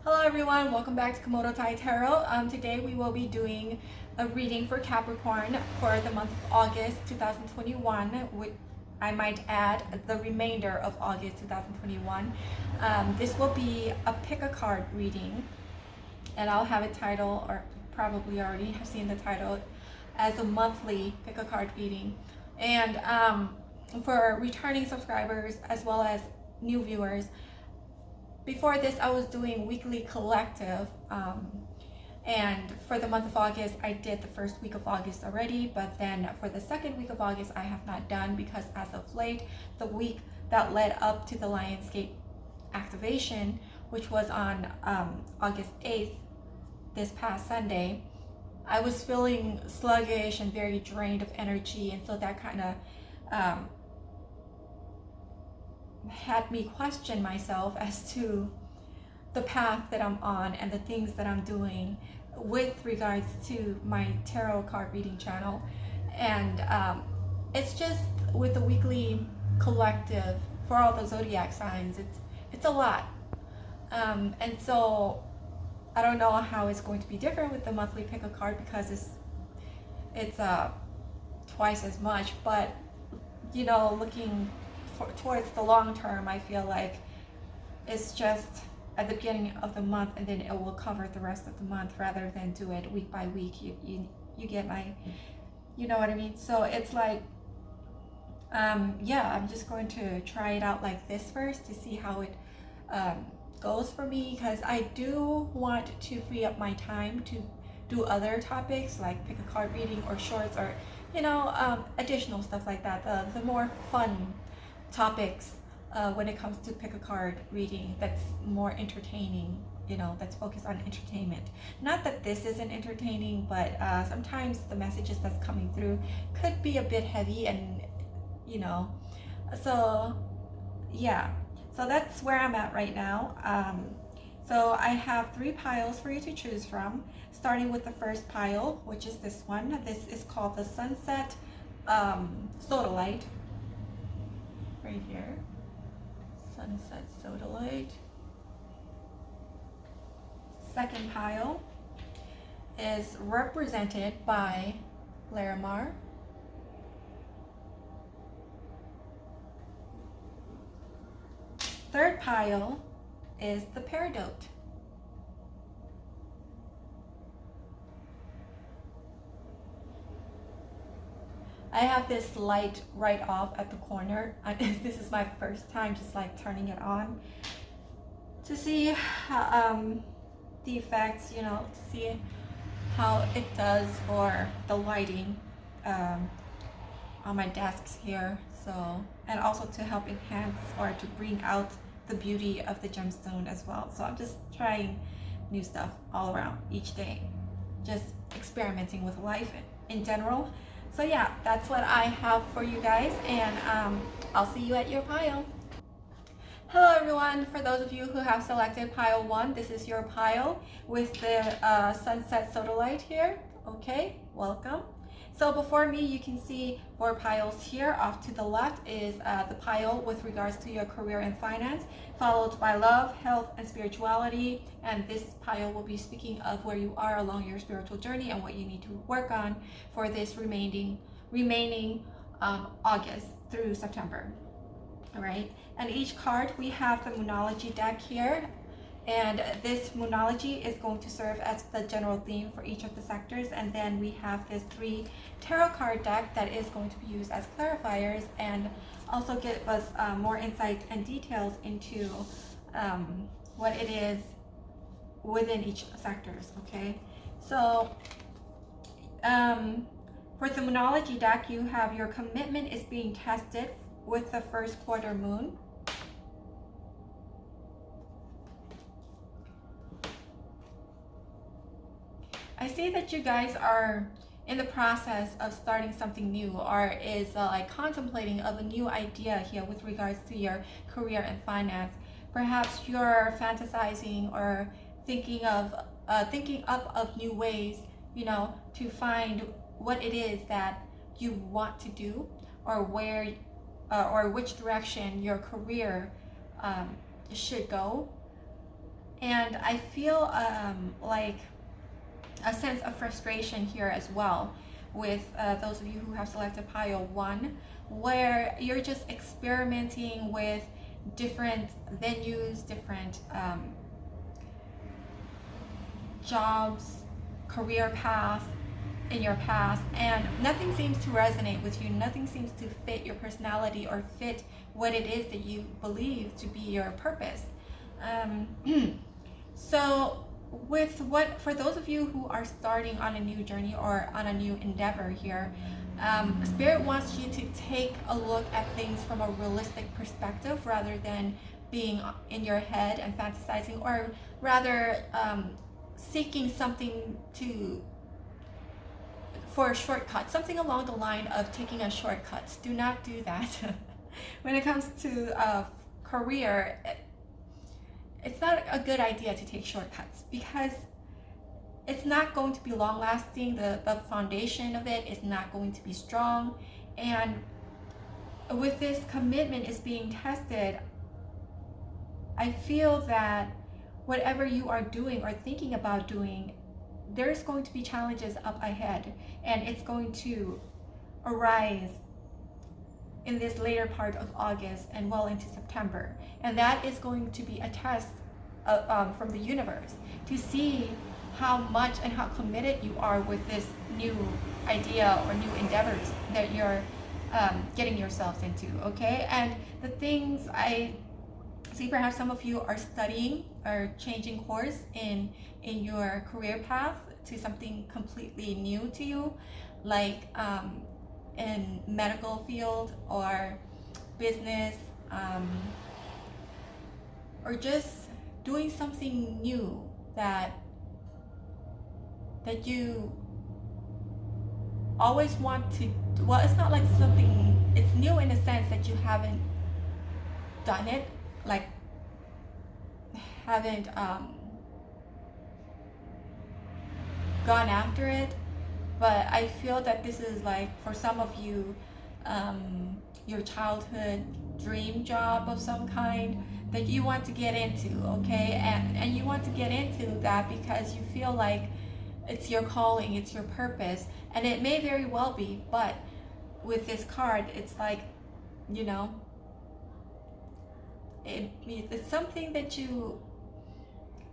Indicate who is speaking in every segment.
Speaker 1: Hello everyone, welcome back to Komodo Tai Tarot. Today we will be doing a reading for Capricorn for the month of August 2021. I might add the remainder of August 2021. This will be a pick-a-card reading, and I'll have it titled, or probably already have seen the title, as a monthly pick-a-card reading. And for returning subscribers as well as new viewers, before this, I was doing weekly collective, and for the month of August, I did the first week of August already, but then for the second week of August, I have not done because as of late, the week that led up to the Lionsgate activation, which was on August 8th, this past Sunday, I was feeling sluggish and very drained of energy, and so that kind of had me question myself as to the path that I'm on and the things that I'm doing with regards to my tarot card reading channel. And it's just with the weekly collective for all the zodiac signs, it's a lot. And so I don't know how it's going to be different with the monthly pick a card because it's twice as much, but you know, looking towards the long term, I feel like it's just at the beginning of the month and then it will cover the rest of the month rather than do it week by week. You get my, you know what I mean? So it's like, yeah, I'm just going to try it out like this first to see how it goes for me, because I do want to free up my time to do other topics like pick a card reading or shorts or, you know, additional stuff like that, the more fun topics when it comes to pick a card reading that's more entertaining, you know, that's focused on entertainment. Not that this isn't entertaining, but sometimes the messages that's coming through could be a bit heavy, and you know, so yeah, so that's where I'm at right now. So I have 3 piles for you to choose from, starting with the first pile, which is this one. This is called the Sunset Sodalite. Right here, Sunset Sodalite. Second pile is represented by Larimar. Third pile is the Peridot. I have this light right off at the corner. This is my first time just like turning it on to see how, the effects, you know, to see how it does for the lighting on my desks here. So, and also to help enhance or to bring out the beauty of the gemstone as well. So I'm just trying new stuff all around each day, just experimenting with life in general. So yeah, that's what I have for you guys, and I'll see you at your pile. Hello everyone, for those of you who have selected pile 1, this is your pile with the Sunset Sodalite here. Okay, welcome. So before me, you can see 4 piles here. Off to the left is the pile with regards to your career and finance, followed by love, health, and spirituality. And this pile will be speaking of where you are along your spiritual journey and what you need to work on for this remaining August through September. All right. And each card, we have the Moonology deck here. And this Moonology is going to serve as the general theme for each of the sectors. And then we have this 3 tarot card deck that is going to be used as clarifiers and also give us more insight and details into what it is within each sectors, okay? So for the Moonology deck, you have your commitment is being tested with the first quarter moon. I see that you guys are in the process of starting something new, or is like contemplating of a new idea here with regards to your career and finance. Perhaps you're fantasizing or thinking up of new ways, you know, to find what it is that you want to do, or where or which direction your career should go. And I feel like a sense of frustration here as well with those of you who have selected pile 1, where you're just experimenting with different venues, different jobs, career path in your past, and nothing seems to resonate with you. Nothing seems to fit your personality or fit what it is that you believe to be your purpose. So for those of you who are starting on a new journey or on a new endeavor here, Spirit wants you to take a look at things from a realistic perspective rather than being in your head and fantasizing, or rather seeking something for a shortcut, something along the line of taking a shortcut. Do not do that. When it comes to career, it's not a good idea to take shortcuts because it's not going to be long lasting. The foundation of it is not going to be strong. And with this commitment is being tested, I feel that whatever you are doing or thinking about doing, there's going to be challenges up ahead, and it's going to arise in this later part of August and well into September. And that is going to be a test from the universe to see how much and how committed you are with this new idea or new endeavors that you're getting yourselves into, okay? And the things I see, perhaps some of you are studying or changing course in your career path to something completely new to you, like in medical field or business, or just doing something new that you always want to. Well, it's not like something, it's new in the sense that you haven't done it, like haven't gone after it. But I feel that this is like, for some of you, your childhood dream job of some kind that you want to get into, okay? And you want to get into that because you feel like it's your calling, it's your purpose, and it may very well be. But with this card, it's like, you know, it's something that you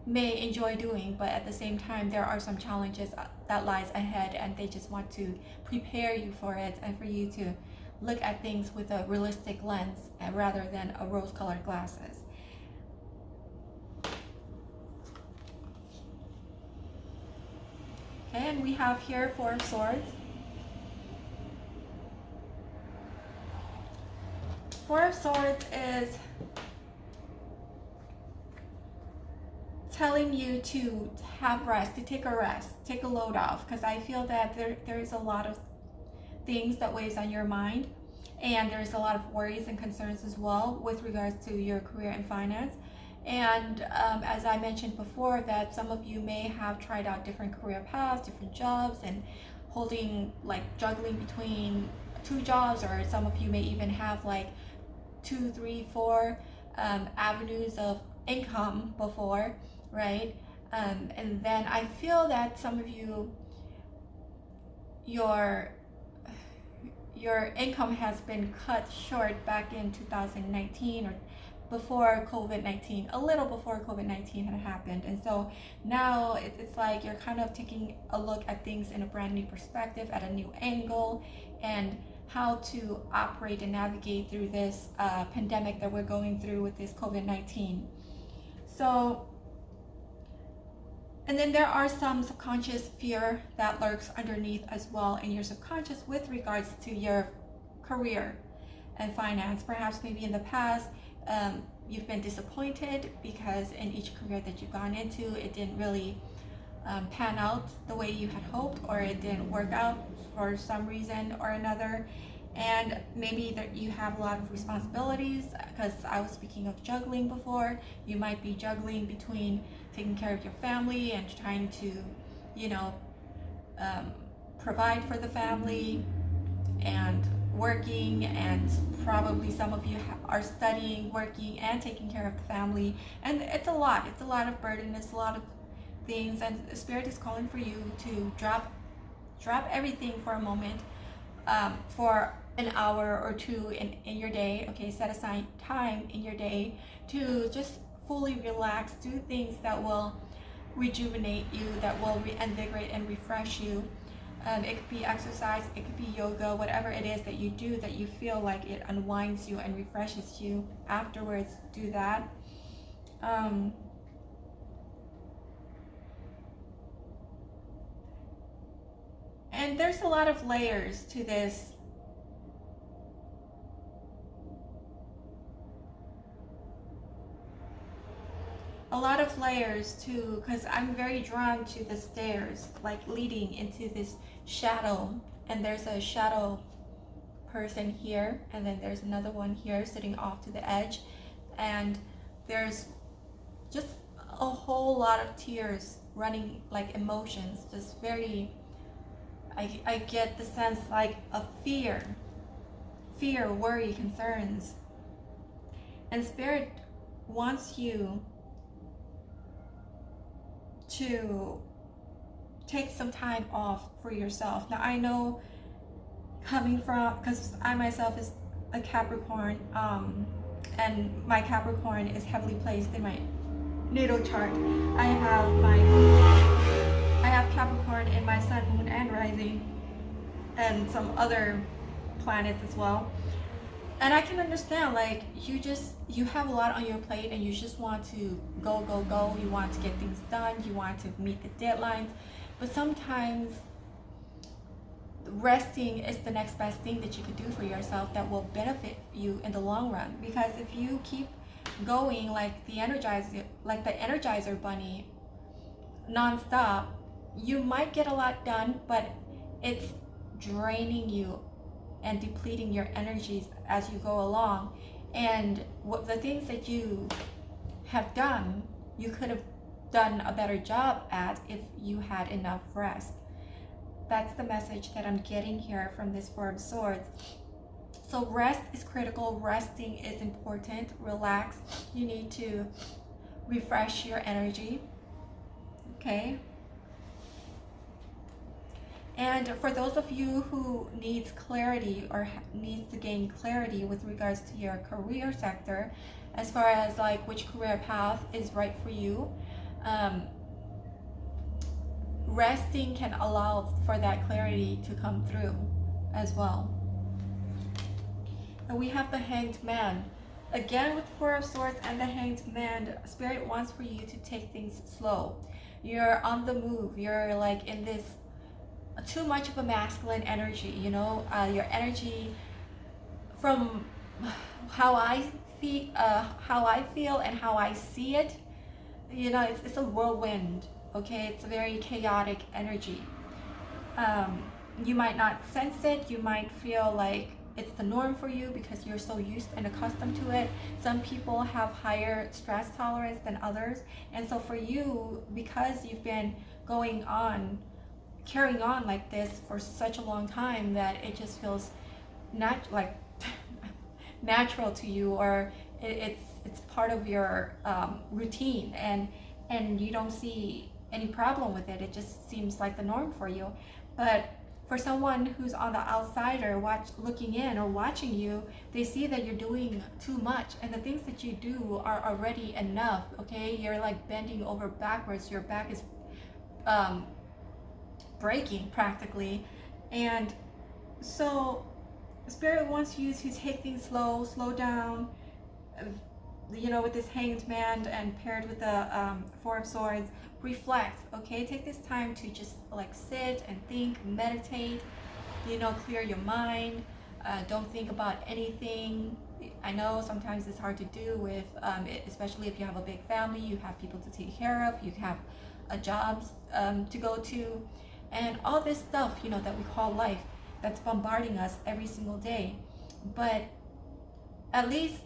Speaker 1: may enjoy doing, but at the same time there are some challenges that lies ahead, and they just want to prepare you for it and for you to look at things with a realistic lens rather than a rose-colored glasses. Okay, and we have here 4 of Swords. 4 of Swords is telling you to have rest, to take a rest, take a load off, because I feel that there is a lot of things that weighs on your mind, and there's a lot of worries and concerns as well with regards to your career and finance. And as I mentioned before, that some of you may have tried out different career paths, different jobs, and holding, like, juggling between 2 jobs, or some of you may even have like 2, 3, 4 avenues of income before, right? And then I feel that some of you, your income has been cut short back in 2019 or before COVID-19, a little before COVID-19 had happened. And so now it's like you're kind of taking a look at things in a brand new perspective, at a new angle, and how to operate and navigate through this pandemic that we're going through with this COVID-19. So, and then there are some subconscious fear that lurks underneath as well in your subconscious with regards to your career and finance. Perhaps maybe in the past, you've been disappointed because in each career that you've gone into, it didn't really pan out the way you had hoped, or it didn't work out for some reason or another. And maybe that you have a lot of responsibilities, because I was speaking of juggling before. You might be juggling between taking care of your family and trying to, you know, provide for the family, and working, and probably some of you are studying, working, and taking care of the family, and it's a lot. It's a lot of burden. It's a lot of things, and Spirit is calling for you to drop everything for a moment, for an hour or two in your day. Okay, set aside time in your day to just fully relax, do things that will rejuvenate you, that will reinvigorate and refresh you. It could be exercise, it could be yoga, whatever it is that you do that you feel like it unwinds you and refreshes you. Afterwards, do that. And there's a lot of layers to this. A lot of layers too, because I'm very drawn to the stairs, like leading into this shadow, and there's a shadow person here, and then there's another one here sitting off to the edge, and there's just a whole lot of tears running, like emotions, just very, I get the sense like of fear, worry, concerns. And Spirit wants you to take some time off for yourself. Now I know, coming from, because I myself is a Capricorn, and my Capricorn is heavily placed in my natal chart. I have Capricorn in my sun, moon, and rising, and some other planets as well. And I can understand, like, you have a lot on your plate and you just want to go. You want to get things done. You want to meet the deadlines. But sometimes resting is the next best thing that you could do for yourself that will benefit you in the long run. Because if you keep going like the Energizer Bunny nonstop, you might get a lot done, but it's draining you and depleting your energies as you go along. And what the things that you have done, you could have done a better job at if you had enough rest. That's the message that I'm getting here from this Four of Swords. So rest is critical. Resting is important. Relax. You need to refresh your energy. Okay? And for those of you who needs clarity or needs to gain clarity with regards to your career sector, as far as like which career path is right for you, resting can allow for that clarity to come through as well. And we have the Hanged Man. Again, with Four of Swords and the Hanged Man, Spirit wants for you to take things slow. You're on the move. You're like in this too much of a masculine energy, you know, your energy, from how I feel and how I see it, you know, it's a whirlwind. Okay, it's a very chaotic energy. You might not sense it. You might feel like it's the norm for you because you're so used and accustomed to it. Some people have higher stress tolerance than others, and so for you, because you've been carrying on like this for such a long time, that it just feels natural to you, or it's part of your routine, and you don't see any problem with it. It just seems like the norm for you. But for someone who's on the outsider looking in or watching you, they see that you're doing too much, and the things that you do are already enough. Okay, you're like bending over backwards. Your back is breaking practically. And so Spirit wants you to take things slow down, you know, with this Hanged Man and paired with the Four of Swords. Reflect. Okay, take this time to just like sit and think, meditate, you know, clear your mind. Don't think about anything. I know sometimes it's hard to do with especially if you have a big family, you have people to take care of, you have a job to go to, and all this stuff, you know, that we call life, that's bombarding us every single day. But at least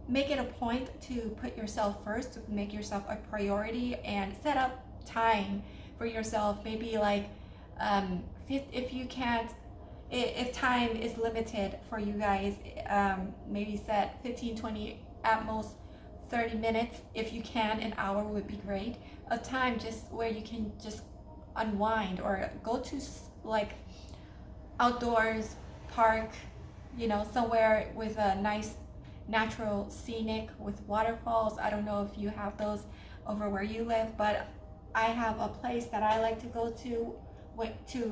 Speaker 1: make it a point to put yourself first, to make yourself a priority, and set up time for yourself. Maybe like if if time is limited for you guys, maybe set 15, 20, at most 30 minutes. If you can, an hour would be great. A time just where you can just unwind or go to like outdoors, park, you know, somewhere with a nice natural scenic with waterfalls. I don't know if you have those over where you live, but I have a place that I like to go to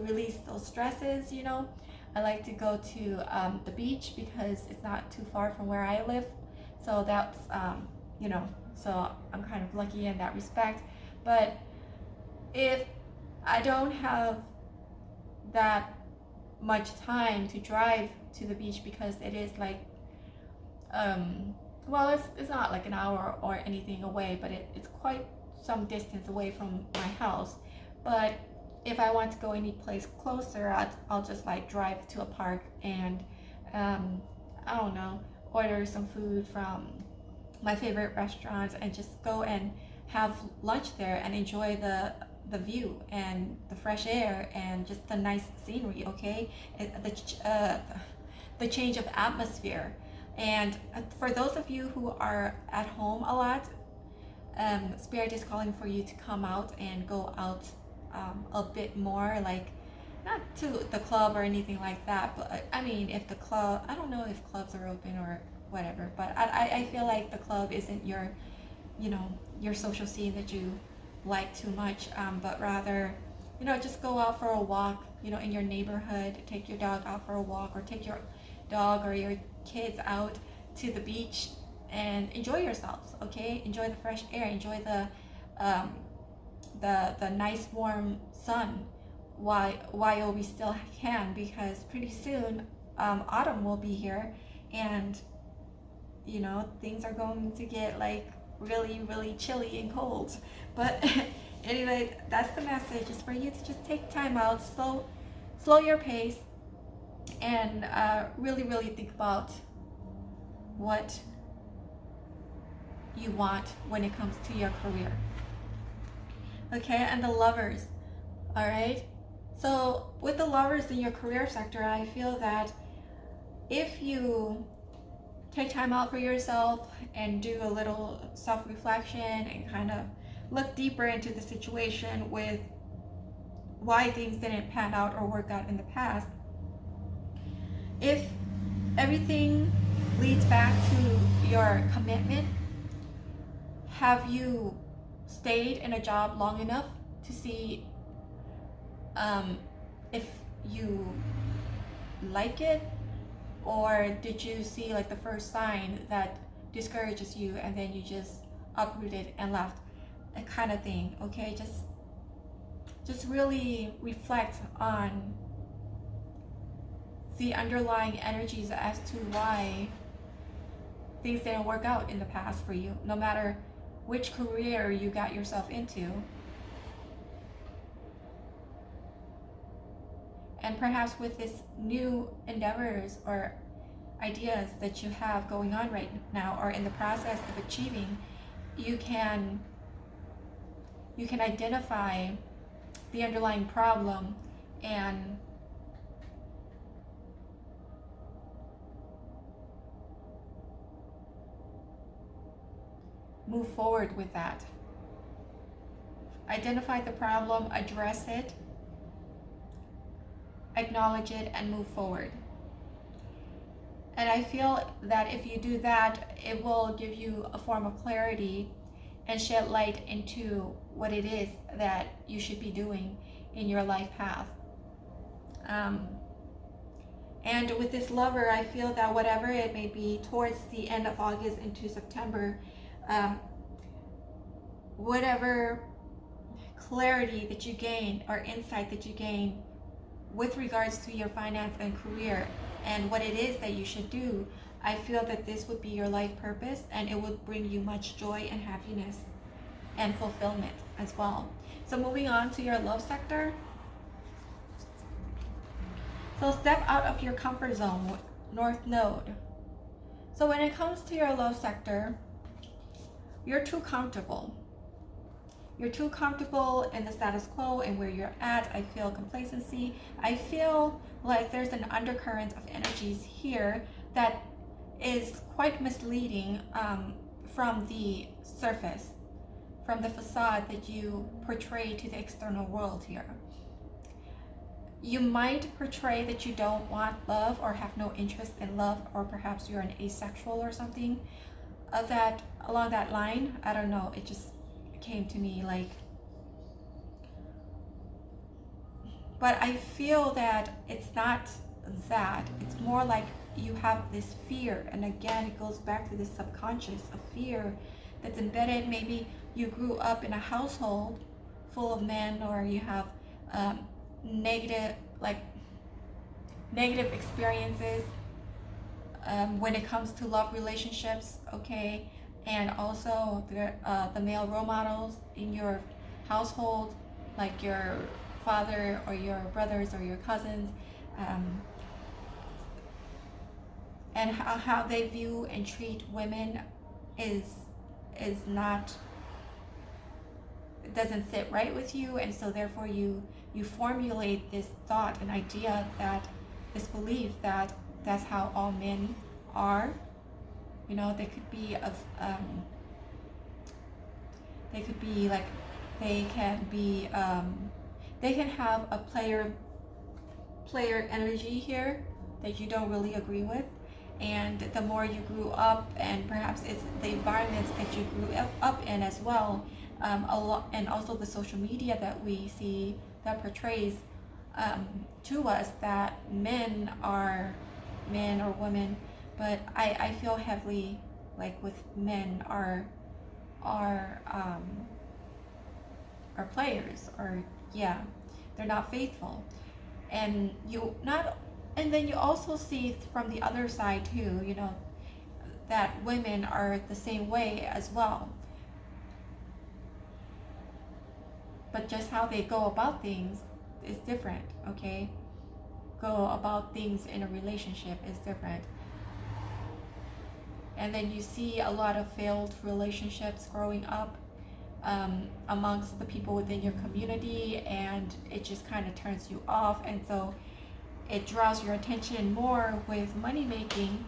Speaker 1: release those stresses, you know. I like to go to the beach because it's not too far from where I live. So that's, you know, so I'm kind of lucky in that respect. But if I don't have that much time to drive to the beach, because it is like, well, it's not like an hour or anything away, but it's quite some distance away from my house. But if I want to go any place closer, I'll just like drive to a park and I don't know, order some food from my favorite restaurants and just go and have lunch there and enjoy the view and the fresh air and just the nice scenery. Okay, the change of atmosphere. And for those of you who are at home a lot, Spirit is calling for you to come out and go out a bit more, like not to the club or anything like that, but I mean, if the club, I don't know if clubs are open or whatever, but I feel like the club isn't your, you know, your social scene that you like too much, but rather, you know, just go out for a walk, you know, in your neighborhood, take your dog out for a walk, or take your dog or your kids out to the beach and enjoy yourselves. Okay, enjoy the fresh air, enjoy the nice warm sun while we still can, because pretty soon autumn will be here, and you know, things are going to get like really, really chilly and cold. But anyway, that's the message, is for you to just take time out, slow your pace, and really, really think about what you want when it comes to your career. Okay, and the lovers. All right, so with the lovers in your career sector, I feel that if you take time out for yourself and do a little self-reflection and kind of look deeper into the situation with why things didn't pan out or work out in the past, if everything leads back to your commitment, have you stayed in a job long enough to see if you like it, or did you see like the first sign that discourages you and then you just uprooted and left, that kind of thing. Okay, just really reflect on the underlying energies as to why things didn't work out in the past for you, no matter which career you got yourself into. And perhaps with this new endeavors or ideas that you have going on right now, or in the process of achieving, you can identify the underlying problem and move forward with that. Identify the problem, address it, acknowledge it, and move forward. And I feel that if you do that, it will give you a form of clarity and shed light into what it is that you should be doing in your life path. And with this lover, I feel that whatever it may be towards the end of August into September, whatever clarity that you gain or insight that you gain with regards to your finance and career and what it is that you should do, I feel that this would be your life purpose, and it would bring you much joy and happiness and fulfillment as well. So moving on to your love sector. So step out of your comfort zone, North Node. So when it comes to your love sector, you're too comfortable. you're too comfortable in the status quo and where you're at. I feel complacency. I feel like there's an undercurrent of energies here that is quite misleading from the surface, from the facade that you portray to the external world here. You might portray that you don't want love or have no interest in love, or perhaps you're an asexual or something of that along that line. I don't know, it just came to me like, but I feel that it's not that. It's more like you have this fear, and again it goes back to this subconscious of fear that's embedded. Maybe you grew up in a household full of men, or you have negative experiences when it comes to love relationships, okay? And also the male role models in your household, like your father or your brothers or your cousins, and how they view and treat women is not, it doesn't sit right with you, and so therefore you formulate this thought, an idea, that this belief that that's how all men are. You know, they could be of they could be like, they can have a player energy here that you don't really agree with. And the more you grew up, and perhaps it's the environment that you grew up in as well, a lot, and also the social media that we see that portrays to us that men or women, but I feel heavily like with men are players, or yeah, they're not faithful. And then you also see from the other side too, you know, that women are the same way as well, but just how they go about things is different, okay? Go about things in a relationship is different. And then you see a lot of failed relationships growing up amongst the people within your community, and it just kind of turns you off, and so it draws your attention more with money making,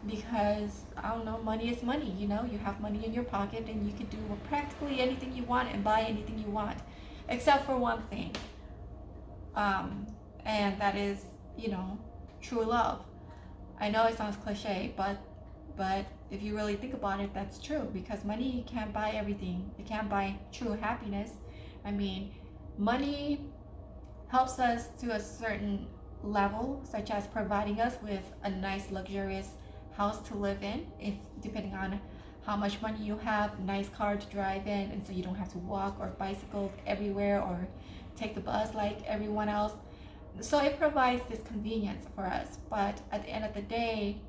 Speaker 1: because I don't know, money is money, you know. You have money in your pocket and you can do practically anything you want and buy anything you want, except for one thing, and that is, you know, true love. I know it sounds cliche, but if you really think about it, that's true, because money can't buy everything. It can't buy true happiness. I mean, money helps us to a certain level, such as providing us with a nice luxurious house to live in, if depending on how much money you have, nice car to drive in, and so you don't have to walk or bicycle everywhere or take the bus like everyone else. So it provides this convenience for us, but at the end of the day,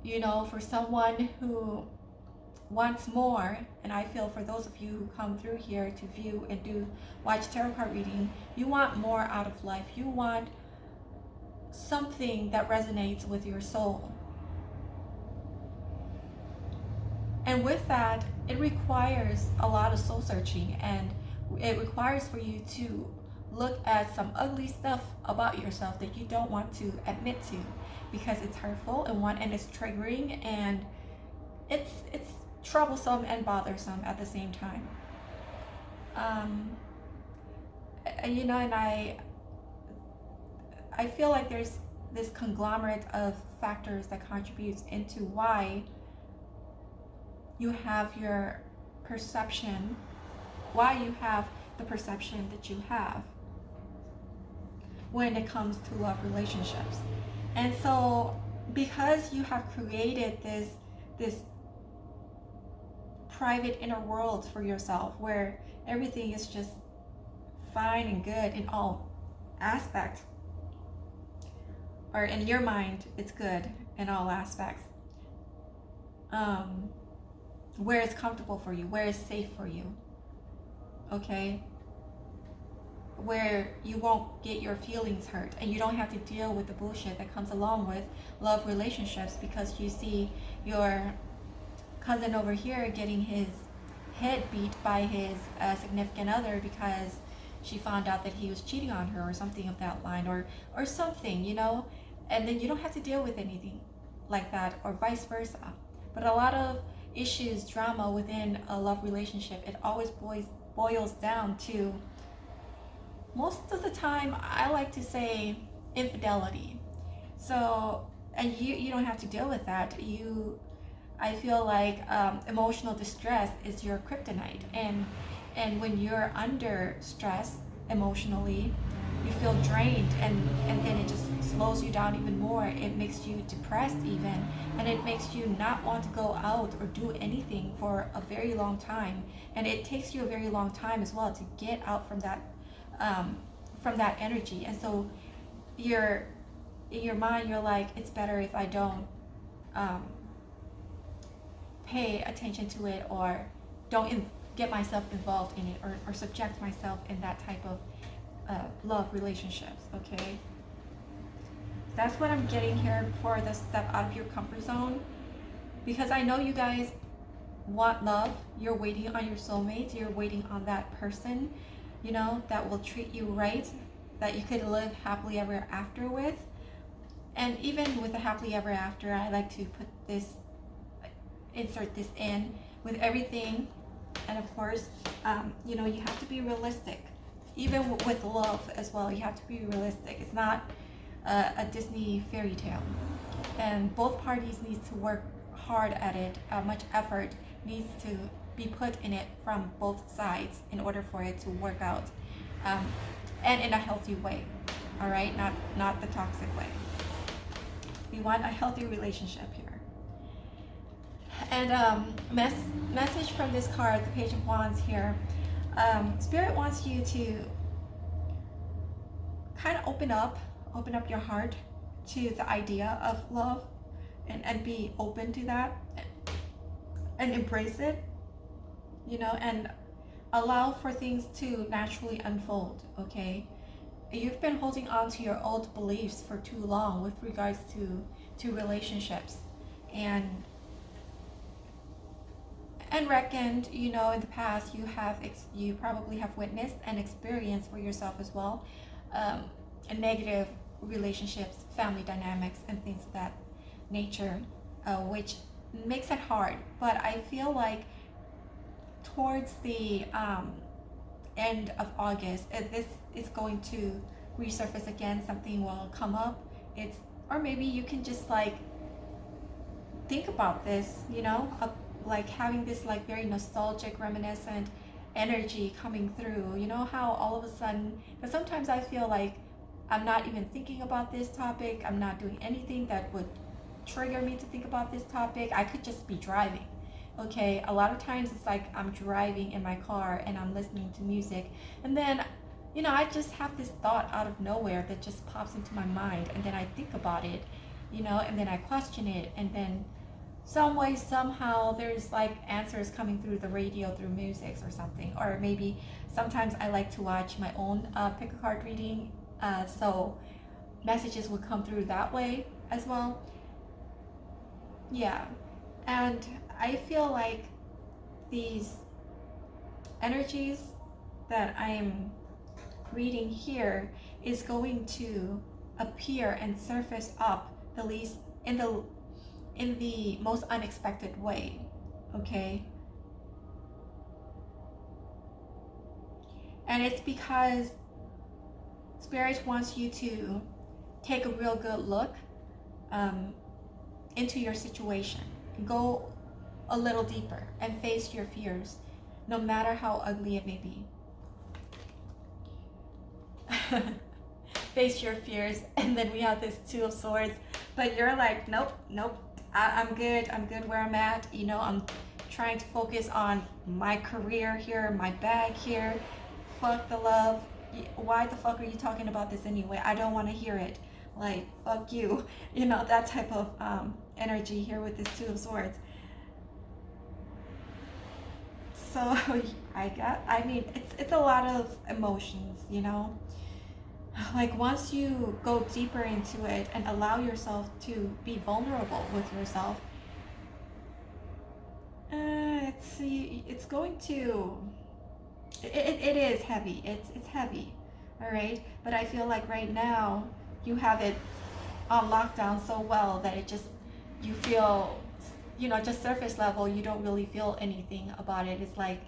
Speaker 1: you know, for someone who wants more, and I feel for those of you who come through here to view and watch tarot card reading, you want more out of life. You want something that resonates with your soul. And with that, it requires a lot of soul searching, and it requires for you to look at some ugly stuff about yourself that you don't want to admit to, because it's hurtful and it's triggering, and it's troublesome and bothersome at the same time. You know, and I feel like there's this conglomerate of factors that contributes into why you have your perception, why you have the perception that you have when it comes to love relationships. And so because you have created this private inner world for yourself where everything is just fine and good in all aspects, or in your mind it's good in all aspects, where it's comfortable for you, where it's safe for you, okay, where you won't get your feelings hurt, and you don't have to deal with the bullshit that comes along with love relationships, because you see your cousin over here getting his head beat by his significant other because she found out that he was cheating on her or something of that line, or something, you know, and then you don't have to deal with anything like that, or vice versa. But a lot of issues, drama within a love relationship, it always boils down to, most of the time, I like to say, infidelity. So, and you don't have to deal with that. I feel like emotional distress is your kryptonite, and when you're under stress emotionally, you feel drained, and then it just slows you down even more. It makes you depressed even, and it makes you not want to go out or do anything for a very long time. And it takes you a very long time as well to get out from that energy. And so you're in your mind, you're like, it's better if I don't pay attention to it, or don't get myself involved in it, or subject myself in that type of love relationships. Okay, that's what I'm getting here for the step out of your comfort zone, because I know you guys want love. You're waiting on your soulmate, you're waiting on that person, you know, that will treat you right, that you could live happily ever after with. And even with a happily ever after, I like to insert this in with everything. And of course, you know, you have to be realistic. Even with love as well, you have to be realistic. It's not a Disney fairy tale. And both parties need to work hard at it. Much effort needs to be put in it from both sides in order for it to work out. And in a healthy way, all right? Not the toxic way. We want a healthy relationship here. And message from this card, the Page of Wands here. Spirit wants you to kind of open up your heart to the idea of love, and be open to that, and embrace it, you know, and allow for things to naturally unfold. Okay, you've been holding on to your old beliefs for too long with regards to relationships, and reckoned, you know, in the past you probably have witnessed and experienced for yourself as well, negative relationships, family dynamics, and things of that nature, which makes it hard. But I feel like towards the end of August, this is going to resurface again. Something will come up. Or maybe you can just like think about this, you know, like having this like very nostalgic, reminiscent energy coming through. You know how all of a sudden, because sometimes I feel like I'm not even thinking about this topic, I'm not doing anything that would trigger me to think about this topic. I could just be driving. Okay, a lot of times it's like I'm driving in my car and I'm listening to music, and then, you know, I just have this thought out of nowhere that just pops into my mind, and then I think about it, you know, and then I question it, and then some way, somehow, there's like answers coming through the radio, through music or something. Or maybe sometimes I like to watch my own pick-a-card reading, so messages would come through that way as well. Yeah, and I feel like these energies that I'm reading here is going to appear and surface up the least in the most unexpected way. Okay, and it's because Spirit wants you to take a real good look into your situation, go a little deeper, and face your fears, no matter how ugly it may be. Face your fears. And then we have this Two of Swords, but you're like, nope, I'm good where I'm at, you know. I'm trying to focus on my career here, my bag here. Fuck the love. Why the fuck are you talking about this anyway? I don't want to hear it. Like, fuck you. You know, that type of energy here with this Two of Swords. So I mean, it's a lot of emotions, you know. Like, once you go deeper into it and allow yourself to be vulnerable with yourself, it's going to, it is heavy. It's heavy, all right. But I feel like right now you have it on lockdown so well that it just, you feel, just surface level, you don't really feel anything about it. It's like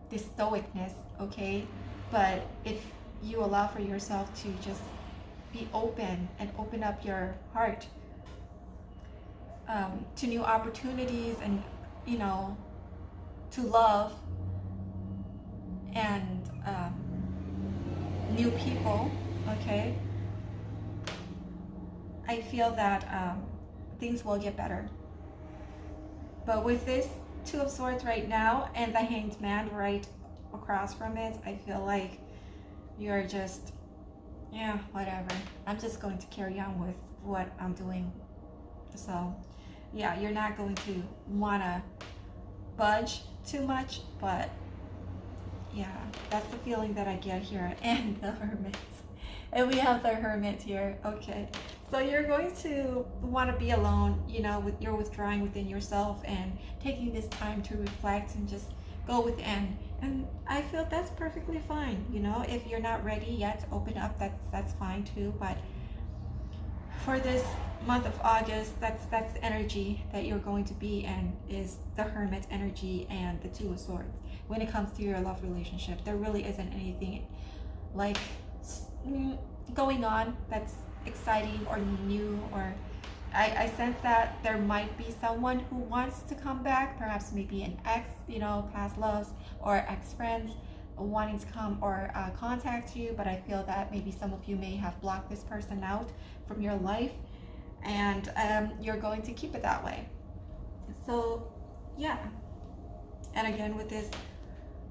Speaker 1: this stoicness, okay. But if you allow for yourself to just be open and open up your heart to new opportunities, and to love and new people, okay, I feel that things will get better. But with this Two of Swords right now and the Hanged Man right across from it, I feel like you're just, yeah, whatever. I'm just going to carry on with what I'm doing. So, yeah, you're not going to want to budge too much, but yeah, that's the feeling that I get here. And the Hermit. And we have the Hermit here. Okay. So you're going to want to be alone, you're withdrawing within yourself and taking this time to reflect and just go within. And I feel that's perfectly fine. If you're not ready yet to open up, that's fine too. But for this month of August, that's the energy that you're going to be in, is the Hermit energy and the Two of Swords. When it comes to your love relationship, there really isn't anything like going on that's exciting or new, or I sense that there might be someone who wants to come back, perhaps maybe an ex, past loves or ex-friends wanting to come or contact you, but I feel that maybe some of you may have blocked this person out from your life, and you're going to keep it that way. So yeah, and again with this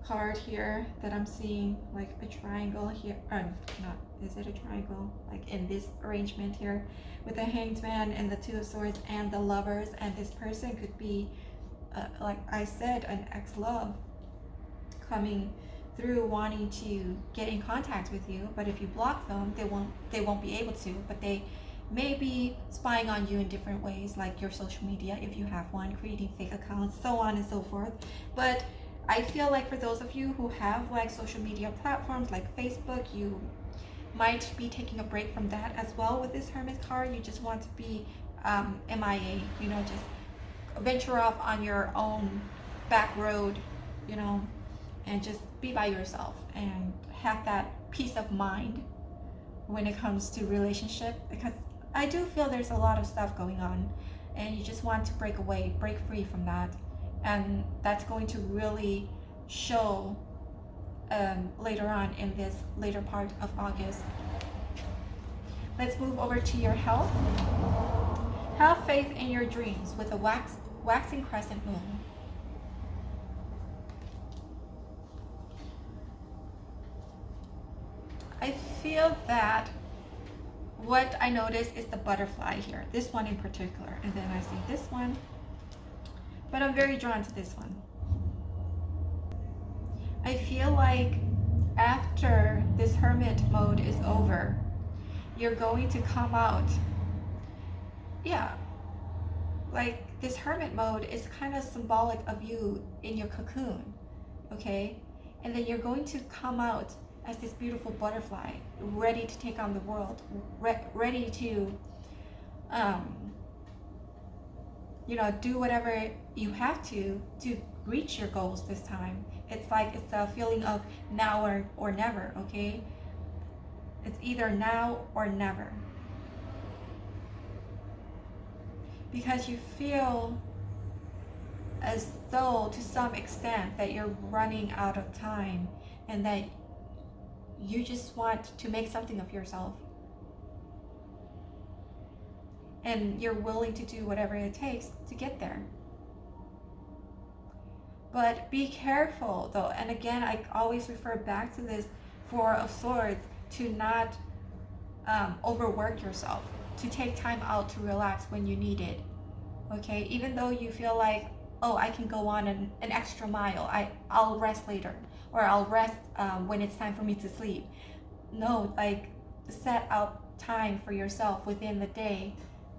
Speaker 1: card here that I'm seeing, like a triangle here, not, is it a triangle, like in this arrangement here with the Hanged Man and the Two of Swords and the Lovers, and this person could be like I said, an ex-love coming through wanting to get in contact with you, but if you block them, they won't be able to, but they may be spying on you in different ways, like your social media if you have one, creating fake accounts, so on and so forth. But I feel like for those of you who have like social media platforms like Facebook, you might be taking a break from that as well with this Hermit card. You just want to be MIA, just venture off on your own back road, and just be by yourself and have that peace of mind when it comes to relationship, because I do feel there's a lot of stuff going on and you just want to break free from that. And that's going to really show later on in this later part of August. Let's move over to your health. Have faith in your dreams with a waxing crescent moon. I feel that what I notice is the butterfly here, this one in particular, and then I see this one, but I'm very drawn to this one. I feel like after this Hermit mode is over, you're going to come out, yeah, like this Hermit mode is kind of symbolic of you in your cocoon, okay? And then you're going to come out as this beautiful butterfly, ready to take on the world, ready to, do whatever you have to reach your goals this time. It's like it's a feeling of now or never, okay? It's either now or never. Because you feel as though to some extent that you're running out of time and that you just want to make something of yourself. And you're willing to do whatever it takes to get there. But be careful though, and again, I always refer back to this Four of Swords, to not overwork yourself, to take time out to relax when you need it, okay? Even though you feel like, oh, I can go on an extra mile, I'll rest later, or I'll rest when it's time for me to sleep. No, like set out time for yourself within the day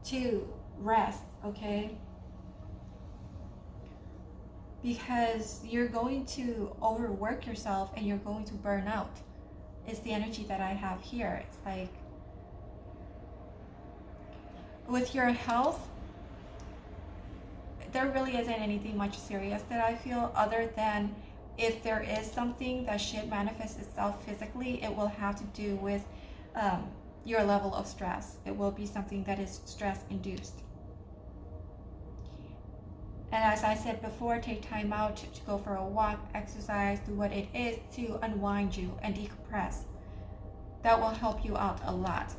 Speaker 1: to rest, okay? because you're going to overwork yourself and you're going to burn out. It's the energy that I have here. It's like with your health, there really isn't anything much serious that I feel, other than if there is something that should manifest itself physically, it will have to do with your level of stress. It will be something that is stress induced. And as I said before, take time out to go for a walk, exercise, do what it is to unwind you and decompress. That will help you out a lot.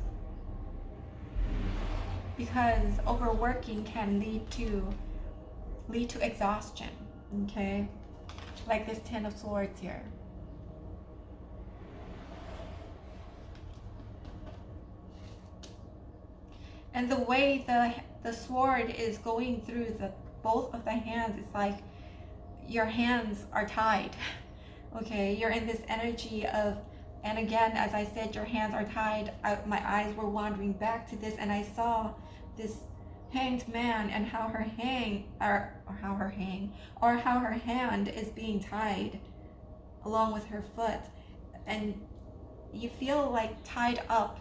Speaker 1: Because overworking can lead to exhaustion, okay? Like this Ten of Swords here. And the way the sword is going through both of the hands, it's like your hands are tied. Okay, you're in this energy of, and again, as I said, your hands are tied. My eyes were wandering back to this, and I saw this hanged man and how her hand is being tied along with her foot, and you feel like tied up.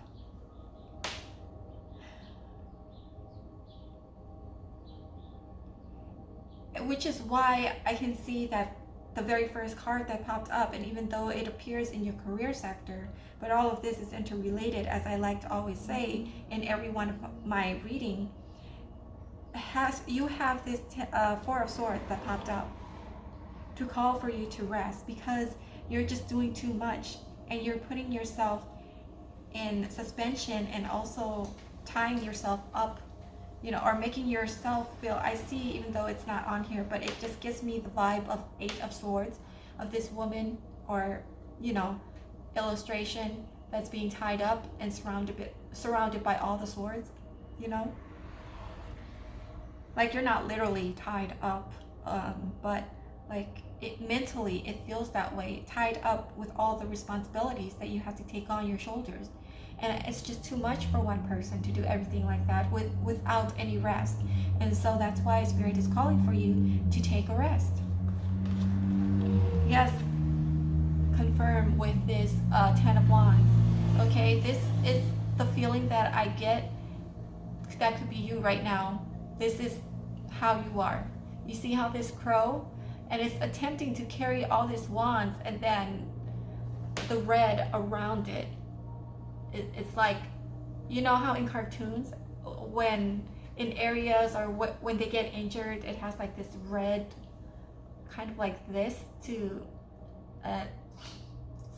Speaker 1: Which is why I can see that the very first card that popped up, and even though it appears in your career sector, but all of this is interrelated, as I like to always say in every one of my reading, you have this Four of Swords that popped up to call for you to rest, because you're just doing too much and you're putting yourself in suspension and also tying yourself up, you know, or making yourself feel, I see, even though it's not on here, but it just gives me the vibe of Eight of Swords, of this woman, or, you know, illustration that's being tied up and surrounded by all the swords, you know? Like, you're not literally tied up, but like mentally it feels that way, tied up with all the responsibilities that you have to take on your shoulders. And it's just too much for one person to do everything like that without any rest. And so that's why Spirit is calling for you to take a rest. Yes, confirm with this Ten of Wands. Okay, this is the feeling that I get. That could be you right now. This is how you are. You see how this crow, and it's attempting to carry all these wands, and then the red around it. It's like, you know how in cartoons, when in areas or when they get injured, it has like this red, kind of like this, to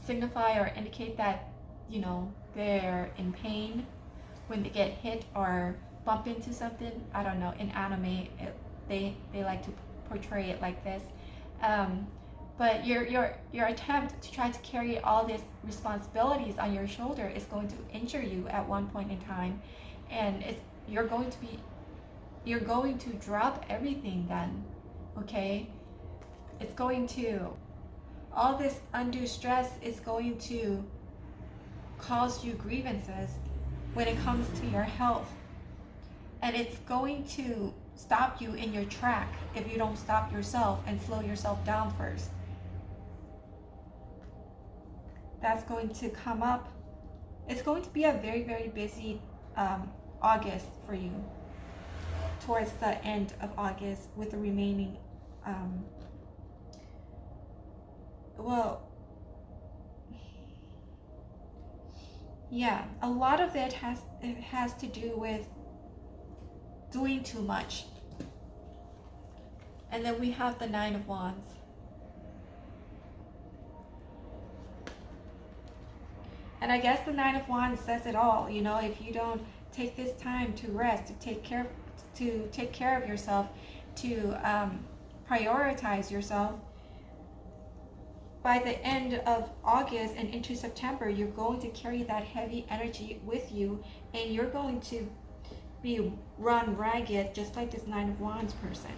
Speaker 1: signify or indicate that, you know, they're in pain when they get hit or bump into something. I don't know, in anime they like to portray it like this. But your attempt to try to carry all these responsibilities on your shoulder is going to injure you at one point in time, and you're going to drop everything then. Okay, it's going to, all this undue stress is going to cause you grievances when it comes to your health, and it's going to stop you in your track if you don't stop yourself and slow yourself down first. That's going to come up. It's going to be a very, very busy August for you, towards the end of August, with the remaining yeah, a lot of it has to do with doing too much. And then we have the Nine of Wands. And I guess the Nine of Wands says it all. You know, if you don't take this time to rest, to take care of yourself, to prioritize yourself, by the end of August and into September, you're going to carry that heavy energy with you, and you're going to be run ragged, just like this Nine of Wands person.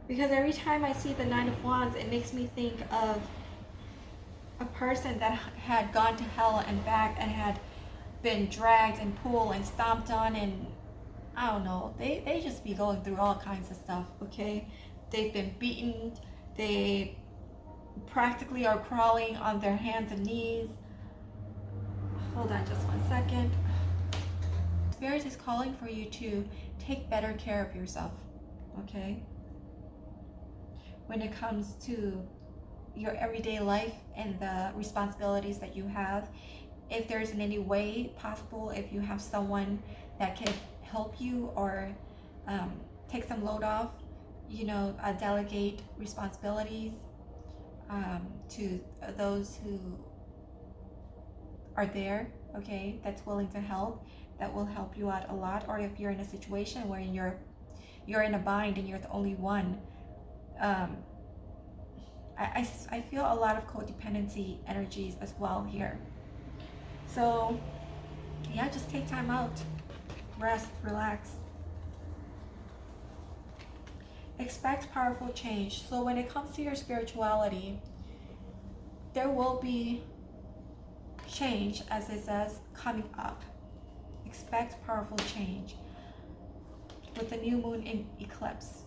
Speaker 1: Because every time I see the Nine of Wands, it makes me think of a person that had gone to hell and back and had been dragged and pulled and stomped on, and I don't know, they just be going through all kinds of stuff, okay? They've been beaten, they practically are crawling on their hands and knees. Hold on just 1 second. Spirit is calling for you to take better care of yourself, okay? When it comes to your everyday life and the responsibilities that you have, if there's in any way possible, if you have someone that can help you or take some load off, delegate responsibilities to those who are there, okay, that's willing to help, that will help you out a lot. Or if you're in a situation where you're in a bind and you're the only one, I feel a lot of codependency energies as well here. So yeah, just take time out, rest, relax. Expect powerful change. So when it comes to your spirituality, there will be change, as it says, coming up. Expect powerful change with the new moon in eclipse.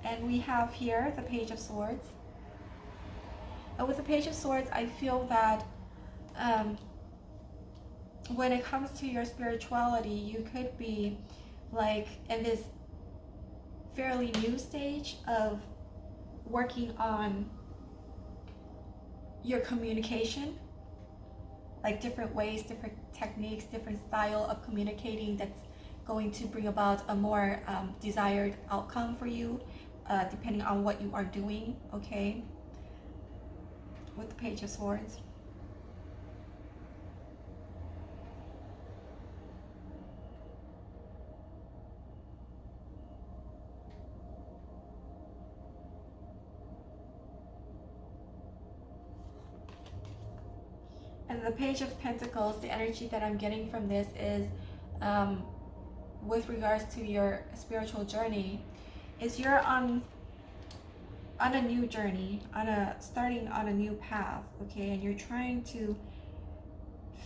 Speaker 1: And we have here the Page of Swords. And with the Page of Swords, I feel that when it comes to your spirituality, you could be like in this fairly new stage of working on your communication, like different ways, different techniques, different style of communicating that's going to bring about a more desired outcome for you, depending on what you are doing, okay? With the Page of Swords. And the Page of Pentacles, the energy that I'm getting from this is, with regards to your spiritual journey, is you're on a new journey, starting on a new path, okay? And you're trying to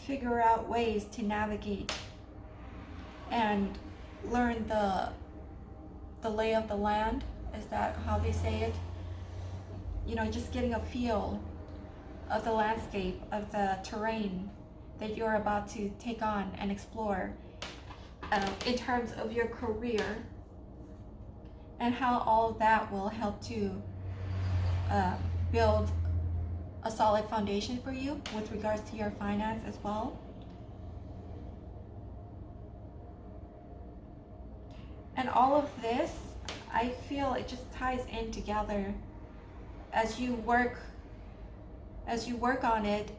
Speaker 1: figure out ways to navigate and learn the lay of the land. Is that how they say it? Just getting a feel of the landscape, of the terrain that you're about to take on and explore, in terms of your career, and how all of that will help to build a solid foundation for you with regards to your finance as well. And all of this, I feel it just ties in together. As you work on it,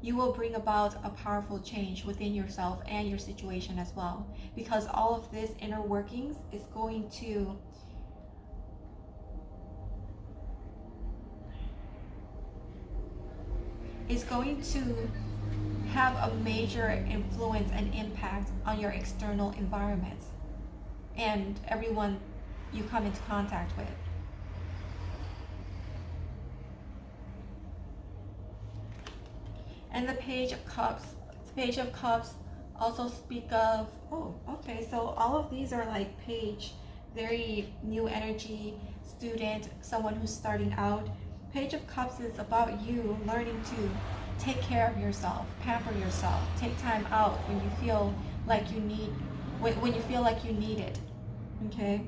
Speaker 1: you will bring about a powerful change within yourself and your situation as well, because all of this inner workings is going to have a major influence and impact on your external environment and everyone you come into contact with. And the Page of Cups. The Page of Cups also speak of, so all of these are like page, very new energy, student, someone who's starting out. Page of Cups is about you learning to take care of yourself, pamper yourself, take time out when you feel like you need it, okay?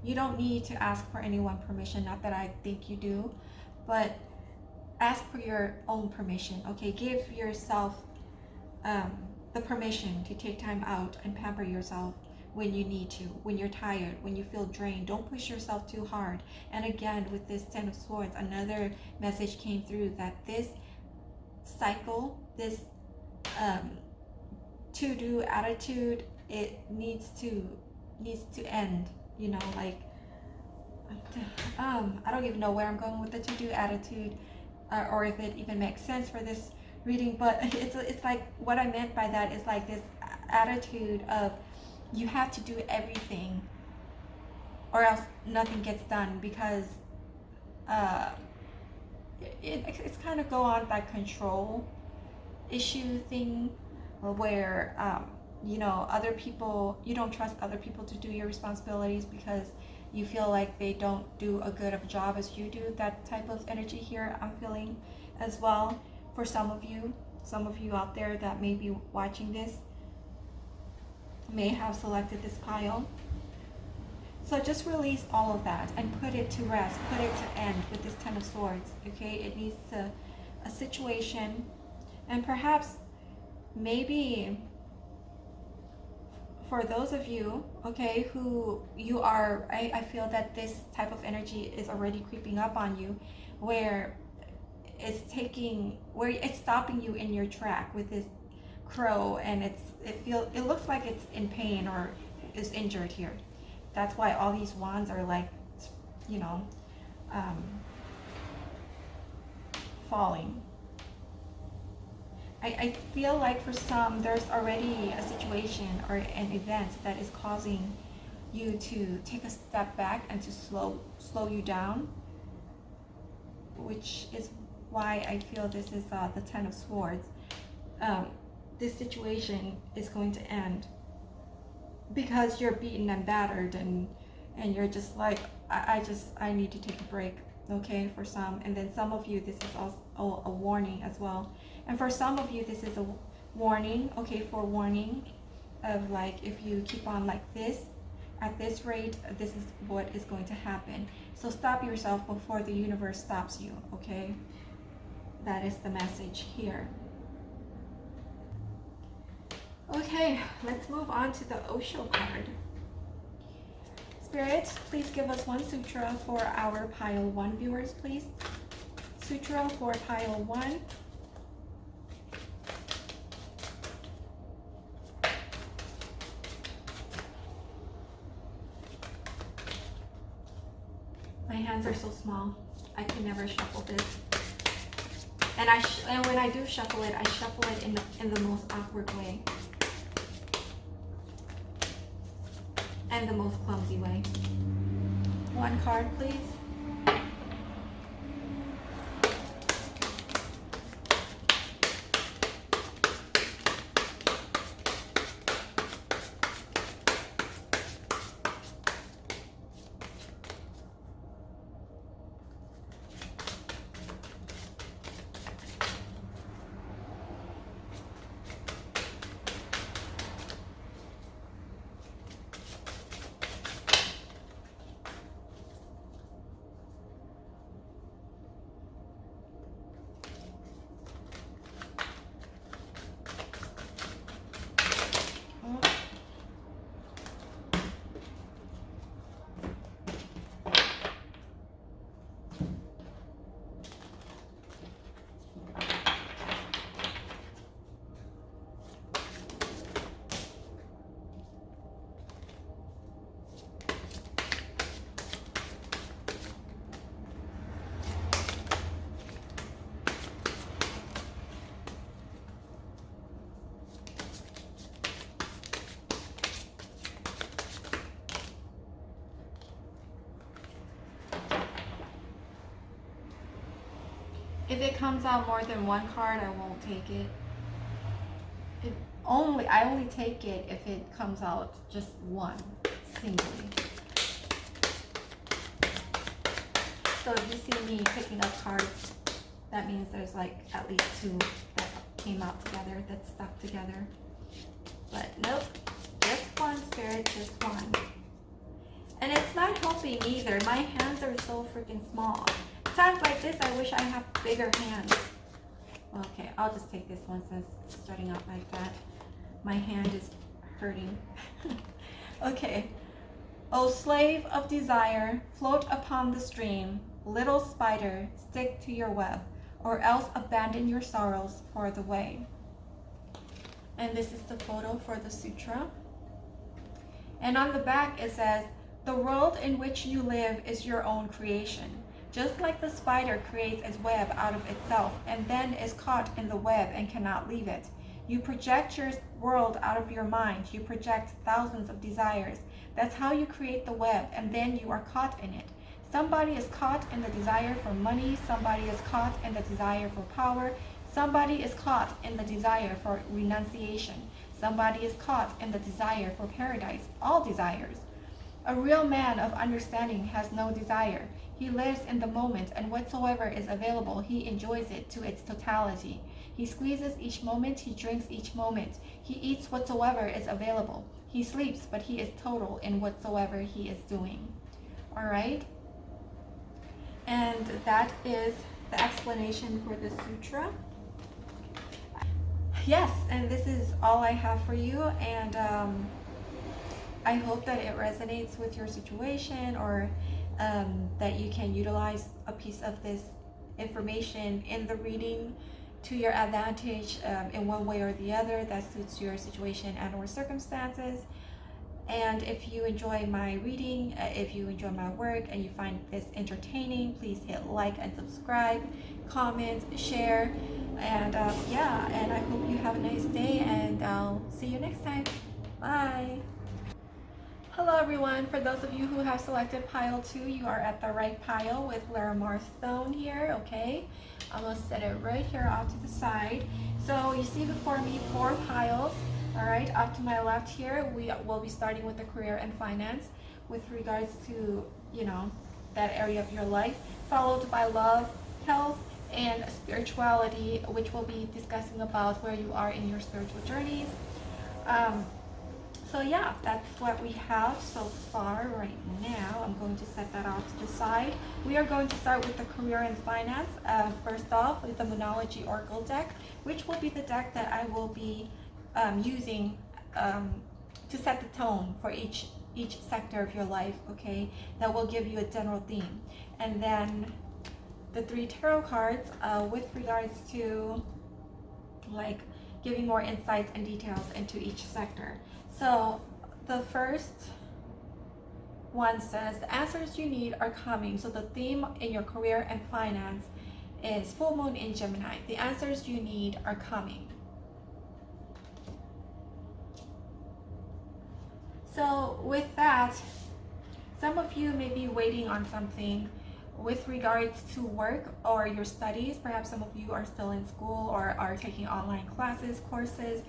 Speaker 1: You don't need to ask for anyone's permission, not that I think you do, but ask for your own permission, okay? Give yourself the permission to take time out and pamper yourself when you need to, when you're tired, when you feel drained. Don't push yourself too hard. And again, with this Ten of Swords, another message came through that this cycle, this to-do attitude, it needs to end, I don't even know where I'm going with the to-do attitude, or if it even makes sense for this reading, but it's like, what I meant by that is like this attitude of you have to do everything or else nothing gets done, because it's kind of go on that control issue thing, where you know, other people, you don't trust other people to do your responsibilities because you feel like they don't do a good of a job as you do. That type of energy here I'm feeling as well for some of you out there that may be watching this may have selected this pile. So just release all of that and put it to rest, put it to end with this Ten of Swords, okay? It needs a situation, and perhaps maybe for those of you, okay, who you are, I feel that this type of energy is already creeping up on you, where it's stopping you in your track with this crow, and it looks like it's in pain or is injured here. That's why all these wands are like, you know, falling. I feel like for some, there's already a situation or an event that is causing you to take a step back and to slow you down, which is why I feel this is the Ten of Swords. This situation is going to end because you're beaten and battered, and you're just like, I need to take a break, okay, for some. And then some of you, this is also a warning as well. And for some of you, this is a warning, okay, forewarning of like, if you keep on like this, at this rate, this is what is going to happen. So stop yourself before the universe stops you, okay? That is the message here. Okay, let's move on to the Osho card. Spirit, please give us one sutra for our pile 1 viewers, please. Sutra for pile 1. My hands are so small. I can never shuffle this. And when I do shuffle it, I shuffle it in the most awkward way. And the most clumsy way. 1 card, please. If it comes out more than 1 card, I won't take it. I only take it if it comes out just 1, singly. So if you see me picking up cards, that means there's like at least 2 that came out together, that stuck together. But nope, just 1, Spirit, just 1. And it's not helping either. My hands are so freaking small. Times like this, I wish I have bigger hands. Okay, I'll just take this one since it's starting out like that. My hand is hurting. Okay. O slave of desire, float upon the stream. Little spider, stick to your web, or else abandon your sorrows for the way. And this is the photo for the sutra. And on the back it says, the world in which you live is your own creation. Just like the spider creates its web out of itself and then is caught in the web and cannot leave it. You project your world out of your mind. You project thousands of desires. That's how you create the web, and then you are caught in it. Somebody is caught in the desire for money. Somebody is caught in the desire for power. Somebody is caught in the desire for renunciation. Somebody is caught in the desire for paradise. All desires. A real man of understanding has no desire. He lives in the moment, and whatsoever is available, he enjoys it to its totality. He squeezes each moment, he drinks each moment. He eats whatsoever is available. He sleeps, but he is total in whatsoever he is doing. All right? And that is the explanation for the sutra. Yes, and this is all I have for you, and I hope that it resonates with your situation, or that you can utilize a piece of this information in the reading to your advantage in one way or the other that suits your situation and or circumstances. And if you enjoy my reading, if you enjoy my work and you find this entertaining, please hit like and subscribe, comment, share, and yeah, and I hope you have a nice day, and I'll see you next time. Bye. Hello everyone. For those of you who have selected pile 2, you are at the right pile with Larimar Stone here, okay? I'm going to set it right here off to the side. So you see before me 4 piles. All right, off to my left here, we will be starting with the career and finance with regards to, you know, that area of your life, followed by love, health, and spirituality, which we'll be discussing about where you are in your spiritual journeys. So yeah, that's what we have so far right now. I'm going to set that off to the side. We are going to start with the career and finance. First off, with the Monology Oracle deck, which will be the deck that I will be using to set the tone for each sector of your life, okay? That will give you a general theme. And then the 3 tarot cards with regards to like giving more insights and details into each sector. So the first one says the answers you need are coming. So the theme in your career and finance is full moon in Gemini. The answers you need are coming. So with that, some of you may be waiting on something with regards to work or your studies. Perhaps some of you are still in school or are taking online classes, courses,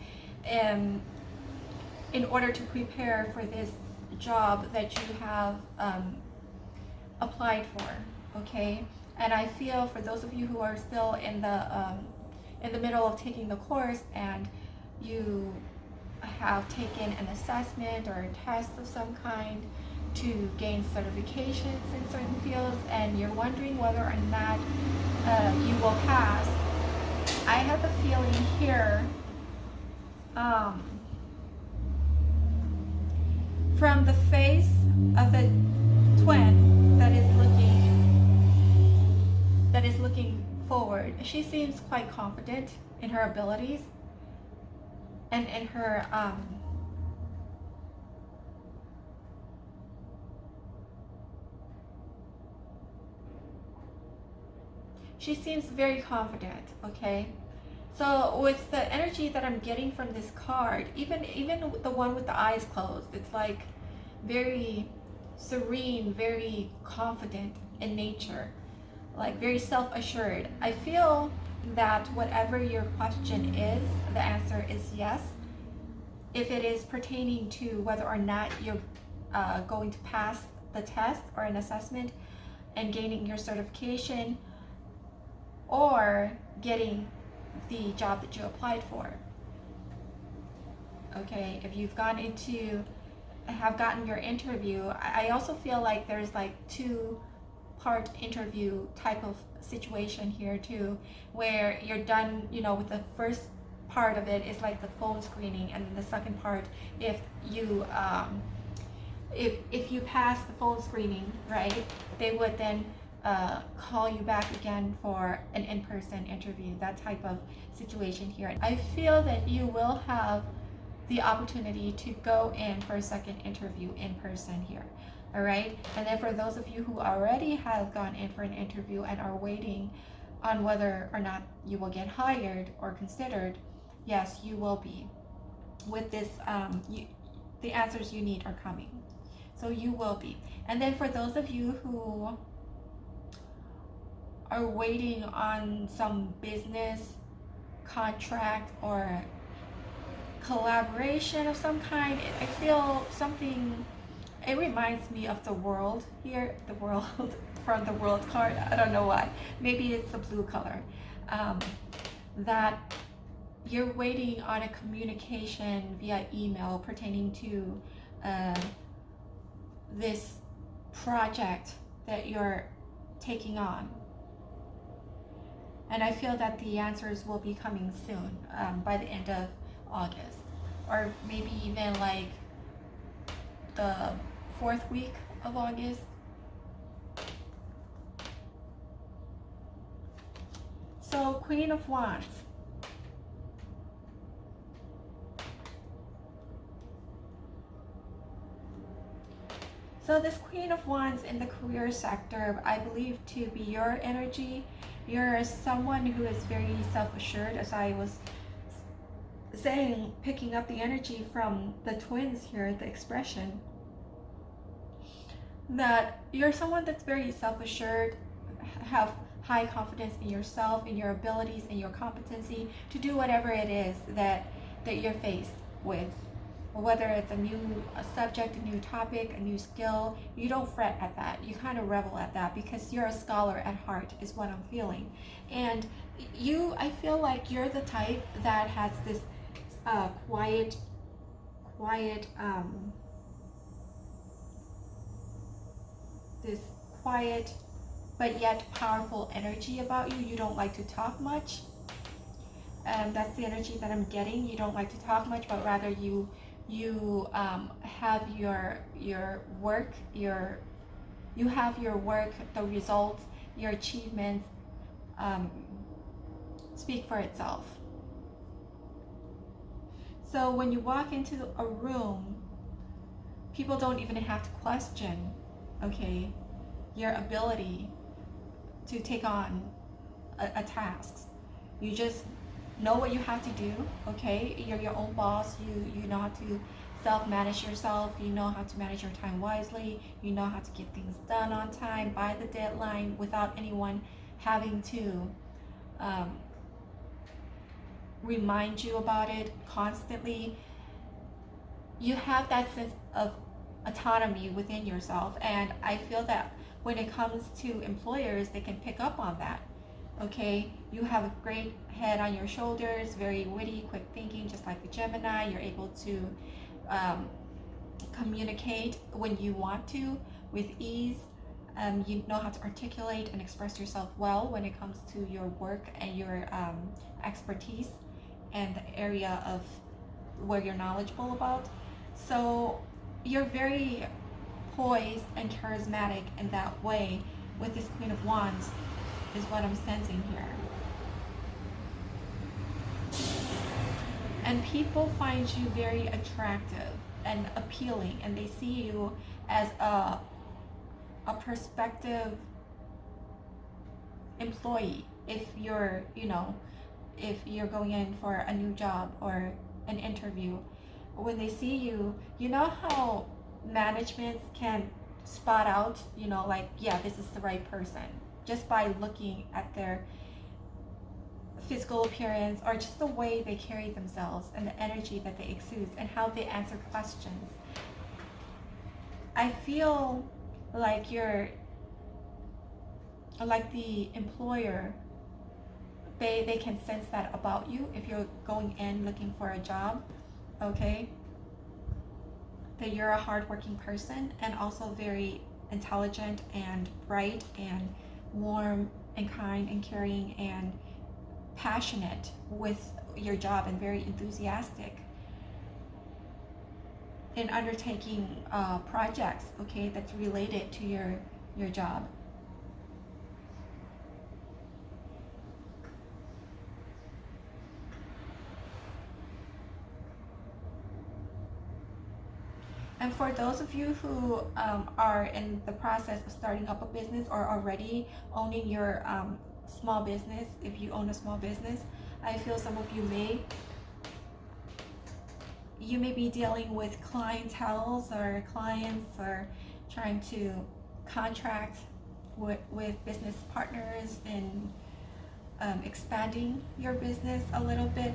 Speaker 1: in order to prepare for this job that you have applied for, okay? And I feel for those of you who are still in the middle of taking the course, and you have taken an assessment or a test of some kind to gain certifications in certain fields, and you're wondering whether or not you will pass, I have the feeling here from the face of the twin that is looking forward. She seems quite confident in her abilities and in her she seems very confident, okay? So with the energy that I'm getting from this card, even the one with the eyes closed, it's like very serene, very confident in nature, like very self-assured. I feel that whatever your question is, the answer is yes. If it is pertaining to whether or not you're going to pass the test or an assessment and gaining your certification, or getting the job that you applied for. Okay, if you've have gotten your interview, I also feel like there's like 2-part interview type of situation here too, where you're done, you know, with the first part of it is like the phone screening, and then the second part, if you pass the phone screening, right, they would then call you back again for an in-person interview, that type of situation here. I feel that you will have the opportunity to go in for a second interview in person here, all right? And then for those of you who already have gone in for an interview and are waiting on whether or not you will get hired or considered, yes, you will be. With this, the answers you need are coming. So you will be. And then for those of you who are waiting on some business contract or collaboration of some kind. I feel something, it reminds me of the world here, the world from the world card. I don't know why. Maybe it's the blue color. That you're waiting on a communication via email pertaining to this project that you're taking on. And I feel that the answers will be coming soon, by the end of August, or maybe even like the 4th week of August. So Queen of Wands. So this Queen of Wands in the career sector, I believe to be your energy. You're someone who is very self-assured, as I was saying, picking up the energy from the twins here, the expression. That you're someone that's very self-assured, have high confidence in yourself, in your abilities, in your competency to do whatever it is that you're faced with. Whether it's a new subject, a new topic, a new skill, you don't fret at that. You kind of revel at that because you're a scholar at heart, is what I'm feeling. And I feel like you're the type that has this quiet, this quiet but yet powerful energy about you. You don't like to talk much. That's the energy that I'm getting. You don't like to talk much, but rather you have your work, you have your work, the results, your achievements speak for itself. So when you walk into a room, people don't even have to question, okay, your ability to take on a task. You just know what you have to do, okay? You're your own boss. You know how to self-manage yourself. You know how to manage your time wisely. You know how to get things done on time, by the deadline, without anyone having to remind you about it constantly. You have that sense of autonomy within yourself, and I feel that when it comes to employers, they can pick up on that. Okay, you have a great head on your shoulders, very witty, quick thinking, just like the Gemini. You're able to communicate when you want to with ease. You know how to articulate and express yourself well when it comes to your work and your expertise and the area of where you're knowledgeable about. So you're very poised and charismatic in that way with this Queen of Wands, is what I'm sensing here. And people find you very attractive and appealing, and they see you as a prospective employee. If you're, if you're going in for a new job or an interview, when they see you, you know how management can spot out, like, yeah, this is the right person, just by looking at their physical appearance or just the way they carry themselves and the energy that they exude and how they answer questions. I feel like you're like the employer, they can sense that about you if you're going in looking for a job, okay? That you're a hardworking person and also very intelligent and bright and warm and kind and caring and passionate with your job and very enthusiastic in undertaking projects, okay, that's related to your job. And for those of you who are in the process of starting up a business or already owning your small business, if you own a small business, I feel some of you may be dealing with clientele or clients or trying to contract with business partners and expanding your business a little bit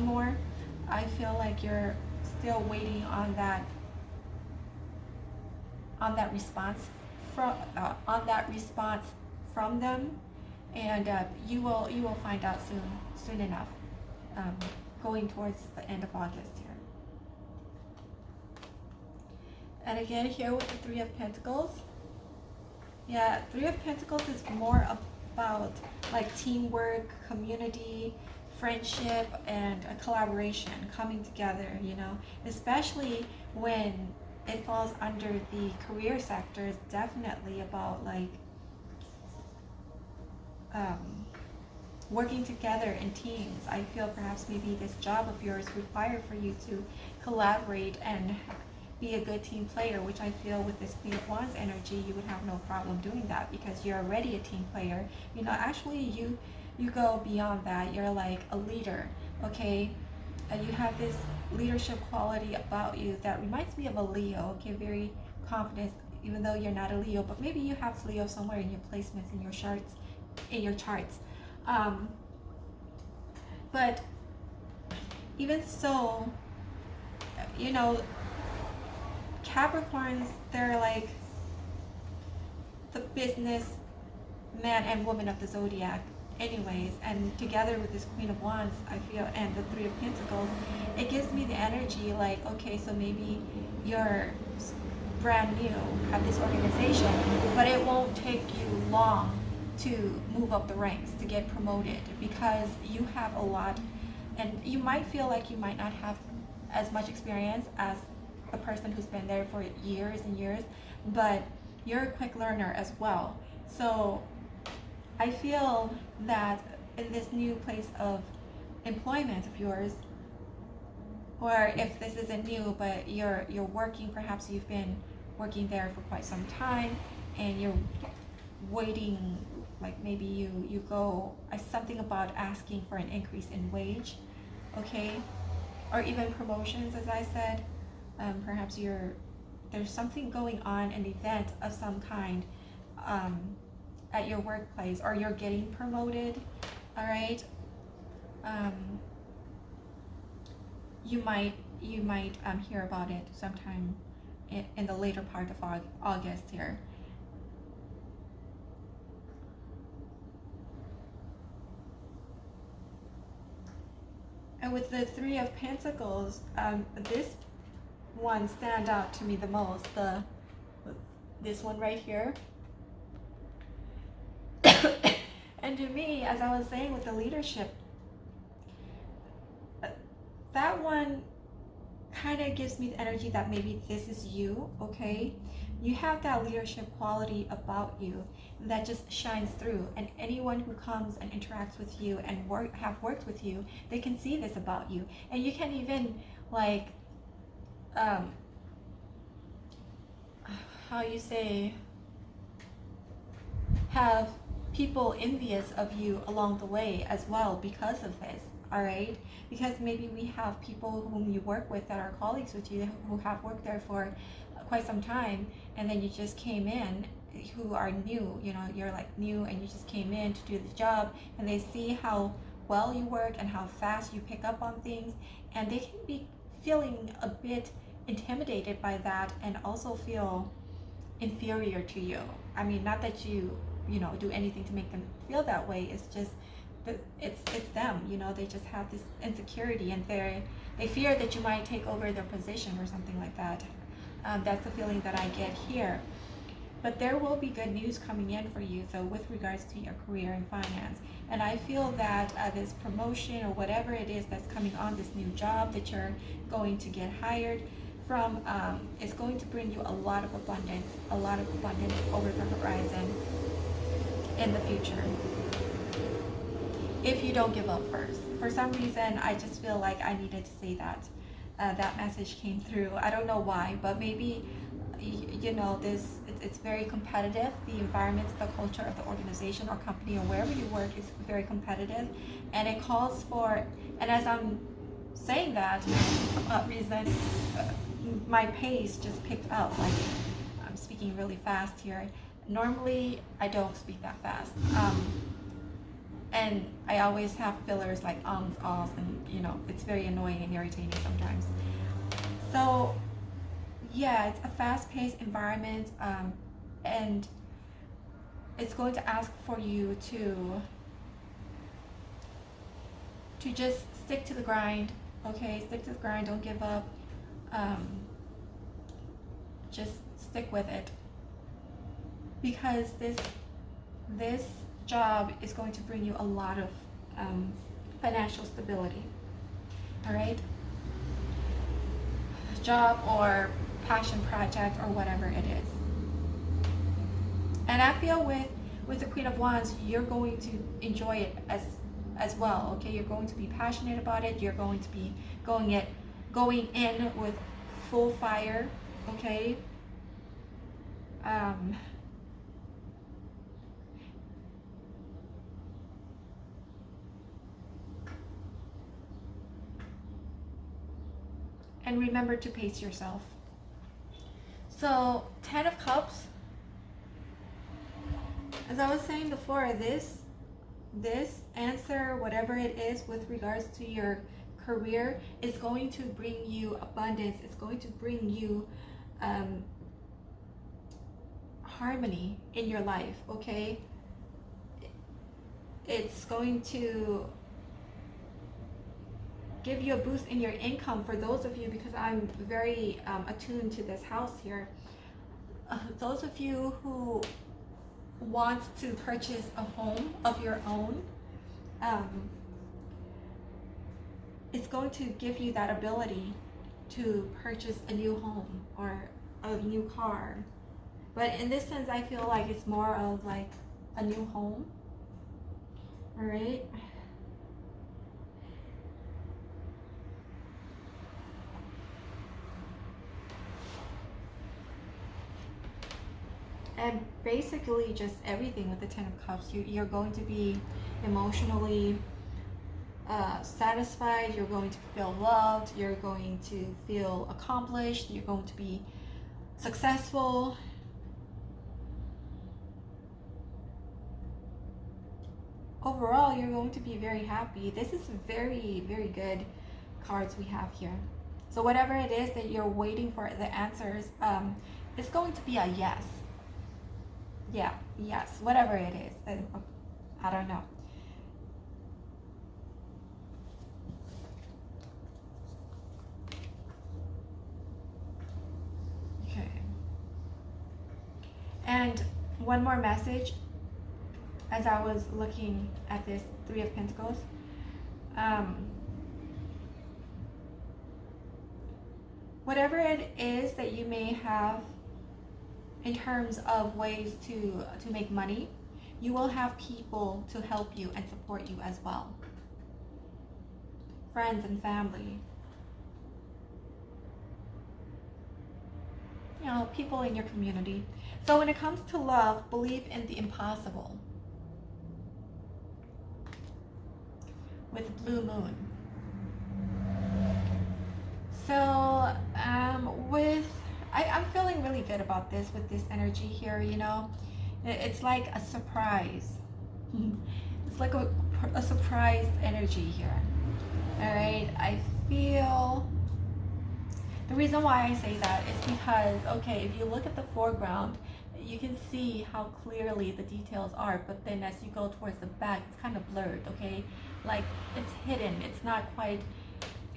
Speaker 1: more. I feel like you're still waiting on that response from them, and you will find out soon enough, going towards the end of August here. And again, here with the Three of Pentacles, yeah, Three of Pentacles is more about like teamwork, community, friendship, and a collaboration coming together, you know, especially when it falls under the career sector. It's definitely about like working together in teams. I feel perhaps maybe this job of yours require for you to collaborate and be a good team player, which I feel with this Queen of Wands energy, you would have no problem doing that because you're already a team player. You know, actually you go beyond that. You're like a leader, okay? And you have this leadership quality about you that reminds me of a Leo, okay? Very confident, even though you're not a Leo, but maybe you have Leo somewhere in your placements, in your charts. But even so, you know, Capricorns, they're like the business man and woman of the zodiac anyways, and together with this Queen of Wands, I feel, and the Three of Pentacles, it gives me the energy like, okay, so maybe you're brand new at this organization, but it won't take you long to move up the ranks, to get promoted, because you have a lot, and you might feel like you might not have as much experience as a person who's been there for years and years, but you're a quick learner as well. So I feel that in this new place of employment of yours, or if this isn't new, but you're working, perhaps you've been working there for quite some time and you're waiting, like maybe you go something about asking for an increase in wage, okay, or even promotions, as I said. Perhaps there's something going on, an event of some kind at your workplace, or you're getting promoted, all right? You might hear about it sometime in the later part of August here. And with the Three of Pentacles, this one stand out to me the most, this one right here. And to me, as I was saying with the leadership, that one kind of gives me the energy that maybe this is you, okay? You have that leadership quality about you that just shines through, and anyone who comes and interacts with you and have worked with you, they can see this about you. And you can even like how you say, have people envious of you along the way as well because of this, all right? Because maybe we have people whom you work with that are colleagues with you who have worked there for quite some time, and then you just came in, who are new, you know, you're like new and you just came in to do the job, and they see how well you work and how fast you pick up on things, and they can be feeling a bit intimidated by that and also feel inferior to you. I mean, not that you know, do anything to make them feel that way. It's just that it's them, you know, they just have this insecurity, and they fear that you might take over their position or something like that. That's the feeling that I get here. But there will be good news coming in for you, though, with regards to your career and finance. And I feel that this promotion or whatever it is that's coming on, this new job that you're going to get hired from, is going to bring you a lot of abundance over the horizon in the future. If you don't give up first. For some reason, I just feel like I needed to say that. That message came through. I don't know why, but maybe, you know, it's very competitive. The environment, the culture of the organization or company or wherever you work is very competitive, and it calls for, and as I'm saying that, for some reason, my pace just picked up. Like, I'm speaking really fast here. normally I don't speak that fast. And I always have fillers like ahs, and you know, it's very annoying and irritating sometimes. So yeah, it's a fast-paced environment, and it's going to ask for you to just stick to the grind. Okay, stick to the grind. Don't give up. Just stick with it, because this job is going to bring you a lot of financial stability. All right, job or passion project or whatever it is. And I feel with the Queen of Wands, you're going to enjoy it as well. Okay, you're going to be passionate about it. You're going to be going in with full fire. Okay. And remember to pace yourself. So 10 of Cups, as I was saying before, this answer, whatever it is with regards to your career, is going to bring you abundance. It's going to bring you harmony in your life. Okay, it's going to give you a boost in your income for those of you, because I'm very attuned to this house here. Those of you who want to purchase a home of your own, it's going to give you that ability to purchase a new home or a new car. But in this sense, I feel like it's more of like a new home. All right. And basically just everything with the 10 of Cups. You're going to be emotionally satisfied. You're going to feel loved. You're going to feel accomplished. You're going to be successful. Overall, you're going to be very happy. This is very, very good cards we have here. So whatever it is that you're waiting for the answers, it's going to be a yes. Yeah, yes, whatever it is. I don't know. Okay. And one more message as I was looking at this Three of Pentacles. Whatever it is that you may have in terms of ways to make money, you will have people to help you and support you as well. Friends and family. You know, people in your community. So when it comes to love, believe in the impossible. With Blue Moon. So I'm feeling really good about this with this energy here, you know. It's like a surprise. It's like a surprise energy here. All right, I feel the reason why I say that is because, okay, if you look at the foreground, you can see how clearly the details are, but then as you go towards the back, it's kind of blurred, okay? Like it's hidden, it's not quite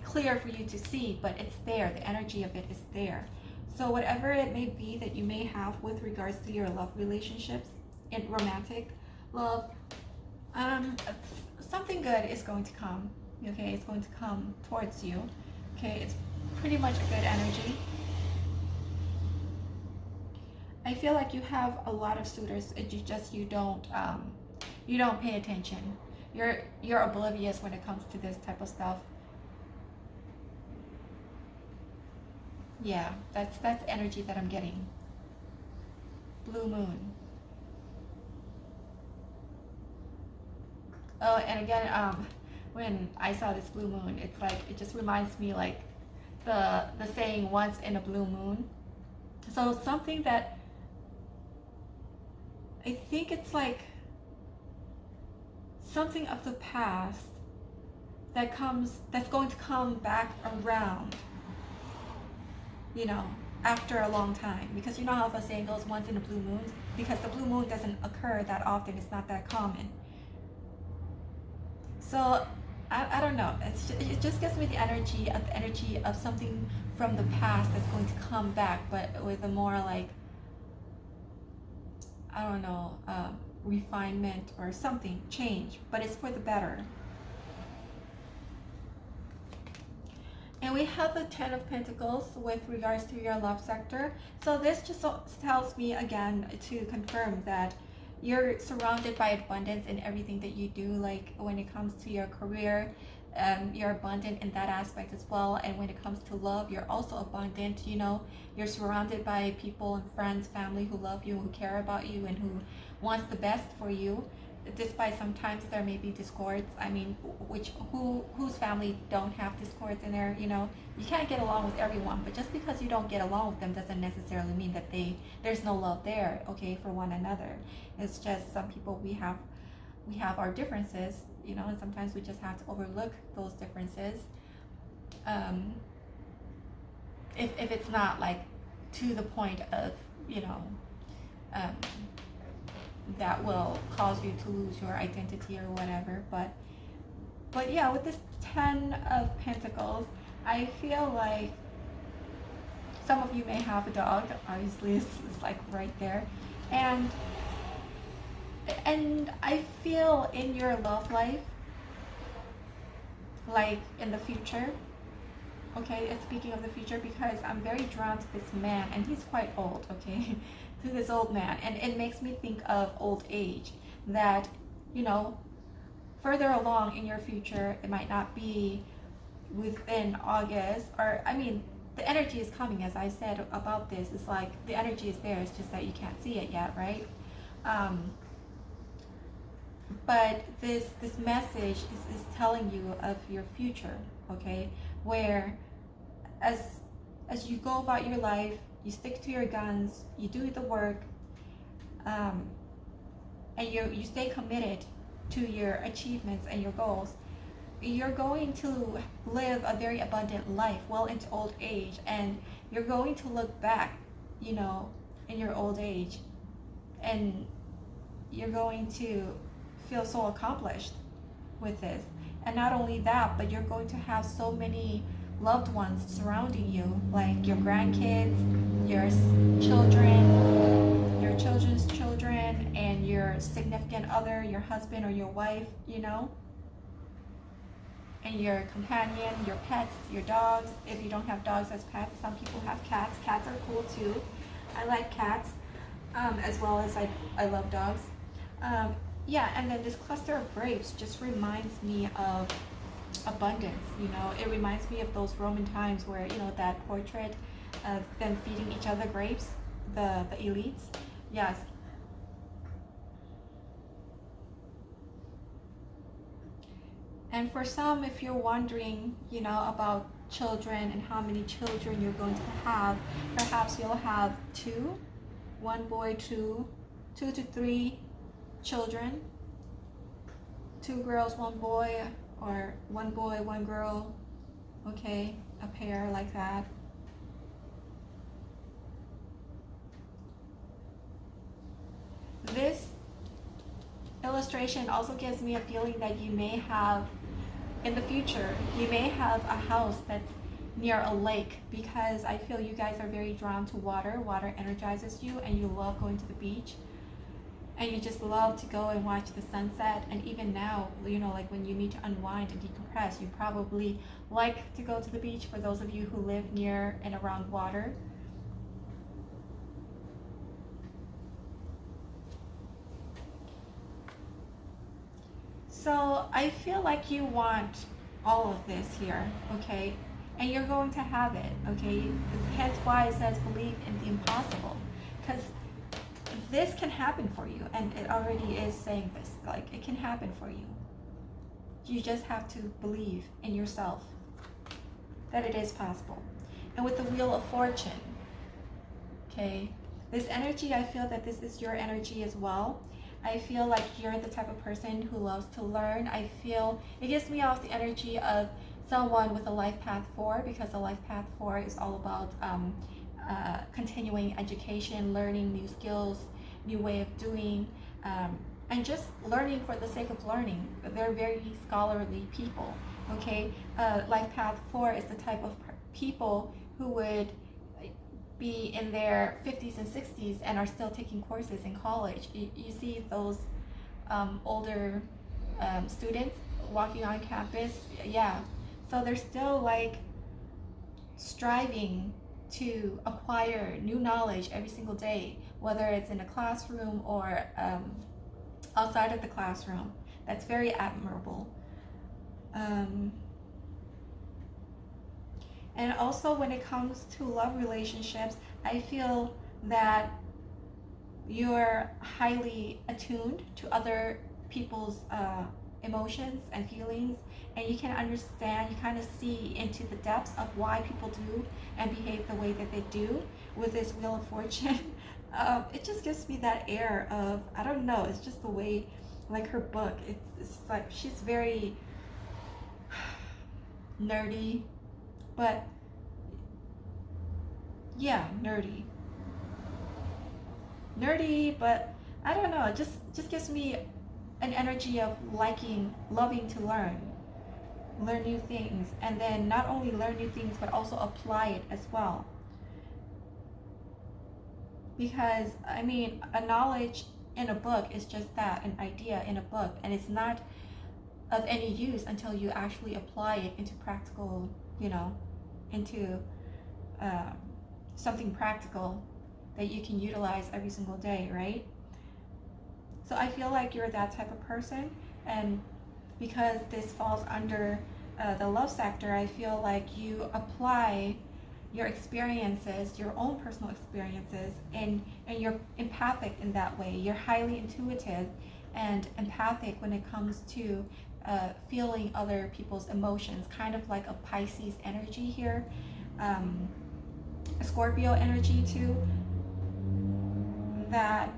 Speaker 1: clear for you to see, but it's there. The energy of it is there. So whatever it may be that you may have with regards to your love relationships, in romantic love, something good is going to come. Okay, it's going to come towards you. Okay, it's pretty much a good energy. I feel like you have a lot of suitors. You don't pay attention. You're oblivious when it comes to this type of stuff. Yeah, that's energy that I'm getting. Blue Moon. Oh, and again, when I saw this blue moon, it's like, it just reminds me like the saying, once in a blue moon. So something that I think it's like something of the past that's going to come back around, you know, after a long time. Because you know how the saying goes, once in a blue moon? Because the blue moon doesn't occur that often, it's not that common. So I don't know. It just gives me the energy of something from the past that's going to come back, but with a more like, I don't know, refinement or something, change, but it's for the better. And we have the Ten of Pentacles with regards to your love sector. So this just tells me again to confirm that you're surrounded by abundance in everything that you do. Like when it comes to your career, you're abundant in that aspect as well. And when it comes to love, you're also abundant. You know, you're surrounded by people and friends, family who love you, who care about you, and who wants the best for you. Despite sometimes there may be discords. I mean, whose family don't have discords in there? You know, you can't get along with everyone, but just because you don't get along with them doesn't necessarily mean that there's no love there, okay, for one another. It's just some people we have our differences, you know, and sometimes we just have to overlook those differences. If it's not like to the point of, you know, that will cause you to lose your identity or whatever. But yeah, with this Ten of Pentacles, I feel like some of you may have a dog. Obviously, it's like right there, and I feel in your love life, like in the future. Okay, and speaking of the future, because I'm very drawn to this man, and he's quite old. Okay. To this old man, and it makes me think of old age, that, you know, further along in your future, it might not be within August, or I mean, the energy is coming, as I said about this. It's like the energy is there, it's just that you can't see it yet, right? But this message is telling you of your future, okay, where as you go about your life, you stick to your guns, you do the work, and you stay committed to your achievements and your goals, you're going to live a very abundant life well into old age, and you're going to look back, you know, in your old age, and you're going to feel so accomplished with this. And not only that, but you're going to have so many loved ones surrounding you, like your grandkids, your children, your children's children, and your significant other, your husband or your wife, you know, and your companion, your pets, your dogs. If you don't have dogs as pets, some people have cats. Cats are cool too. I like cats, as well as I love dogs. Yeah, and then this cluster of grapes just reminds me of abundance. You know, it reminds me of those Roman times where, you know, that portrait of them feeding each other grapes, the elites. Yes. And for some, if you're wondering, you know, about children and how many children you're going to have, perhaps you'll have one boy, two to three children, 2 girls, 1 boy, or 1 boy, 1 girl, okay, a pair like that. This illustration also gives me a feeling that you may have, in the future, you may have a house that's near a lake, because I feel you guys are very drawn to water. Water energizes you, and you love going to the beach. And you just love to go and watch the sunset. And even now, you know, like when you need to unwind and decompress, you probably like to go to the beach, for those of you who live near and around water. So I feel like you want all of this here, okay? And you're going to have it, okay? Hence why it says believe in the impossible. Because this can happen for you, and it already is saying this, like it can happen for you. You just have to believe in yourself that it is possible. And with the Wheel of Fortune, okay, This energy, I feel that this is your energy as well. I feel like you're the type of person who loves to learn. I feel it gives me off the energy of someone with a life path 4, because the life path 4 is all about continuing education, learning new skills, new way of doing, and just learning for the sake of learning. They're very scholarly people. Okay, life path 4 is the type of people who would be in their 50s and 60s and are still taking courses in college. You see those older students walking on campus, yeah. So they're still like striving to acquire new knowledge every single day, whether it's in a classroom or outside of the classroom. That's very admirable. And also when it comes to love relationships, I feel that you're highly attuned to other people's emotions and feelings, and you can understand, you kind of see into the depths of why people do and behave the way that they do with this Wheel of Fortune. It just gives me that air of, I don't know, it's just the way, like her book, it's like she's very nerdy, but yeah, nerdy, but I don't know, it just gives me an energy of loving to learn new things, and then not only learn new things but also apply it as well. Because I mean, a knowledge in a book is just that, an idea in a book, and it's not of any use until you actually apply it into practical, into something practical that you can utilize every single day, right? So I feel like you're that type of person, and because this falls under the love sector, I feel like you apply your experiences, your own personal experiences, and you're empathic in that way. You're highly intuitive and empathic when it comes to feeling other people's emotions, kind of like a Pisces energy here, a Scorpio energy too, that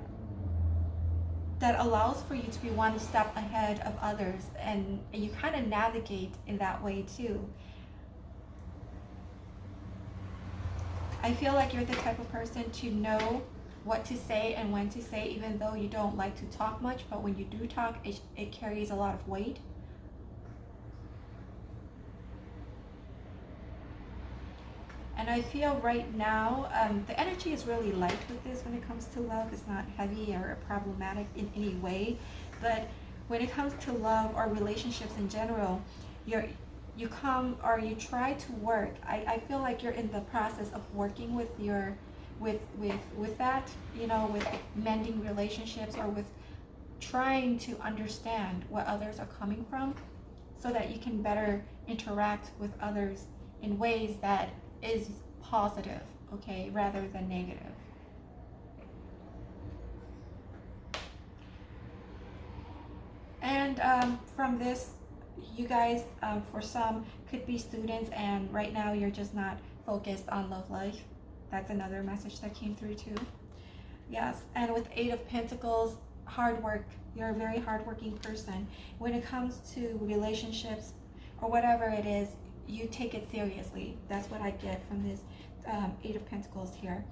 Speaker 1: allows for you to be one step ahead of others, and you kind of navigate in that way too. I feel like you're the type of person to know what to say and when to say, even though you don't like to talk much, but when you do talk, it carries a lot of weight. And I feel right now, the energy is really light with this when it comes to love. It's not heavy or problematic in any way. But when it comes to love or relationships in general, you come or you try to work. I feel like you're in the process of working with that, with mending relationships, or with trying to understand what others are coming from, so that you can better interact with others in ways that is positive, okay, rather than negative. And from this, you guys, for some, could be students, and right now you're just not focused on love life. That's another message that came through too. Yes, and with 8 of Pentacles, hard work. You're a very hardworking person. When it comes to relationships or whatever it is, you take it seriously. That's what I get from this 8 of Pentacles here.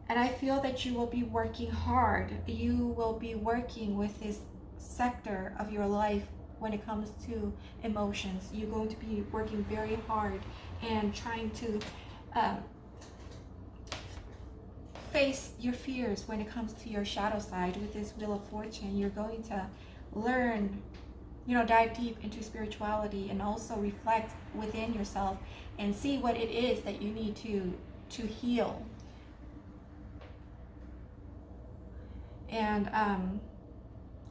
Speaker 1: And I feel that you will be working hard. You will be working with this sector of your life when it comes to emotions. You're going to be working very hard and trying to face your fears when it comes to your shadow side with this Wheel of Fortune. You're going to learn, dive deep into spirituality, and also reflect within yourself and see what it is that you need to heal. And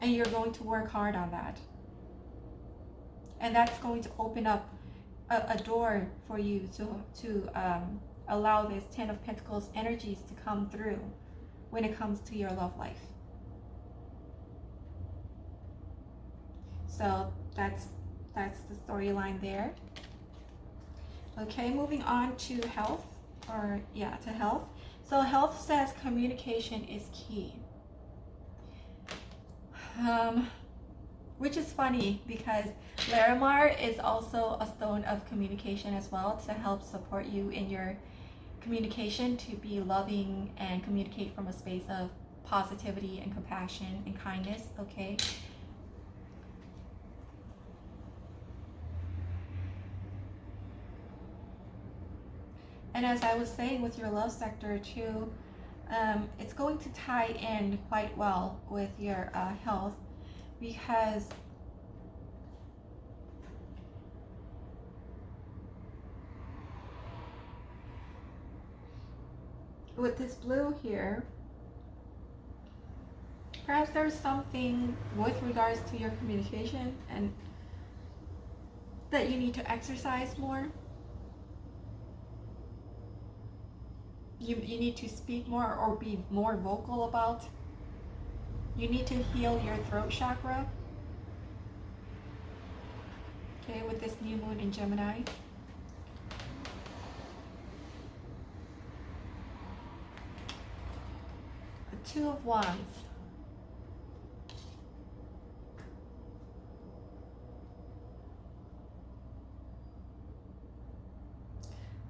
Speaker 1: you're going to work hard on that. And that's going to open up a door for you to allow this 10 of Pentacles energies to come through when it comes to your love life. So that's the storyline there. Okay, moving on to health. or yeah, to health. So health says communication is key. Which is funny because Larimar is also a stone of communication as well, to help support you in your communication, to be loving and communicate from a space of positivity and compassion and kindness, okay? And as I was saying with your love sector too, it's going to tie in quite well with your health, because with this blue here, perhaps there's something with regards to your communication and that you need to exercise more. You need to speak more or be more vocal about. You need to heal your throat chakra. Okay, with this new moon in Gemini. The Two of Wands.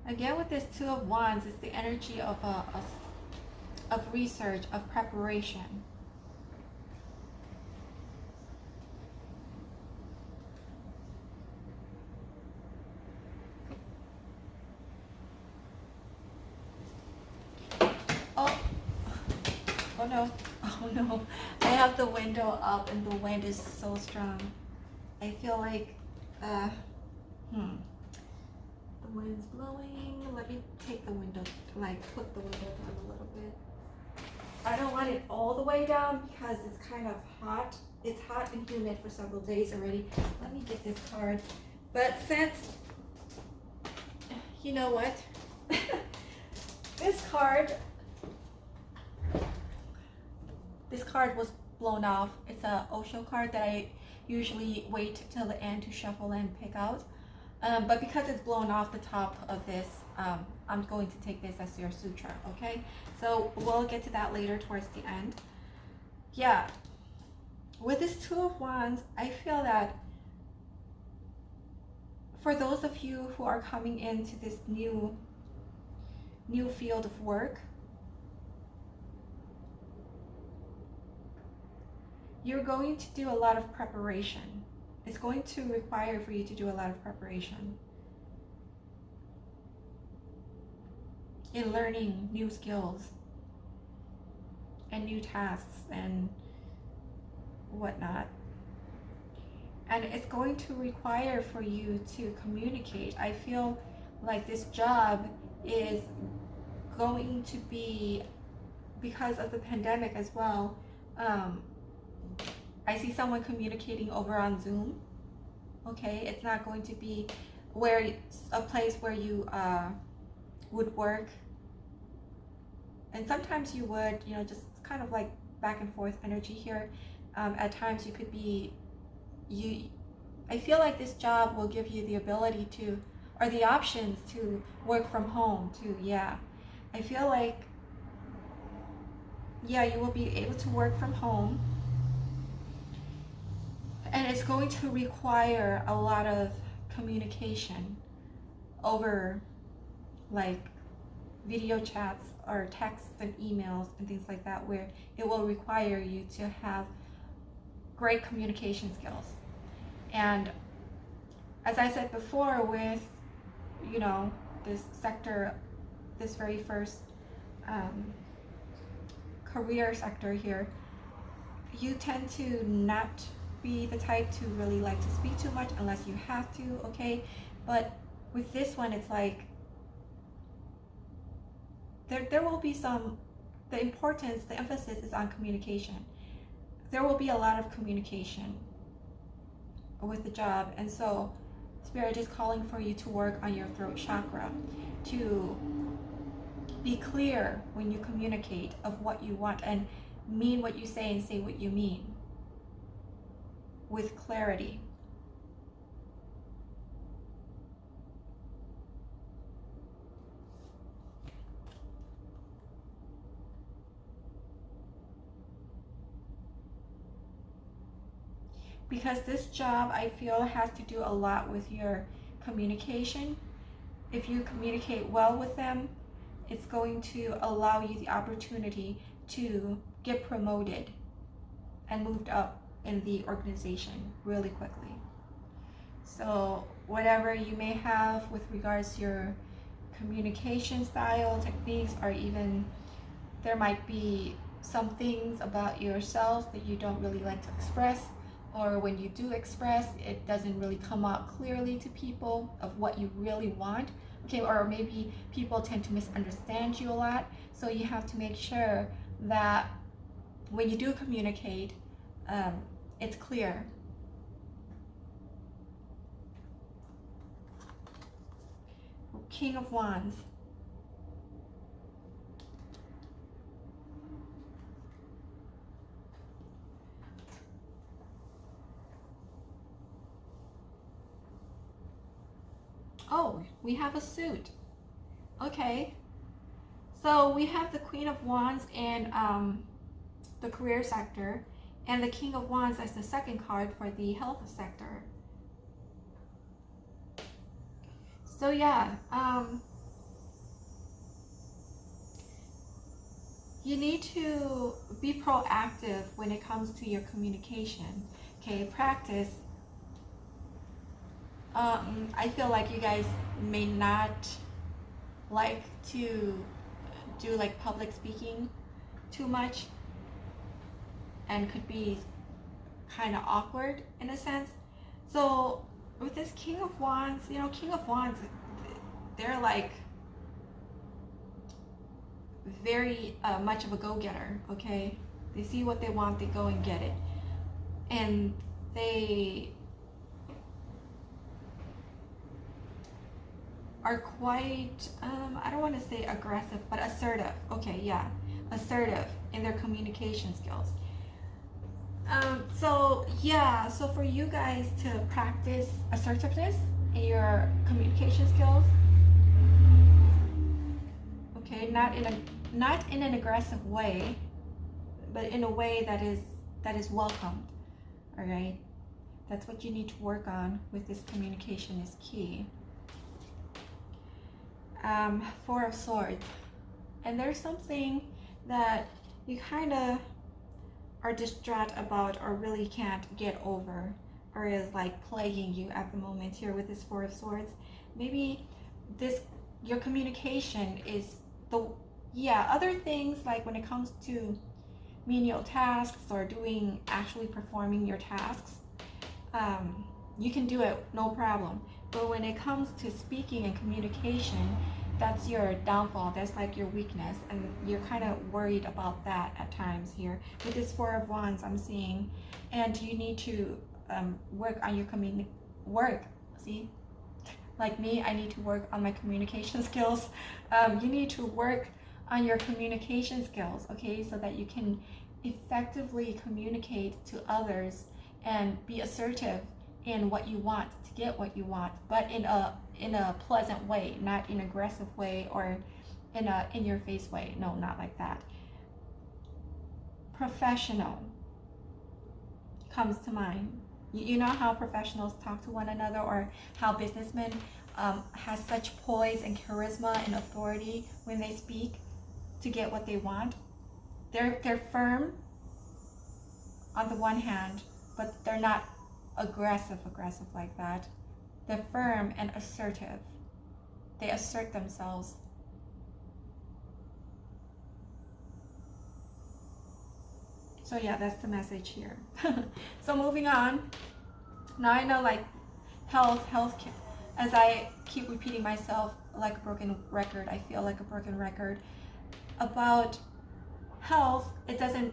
Speaker 1: Again, with this Two of Wands, it's the energy of research, of preparation. Oh, oh no, oh no. I have the window up and the wind is so strong. I feel like, the wind's blowing. Let me take the window, like put the window down a little bit. I don't want it all the way down because it's kind of hot. It's hot and humid for several days already. Let me get this card. But since, you know what? This card was blown off. It's a Osho card that I usually wait till the end to shuffle and pick out. But because it's blown off the top of this, I'm going to take this as your sutra, okay? So we'll get to that later towards the end. Yeah, with this Two of Wands, I feel that for those of you who are coming into this new field of work, you're going to do a lot of preparation. It's going to require for you to do a lot of preparation in learning new skills and new tasks and whatnot. And it's going to require for you to communicate. I feel like this job is going to be, because of the pandemic as well, I see someone communicating over on Zoom. Okay, it's not going to be a place where you would work. And sometimes you would, just kind of like back and forth energy here. At times you could be, I feel like this job will give you the ability to, or the options to work from home too, yeah. I feel like, yeah, you will be able to work from home. And it's going to require a lot of communication over like video chats or texts and emails and things like that, where it will require you to have great communication skills. And as I said before, with this sector, this very first career sector here, you tend to not be the type to really like to speak too much unless you have to, okay? But with this one, it's like there will be the emphasis is on communication. There will be a lot of communication with the job, and so Spirit is calling for you to work on your throat chakra, to be clear when you communicate of what you want, and mean what you say and say what you mean with clarity. because this job I feel has to do a lot with your communication. If you communicate well with them, it's going to allow you the opportunity to get promoted and moved up in the organization really quickly. So whatever you may have with regards to your communication style, techniques, or even there might be some things about yourself that you don't really like to express, or when you do express, it doesn't really come out clearly to people of what you really want. Okay, or maybe people tend to misunderstand you a lot. So you have to make sure that when you do communicate, it's clear. King of Wands. Oh, we have a suit. Okay. So we have the Queen of Wands in the career sector, and the King of Wands as the second card for the health sector. So yeah, you need to be proactive when it comes to your communication. Okay, practice. I feel like you guys may not like to do like public speaking too much, and could be kind of awkward in a sense. So with this King of Wands, you know, King of Wands, they're like very much of a go-getter, okay? They see what they want, they go and get it. And they are quite, I don't want to say aggressive, but assertive. Okay, yeah, assertive in their communication skills. So for you guys to practice assertiveness in your communication skills, okay, not in an aggressive way, but in a way that is welcomed. All right, that's what you need to work on with this. Communication is key. Four of Swords, and there's something that you kind of are distraught about or really can't get over, or is like plaguing you at the moment here with this Four of Swords. Maybe your communication is other things, like when it comes to menial tasks or actually performing your tasks, you can do it no problem. But when it comes to speaking and communication, that's your downfall. That's like your weakness, and you're kind of worried about that at times here with this Four of Wands I'm seeing. And you need to work on your see, like me, I need to work on my communication skills. You need to work on your communication skills, okay, so that you can effectively communicate to others and be assertive in what you want to get what you want, but in a pleasant way, not in an aggressive way or in your face way. No, not like that. Professional comes to mind. You know how professionals talk to one another, or how businessmen has such poise and charisma and authority when they speak to get what they want. They're firm on the one hand, but they're not aggressive like that. They're firm and assertive. They assert themselves. So yeah, that's the message here. So moving on. Now I know, like, health, as I keep repeating myself like a broken record, I feel like a broken record about health. It doesn't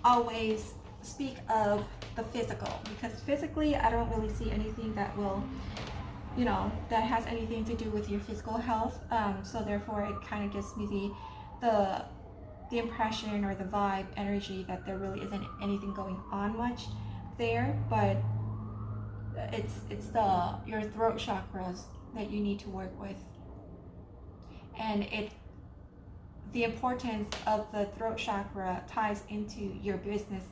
Speaker 1: always speak of the physical, because physically I don't really see anything that will, that has anything to do with your physical health. So therefore it kind of gives me the impression or the vibe, energy, that there really isn't anything going on much there. But it's your throat chakras that you need to work with, and the importance of the throat chakra ties into your business,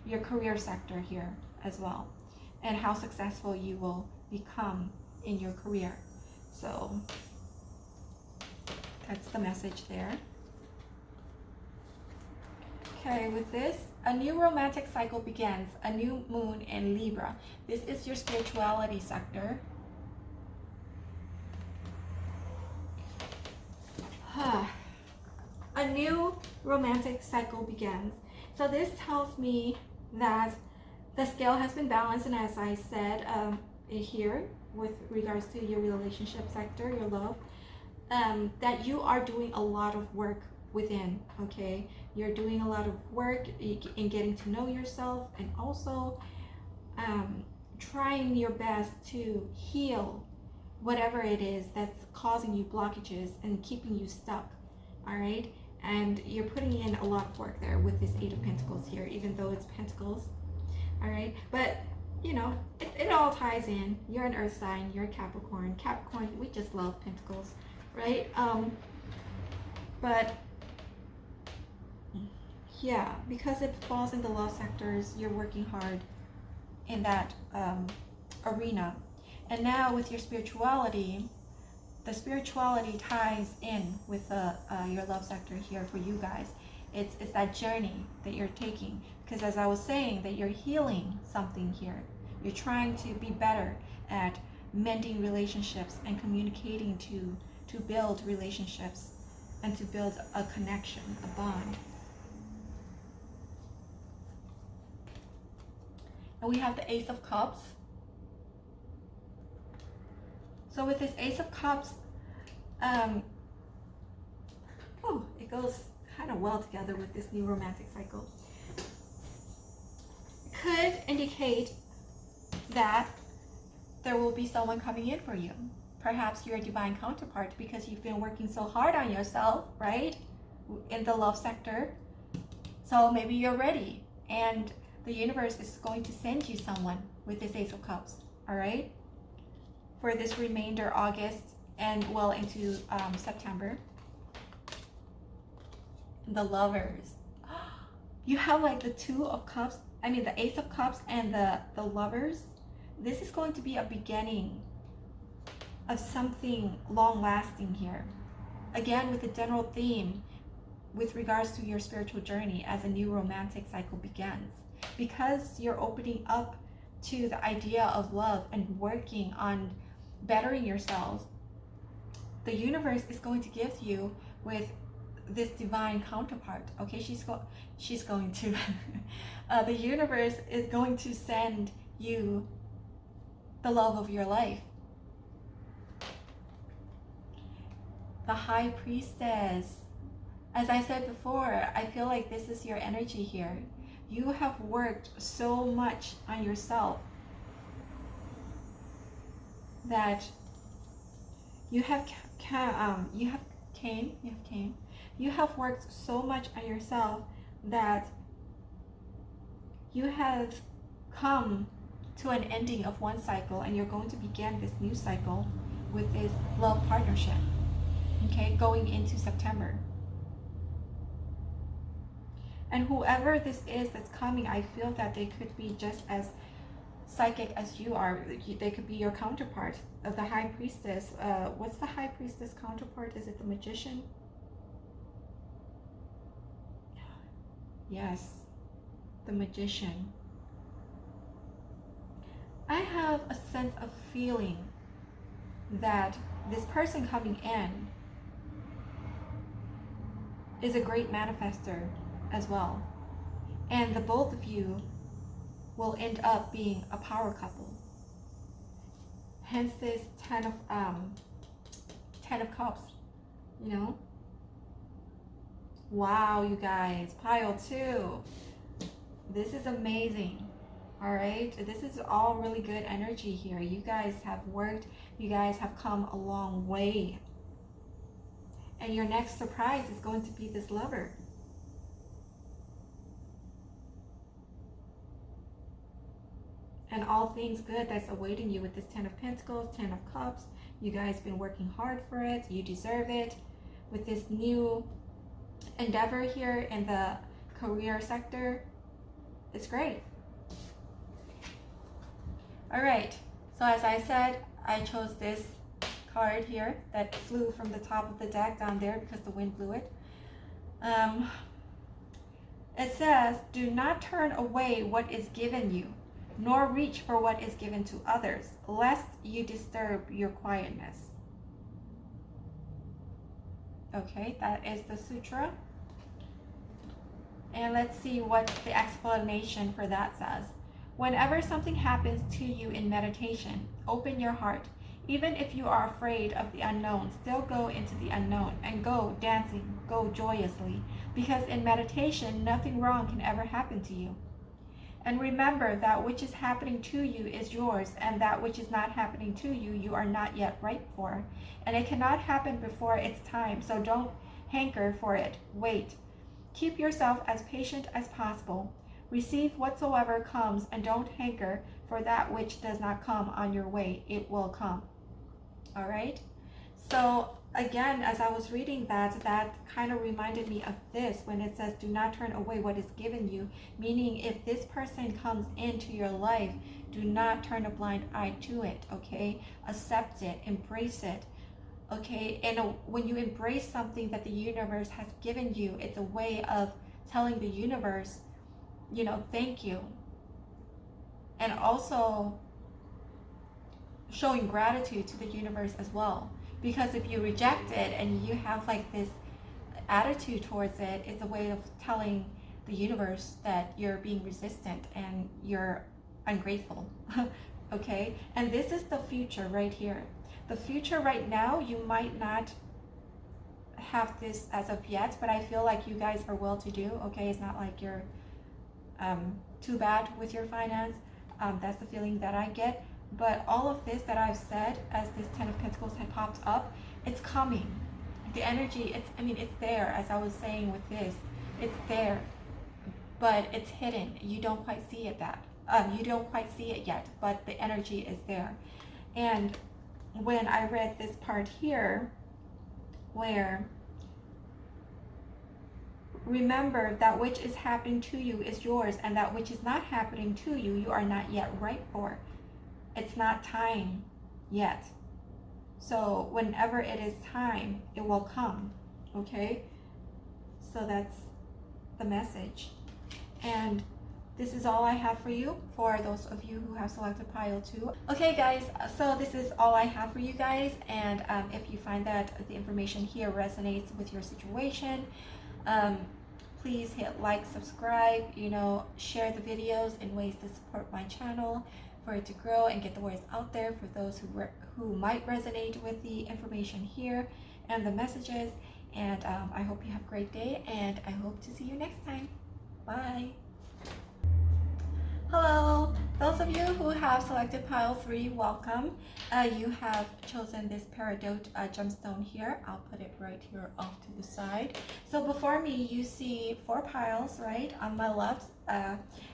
Speaker 1: your career sector here. as well, and how successful you will become in your career. So that's the message there. Okay, with this, a new romantic cycle begins, a new moon in Libra. This is your spirituality sector. A new romantic cycle begins. So this tells me that the scale has been balanced, and as I said here with regards to your relationship sector, your love, that you are doing a lot of work within, okay? You're doing a lot of work in getting to know yourself, and also trying your best to heal whatever it is that's causing you blockages and keeping you stuck, all right? And you're putting in a lot of work there with this Eight of Pentacles here, even though it's Pentacles, all right? But you know, it all ties in. You're an earth sign, you're a Capricorn. Capricorn, we just love Pentacles, right? But yeah, because it falls in the love sectors, you're working hard in that arena. And now with your spirituality, the spirituality ties in with your love sector here for you guys. It's that journey that you're taking, because as I was saying, that you're healing something here. You're trying to be better at mending relationships and communicating to build relationships and to build a connection, a bond. And we have the Ace of Cups. So with this Ace of Cups, it goes kind of well together with this new romantic cycle. It could indicate that there will be someone coming in for you. Perhaps you're a divine counterpart because you've been working so hard on yourself, right? In the love sector. So maybe you're ready, and the universe is going to send you someone with this Ace of Cups, all right? For this remainder August and well into September. The Lovers. You have like the Two of Cups, the Ace of Cups and the Lovers. This is going to be a beginning of something long lasting here. Again, with the general theme with regards to your spiritual journey as a new romantic cycle begins. Because you're opening up to the idea of love and working on bettering yourselves, the universe is going to gift you with this divine counterpart. Okay, she's going to the universe is going to send you the love of your life. The High Priestess. As I said before, I feel like this is your energy here. You have worked so much on yourself that you have worked so much on yourself that you have come to an ending of one cycle, and you're going to begin this new cycle with this love partnership, okay, going into September. And whoever this is that's coming, I feel that they could be just as psychic as you are. They could be your counterpart of the High Priestess. What's the High Priestess counterpart? Is it the Magician? Yes, the Magician. I have a sense of feeling that this person coming in is a great manifester as well, and the both of you will end up being a power couple. Hence this Ten of Cups, you know. Wow, you guys, pile 2. This is amazing. All right, this is all really good energy here. You guys have worked, you guys have come a long way, and your next surprise is going to be this lover. And all things good that's awaiting you with this Ten of Pentacles, Ten of Cups. You guys been working hard for it. You deserve it. With this new endeavor here in the career sector, it's great. All right, so as I said, I chose this card here that flew from the top of the deck down there because the wind blew it. It says, do not turn away what is given you, nor reach for what is given to others, lest you disturb your quietness. Okay, that is the sutra. And let's see what the explanation for that says. Whenever something happens to you in meditation, open your heart. Even if you are afraid of the unknown, still go into the unknown and go dancing, go joyously, because in meditation, nothing wrong can ever happen to you. And remember, that which is happening to you is yours, and that which is not happening to you, you are not yet ripe for. And it cannot happen before its time, so don't hanker for it. Wait. Keep yourself as patient as possible. Receive whatsoever comes, and don't hanker for that which does not come on your way. It will come. All right? So again, as I was reading that kind of reminded me of this when it says, do not turn away what is given you. Meaning, if this person comes into your life, do not turn a blind eye to it, okay? Accept it, embrace it. Okay, and when you embrace something that the universe has given you, it's a way of telling the universe, you know, thank you. And also showing gratitude to the universe as well. Because if you reject it and you have like this attitude towards it, it's a way of telling the universe that you're being resistant and you're ungrateful. Okay, and this is the future right here. The future right now, you might not have this as of yet, but I feel like you guys are well-to-do, okay? It's not like you're too bad with your finance. That's the feeling that I get. But all of this that I've said, as this Ten of Pentacles had popped up, it's coming. The energy, it's there, as I was saying with this. It's there, but it's hidden. You don't quite see it you don't quite see it yet, but the energy is there. And when I read this part here, where remember that which is happening to you is yours, and that which is not happening to you, you are not yet ripe for. It's not time yet. So whenever it is time, it will come, okay? So that's the message. And this is all I have for you, for those of you who have selected pile 2. Okay guys, so this is all I have for you guys, and if you find that the information here resonates with your situation, please hit like, subscribe, share the videos in ways to support my channel for it to grow and get the words out there for those who might resonate with the information here and the messages. And I hope you have a great day, and I hope to see you next time. Bye. Hello, those of you who have selected pile 3, welcome. You have chosen this peridot gemstone here. I'll put it right here off to the side. So before me, you see 4 piles, right? On my left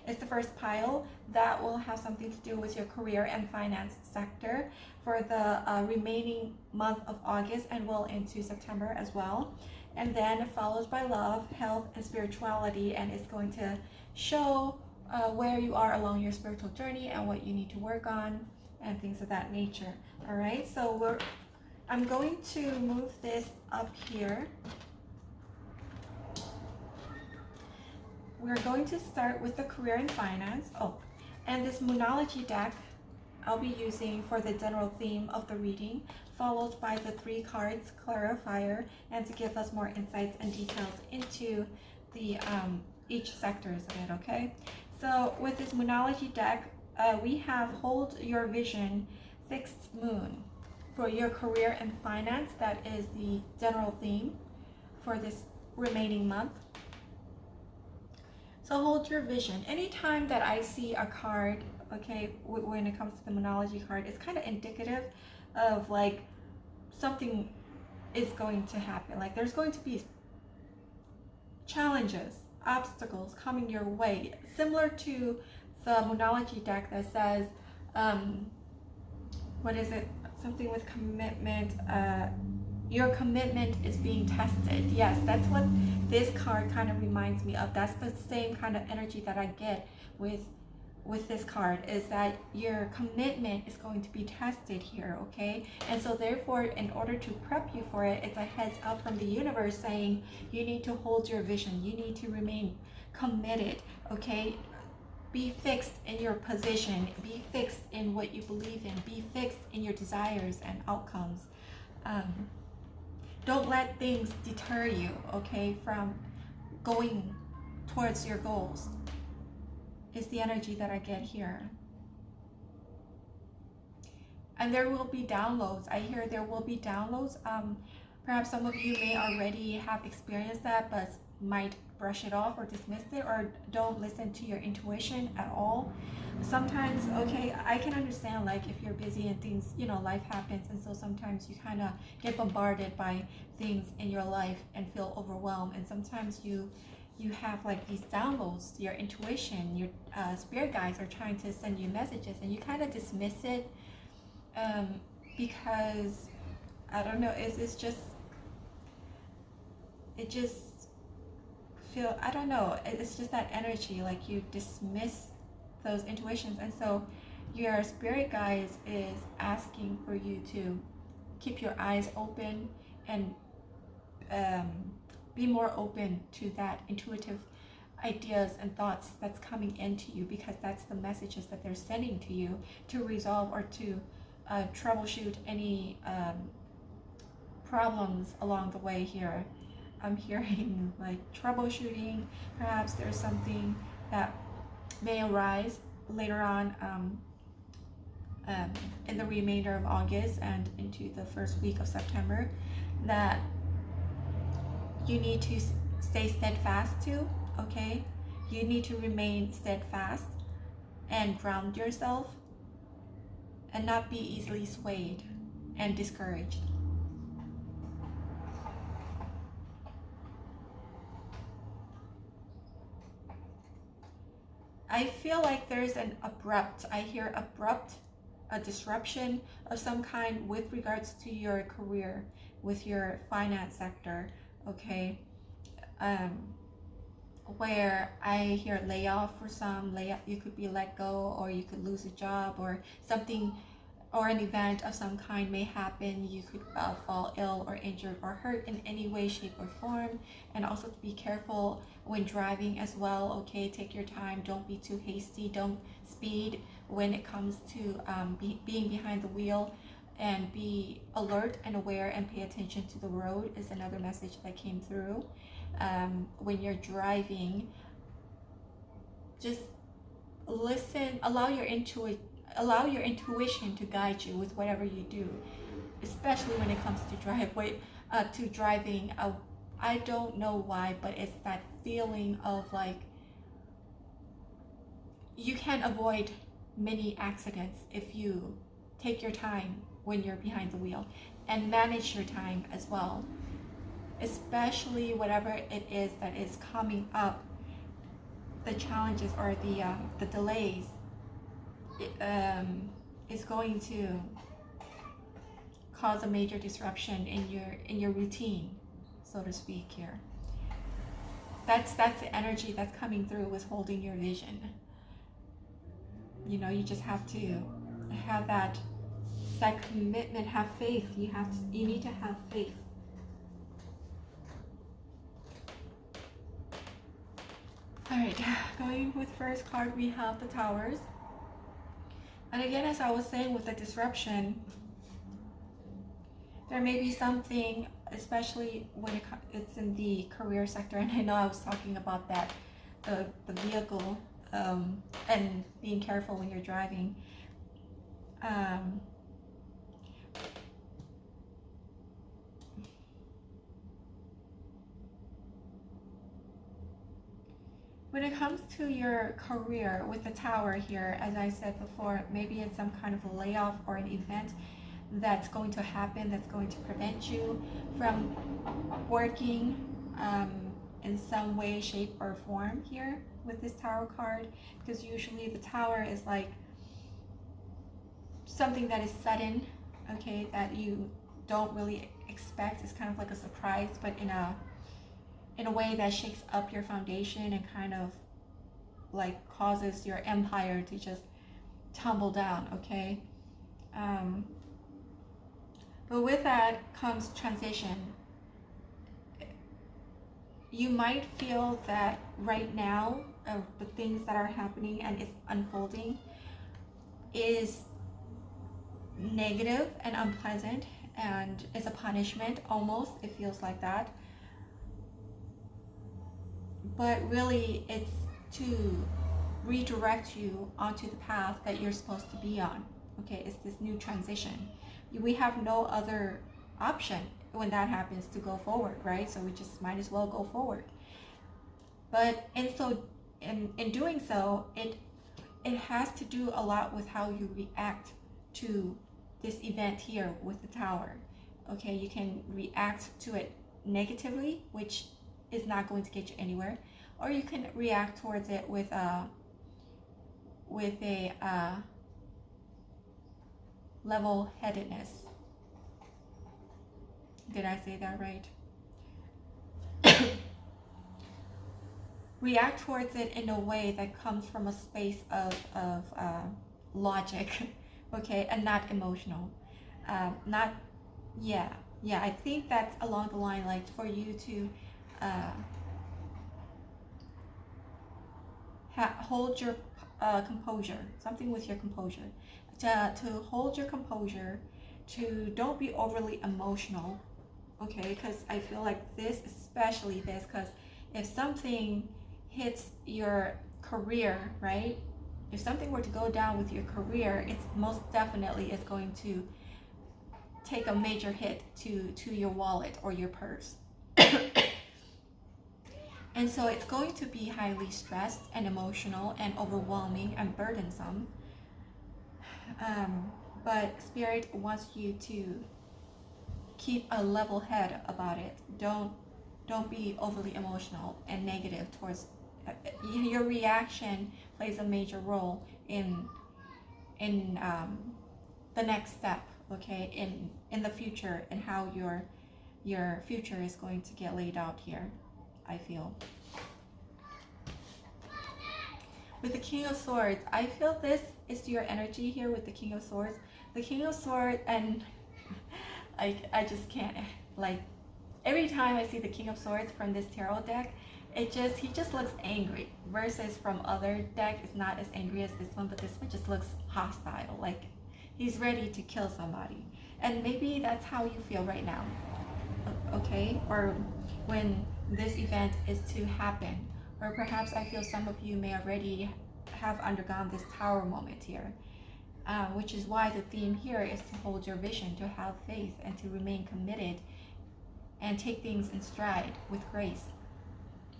Speaker 1: is the first pile that will have something to do with your career and finance sector for the remaining month of August and well into September as well. And then followed by love, health, and spirituality, and it's going to show where you are along your spiritual journey and what you need to work on and things of that nature. All right, so I'm going to move this up here. We're going to start with the career and finance. And this Moonology deck I'll be using for the general theme of the reading, followed by the 3 cards clarifier, and to give us more insights and details into the each sectors of it, okay? So with this Moonology deck, we have Hold Your Vision, Fixed Moon for your career and finance. That is the general theme for this remaining month. So hold your vision. Anytime that I see a card, okay, when it comes to the Moonology card, it's kind of indicative of like something is going to happen. Like there's going to be challenges, obstacles coming your way, similar to the Moonology deck that says, what is it? Something with commitment. Your commitment is being tested. Yes, that's what this card kind of reminds me of. That's the same kind of energy that I get with with this card is that your commitment is going to be tested here, okay? And so therefore, in order to prep you for it, it's a heads up from the universe saying you need to hold your vision, you need to remain committed, okay? Be fixed in your position, be fixed in what you believe in, be fixed in your desires and outcomes. Don't let things deter you, okay, from going towards your goals. Is the energy that I get here. And there will be downloads. I hear there will be downloads. Perhaps some of you may already have experienced that, but might brush it off or dismiss it, or don't listen to your intuition at all. Sometimes, okay, I can understand, like, if you're busy and things, you know, life happens, and so sometimes you kind of get bombarded by things in your life and feel overwhelmed, and sometimes you have like these downloads, your intuition, your spirit guides are trying to send you messages, and you kind of dismiss it because I don't know, it's just, it just feel, I don't know, it's just that energy, like you dismiss those intuitions. And so your spirit guides is asking for you to keep your eyes open and be more open to that intuitive ideas and thoughts that's coming into you, because that's the messages that they're sending to you to resolve or to troubleshoot any problems along the way here. I'm hearing like troubleshooting. Perhaps there's something that may arise later on in the remainder of August and into the first week of September that you need to stay steadfast to, okay? You need to remain steadfast and ground yourself and not be easily swayed and discouraged. I feel like there's an abrupt, I hear abrupt, a disruption of some kind with regards to your career, with your finance sector, okay? Where I hear layoff for some, layoff, you could be let go, or you could lose a job, or something, or an event of some kind may happen. You could fall ill or injured or hurt in any way, shape, or form. And also to be careful when driving as well, okay? Take your time, don't be too hasty, don't speed when it comes to being behind the wheel, and be alert and aware and pay attention to the road is another message that came through. When you're driving, just listen, allow your intuition to guide you with whatever you do, especially when it comes to driving. I don't know why, but it's that feeling of like you can avoid many accidents if you take your time when you're behind the wheel and manage your time as well, especially whatever it is that is coming up, the challenges or the delays. Is going to cause a major disruption in your routine, so to speak here. That's the energy that's coming through with holding your vision. You know, you just have to have that commitment, have faith. You need to have faith. All right, going with first card, we have the Towers. And again, as I was saying, with the disruption, there may be something, especially when it's in the career sector. And I know I was talking about that, the vehicle, and being careful when you're driving. When it comes to your career with the Tower here, as I said before, maybe it's some kind of a layoff or an event that's going to happen that's going to prevent you from working in some way, shape, or form here with this Tower card, because usually the Tower is like something that is sudden, okay, that you don't really expect. It's kind of like a surprise, but in a way that shakes up your foundation and kind of like causes your empire to just tumble down, okay? But with that comes transition. You might feel that right now, the things that are happening and is unfolding is negative and unpleasant, and it's a punishment almost. It feels like that. But really, it's to redirect you onto the path that you're supposed to be on. Okay, it's this new transition. We have no other option when that happens to go forward, right? So we just might as well go forward. But in doing so, it has to do a lot with how you react to this event here with the Tower. Okay, you can react to it negatively, which is not going to get you anywhere, or you can react towards it with a level-headedness. Did I say that right? React towards it in a way that comes from a space of logic, okay, and not emotional. I think that's along the line, like for you to hold your composure, something with your composure, to hold your composure, to don't be overly emotional, okay, because I feel like this, especially this, because if something hits your career, right, if something were to go down with your career, it's most definitely is going to take a major hit to your wallet or your purse. And so it's going to be highly stressed and emotional and overwhelming and burdensome. But Spirit wants you to keep a level head about it. Don't be overly emotional and negative towards your reaction. Plays a major role in the next step, okay, in the future, and how your future is going to get laid out here, I feel. With the King of Swords, I feel this is your energy here with the King of Swords. The King of Swords, and I just can't, like, every time I see the King of Swords from this tarot deck, he just looks angry, versus from other deck, it's not as angry as this one, but this one just looks hostile, like he's ready to kill somebody. And maybe that's how you feel right now, okay? Or when this event is to happen. Or perhaps I feel some of you may already have undergone this Tower moment here, which is why the theme here is to hold your vision, to have faith, and to remain committed and take things in stride with grace.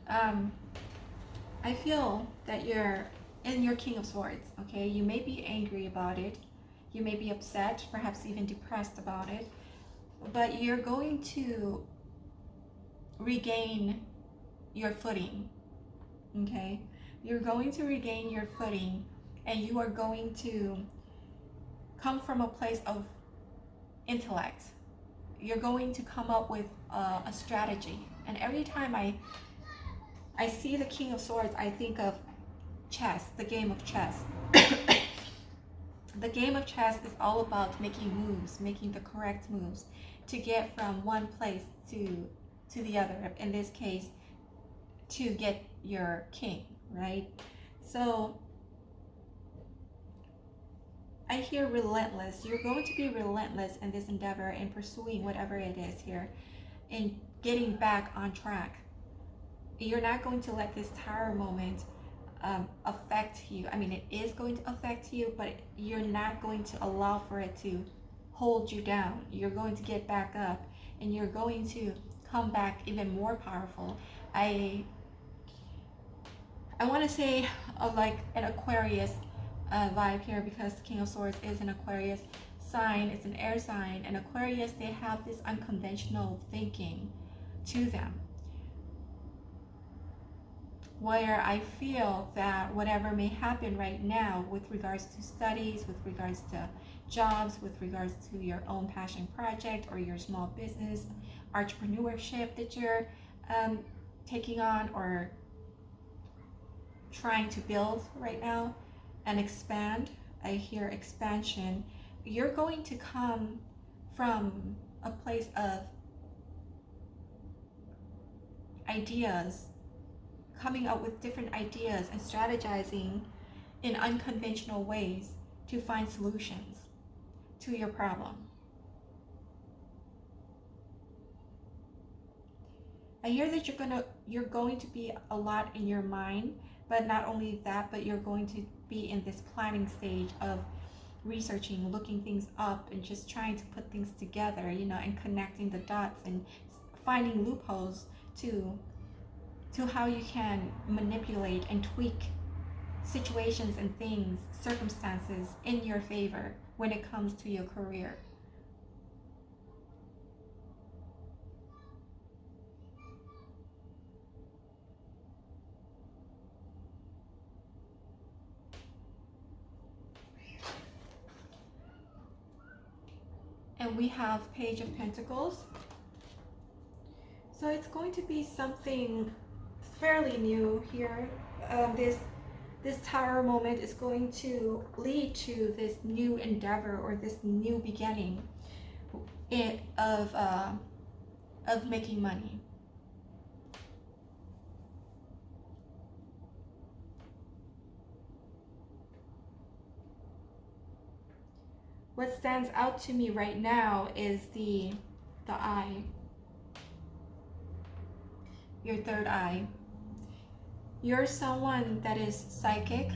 Speaker 1: I feel that you're in your King of Swords, okay? You may be angry about it. You may be upset, perhaps even depressed about it, but you're going to regain your footing, okay? You're going to regain your footing, and you are going to come from a place of intellect. You're going to come up with a strategy. And every time I see the King of Swords, I think of chess, the game of chess. The game of chess is all about making moves, making the correct moves to get from one place to the other. In this case, to get your king, right? So I hear relentless. You're going to be relentless in this endeavor, in pursuing whatever it is here, in getting back on track. You're not going to let this Tower moment affect you. I mean, it is going to affect you, but you're not going to allow for it to hold you down. You're going to get back up, and you're going to come back even more powerful. I want to say like an Aquarius vibe here, because the King of Swords is an Aquarius sign. It's an air sign, and Aquarius, they have this unconventional thinking to them, where I feel that whatever may happen right now with regards to studies, with regards to jobs, with regards to your own passion project or your small business, entrepreneurship that you're taking on, or trying to build right now and expand. I hear expansion. You're going to come from a place of ideas, coming up with different ideas and strategizing in unconventional ways to find solutions to your problem. I hear that you're going to be a lot in your mind, but not only that, but you're going to be in this planning stage of researching, looking things up, and just trying to put things together, you know, and connecting the dots and finding loopholes to how you can manipulate and tweak situations and things, circumstances in your favor when it comes to your career. And we have Page of Pentacles. So it's going to be something fairly new here. This Tower moment is going to lead to this new endeavor or this new beginning of making money. What stands out to me right now is the eye, your third eye. You're someone that is psychic,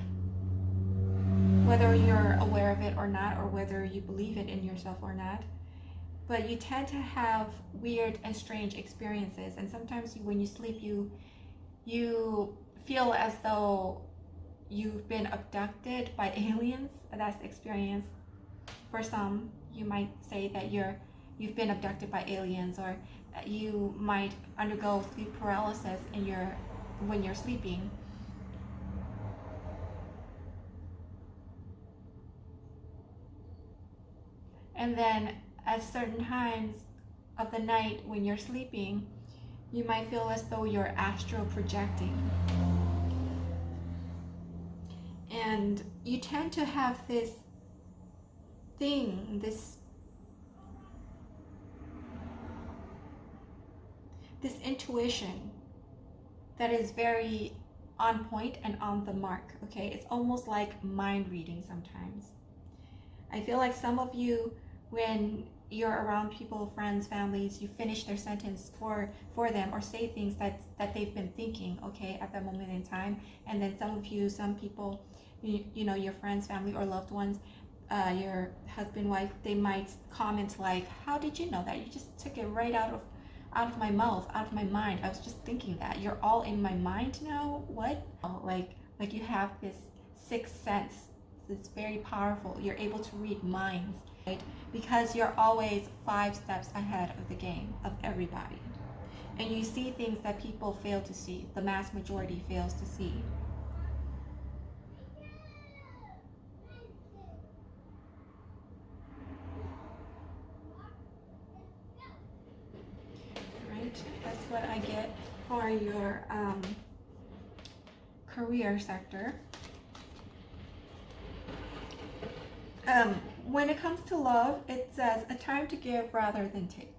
Speaker 1: whether you're aware of it or not, or whether you believe it in yourself or not. But you tend to have weird and strange experiences, and sometimes when you sleep, you feel as though you've been abducted by aliens. That's the experience. For some, you might say that you've been abducted by aliens, or you might undergo sleep paralysis when you're sleeping. And then at certain times of the night when you're sleeping, you might feel as though you're astral projecting. And you tend to have this thing, this intuition that is very on point and on the mark, okay? It's almost like mind reading sometimes. I feel like some of you, when you're around people, friends, families, you finish their sentence for them, or say things that they've been thinking, okay, at that moment in time. And then some people, you know, your friends, family, or loved ones, your husband, wife, they might comment like, how did you know that? You just took it right out of my mouth, out of my mind. I was just thinking that. You're all in my mind now? What? Like you have this sixth sense. It's very powerful. You're able to read minds, right? Because you're always 5 steps ahead of the game, of everybody. And you see things that people fail to see. The mass majority fails to see. That's what I get for your career sector. When it comes to love, it says a time to give rather than take.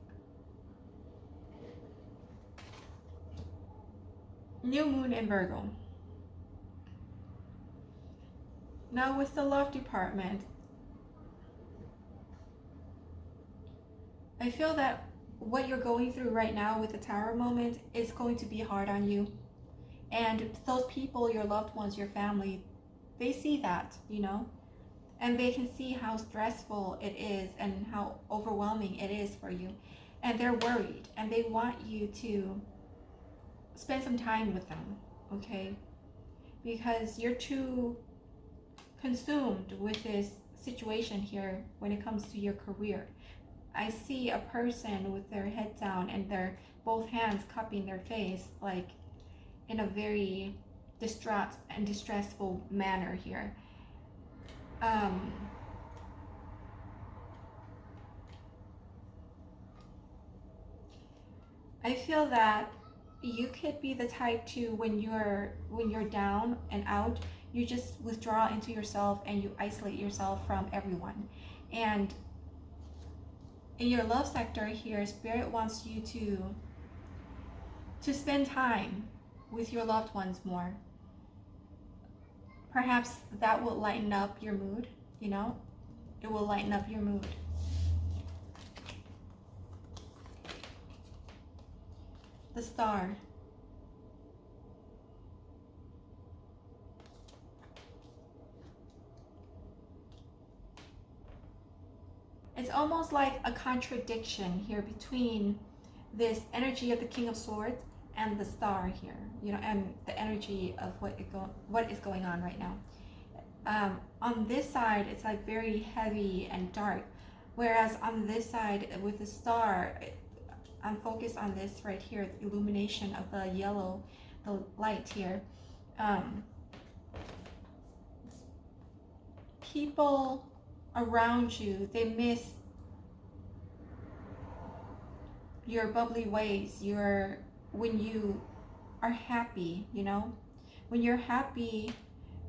Speaker 1: New moon in Virgo. Now with the love department, I feel that what you're going through right now with the Tower moment is going to be hard on you. And those people, your loved ones, your family, they see that, you know, and they can see how stressful it is and how overwhelming it is for you. And they're worried, and they want you to spend some time with them, okay? Because you're too consumed with this situation here when it comes to your career. I see a person with their head down and their both hands cupping their face, like in a very distraught and distressful manner here. I feel that you could be the type to, when you're down and out, you just withdraw into yourself and you isolate yourself from everyone. And in your love sector here, Spirit wants you to spend time with your loved ones more. Perhaps that will lighten up your mood, you know? It will lighten up your mood. The Star. It's almost like a contradiction here between this energy of the King of Swords and the Star here, you know, and the energy of what is going on right now. On this side, it's like very heavy and dark, whereas on this side with the Star, I'm focused on this right here, the illumination of the yellow, the light here. People around you, they miss your bubbly ways, when you are happy, you know? When you're happy,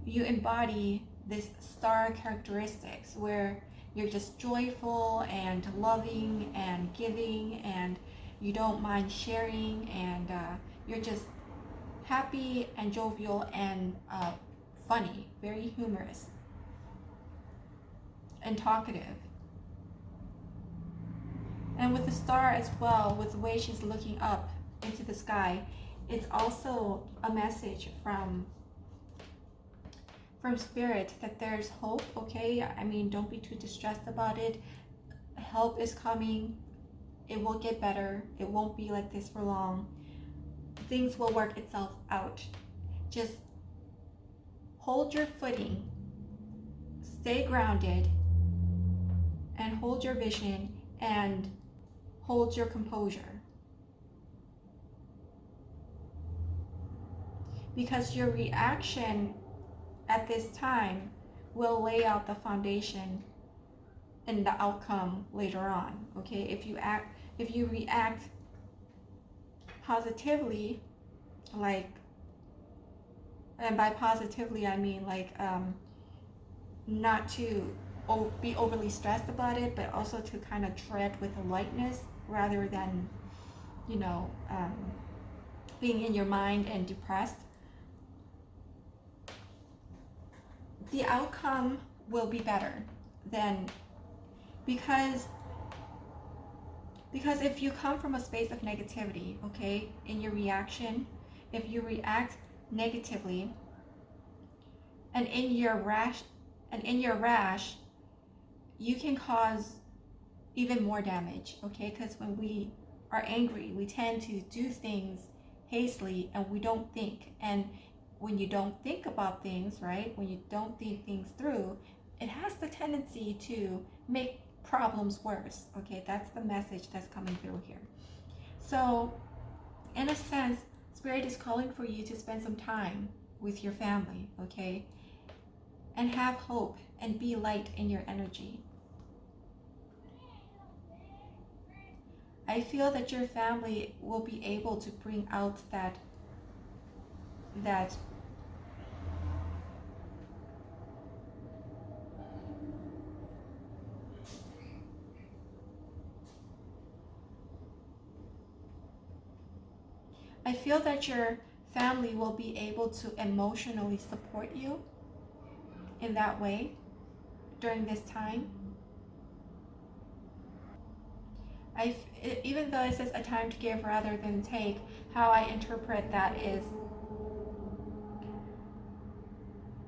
Speaker 1: you embody this Star characteristics where you're just joyful and loving and giving, and you don't mind sharing, and you're just happy and jovial and funny, very humorous and talkative. And with the Star as well, with the way she's looking up into the sky, it's also a message from Spirit that there's hope, okay? I mean, don't be too distressed about it. Help is coming. It will get better. It won't be like this for long. Things will work itself out. Just hold your footing, stay grounded, and hold your vision, and hold your composure. Because your reaction at this time will lay out the foundation and the outcome later on, okay? If you react positively, like, and by positively I mean like not to be overly stressed about it, but also to kind of tread with a lightness rather than, you know, being in your mind and depressed. The outcome will be better than, because if you come from a space of negativity, okay, in your reaction, if you react negatively and in your rash, you can cause even more damage, okay? Because when we are angry, we tend to do things hastily and we don't think. And when you don't think about things, right, when you don't think things through, it has the tendency to make problems worse, okay? That's the message that's coming through here. So in a sense, Spirit is calling for you to spend some time with your family, okay? And have hope and be light in your energy. I feel that your family will be able to bring out that I feel that your family will be able to emotionally support you in that way during this time. Even though it says a time to give rather than take, how I interpret that is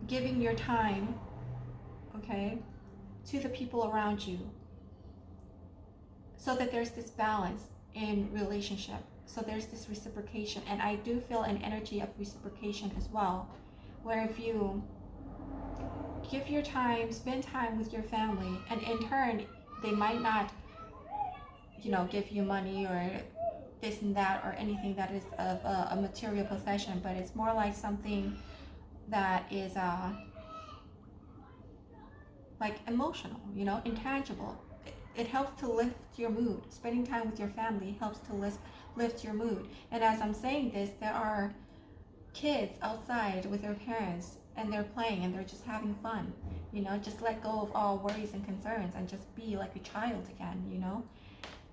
Speaker 1: giving your time, okay, to the people around you, so that there's this balance in relationship, so there's this reciprocation. And I do feel an energy of reciprocation as well, where if you give your time, spend time with your family, and in turn they might not, you know, give you money or this and that or anything that is of a material possession, but it's more like something that is like emotional, you know, intangible. It helps to lift your mood. Spending time with your family helps to lift your mood. And as I'm saying this, there are kids outside with their parents and they're playing and they're just having fun. Just let go of all worries and concerns and just be like a child again.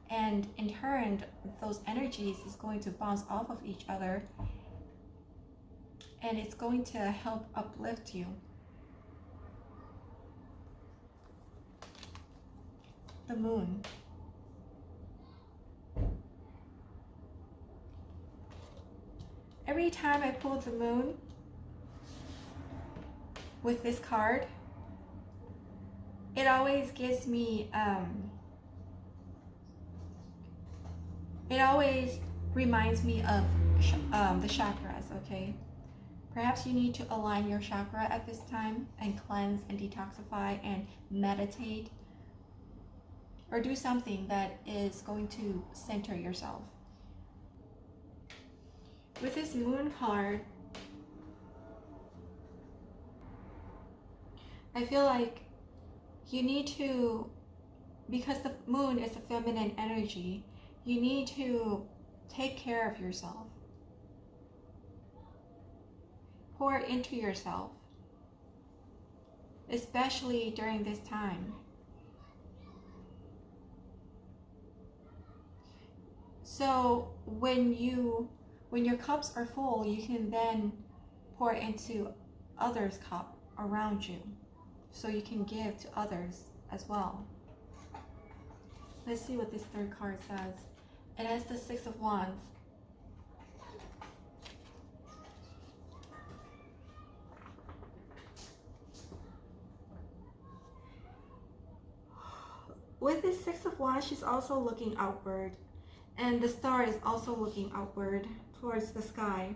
Speaker 1: And in turn, those energies is going to bounce off of each other, and it's going to help uplift you. The moon. Every time I pull the moon with this card, it always gives me, it always reminds me of the chakras, okay? Perhaps you need to align your chakra at this time and cleanse and detoxify and meditate, or do something that is going to center yourself. With this moon card, I feel like you need to, because the moon is a feminine energy, you need to take care of yourself. Pour into yourself, especially during this time. So when your cups are full, you can then pour into others' cup around you, so you can give to others as well. Let's see what this third card says. It has the Six of Wands. With this Six of Wands, she's also looking outward, and the star is also looking outward towards the sky.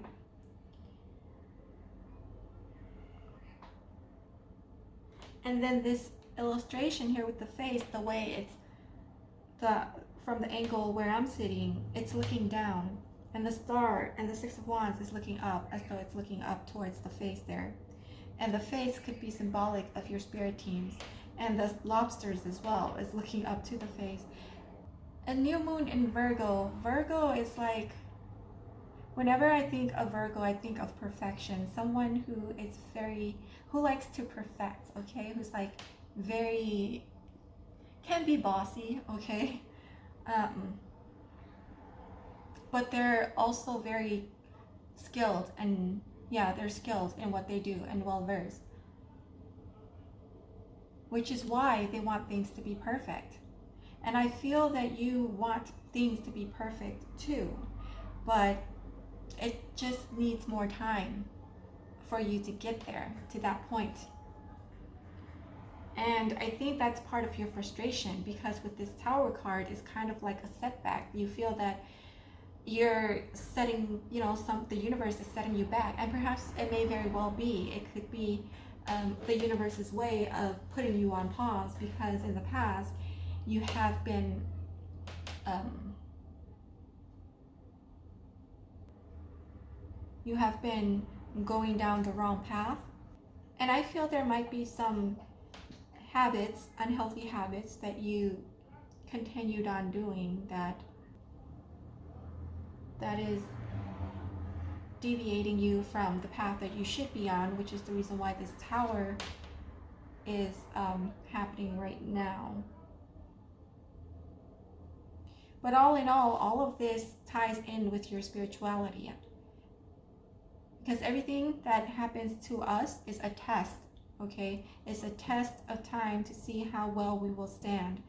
Speaker 1: And then this illustration here with the face, the way it's from the angle where I'm sitting, it's looking down, and the star and the Six of Wands is looking up, as though it's looking up towards the face there. And the face could be symbolic of your spirit teams, and the lobsters as well is looking up to the face. A new moon in Virgo. Virgo is like, whenever I think of Virgo, I think of perfection. Someone who likes to perfect, okay? Who's like can be bossy, okay? But they're also very skilled, and they're skilled in what they do and well-versed. Which is why they want things to be perfect. And I feel that you want things to be perfect too, but it just needs more time for you to get there, to that point. And I think that's part of your frustration, because with this Tower card, it's kind of like a setback. You feel that you're setting, the universe is setting you back, and perhaps it may very well be. It could be the universe's way of putting you on pause, because in the past you have been going down the wrong path. And I feel there might be some habits, unhealthy habits, that you continued on doing that is deviating you from the path that you should be on, which is the reason why this Tower is happening right now. But all in all of this ties in with your spirituality, because everything that happens to us is a test, okay? It's a test of time to see how well we will stand.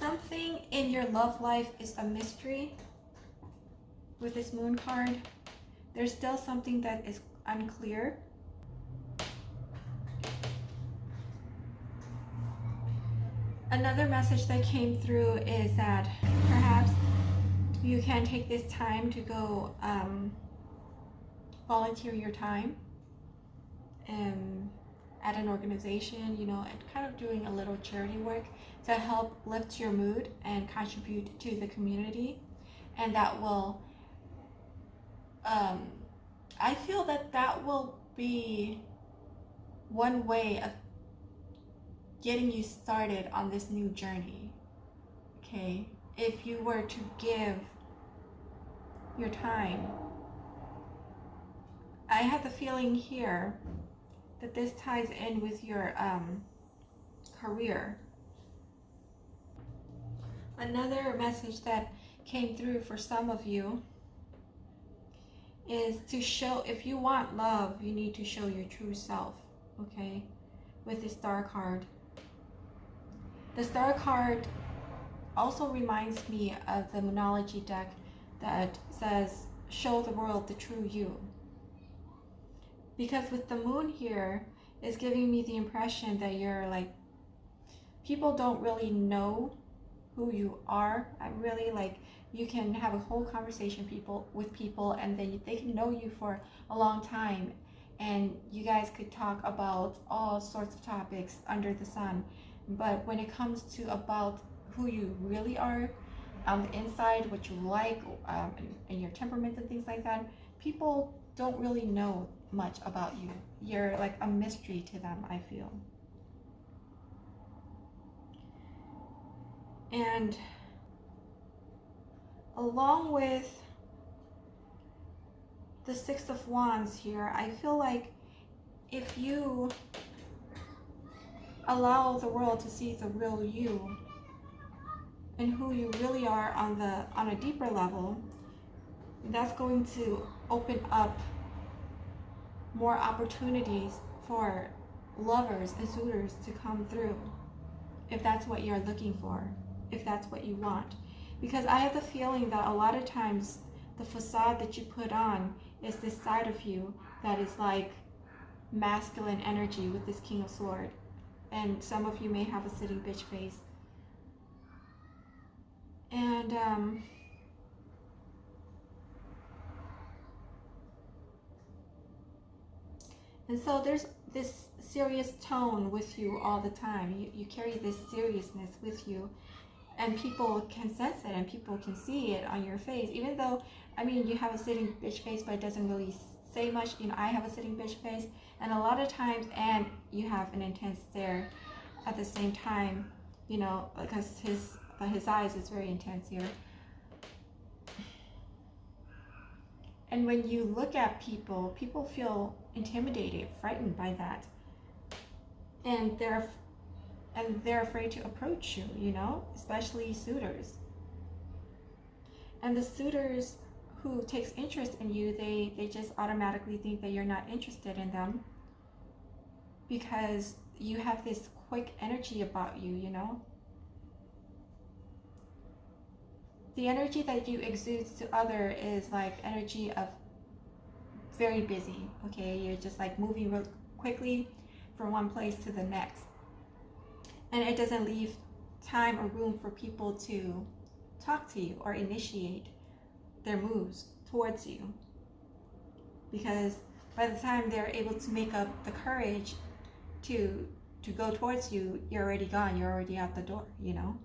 Speaker 1: Something in your love life is a mystery with this Moon card. There's still something that is unclear. Another message that came through is that perhaps you can take this time to go volunteer your time at an organization, and kind of doing a little charity work to help lift your mood and contribute to the community. And that will, I feel that will be one way of getting you started on this new journey. Okay, if you were to give your time, I have the feeling here that this ties in with your career. Another message that came through for some of you is to show, if you want love, you need to show your true self, okay? With the Star card. The Star card also reminds me of the Moonology deck that says, show the world the true you. Because with the moon here, it's giving me the impression that you're like, people don't really know who you are. I'm really like, you can have a whole conversation with people and then they can know you for a long time, and you guys could talk about all sorts of topics under the sun. But when it comes to about who you really are on the inside, what you like, and your temperaments and things like that, people don't really know much about you. You're like a mystery to them, I feel. And along with the Six of Wands here, I feel like if you allow the world to see the real you and who you really are on a deeper level, that's going to open up more opportunities for lovers and suitors to come through, if that's what you're looking for, if that's what you want. Because I have the feeling that a lot of times the facade that you put on is this side of you that is like masculine energy with this King of Swords. And some of you may have a sitting bitch face. And so there's this serious tone with you all the time. You carry this seriousness with you, and people can sense it and people can see it on your face. Even though, I mean, you have a sitting bitch face, but it doesn't really say much. You know, I have a sitting bitch face, and a lot of times, and you have an intense stare at the same time, you know, because his eyes is very intense here. And when you look at people, people feel intimidated, frightened by that. And they're afraid to approach you, you know, especially suitors. And the suitors who takes interest in you, they just automatically think that you're not interested in them because you have this quick energy about you, you know. The energy that you exude to other is like energy of very busy, okay? You're just like moving real quickly from one place to the next. And it doesn't leave time or room for people to talk to you or initiate their moves towards you. Because by the time they're able to make up the courage to go towards you, you're already gone, you're already out the door, you know?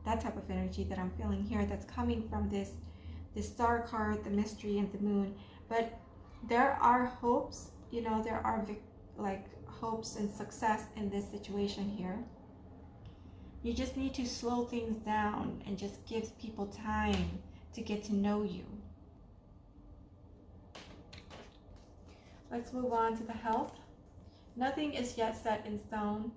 Speaker 1: That type of energy that I'm feeling here, that's coming from this Star card, the mystery and the moon. But there are hopes, you know, there are like hopes and success in this situation here. You just need to slow things down and just give people time to get to know you. Let's move on to the health. Nothing is yet set in stone.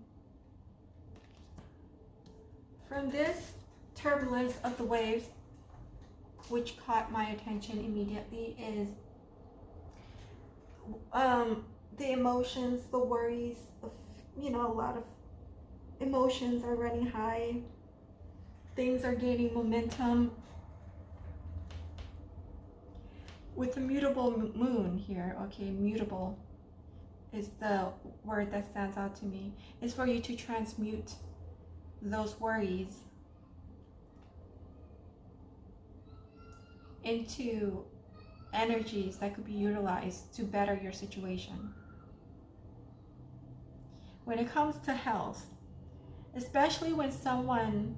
Speaker 1: From this turbulence of the waves, which caught my attention immediately, is the emotions, the worries, you know, a lot of emotions are running high. Things are gaining momentum. With the mutable moon here, okay, mutable is the word that stands out to me. It's for you to transmute those worries into energies that could be utilized to better your situation. When it comes to health, especially when someone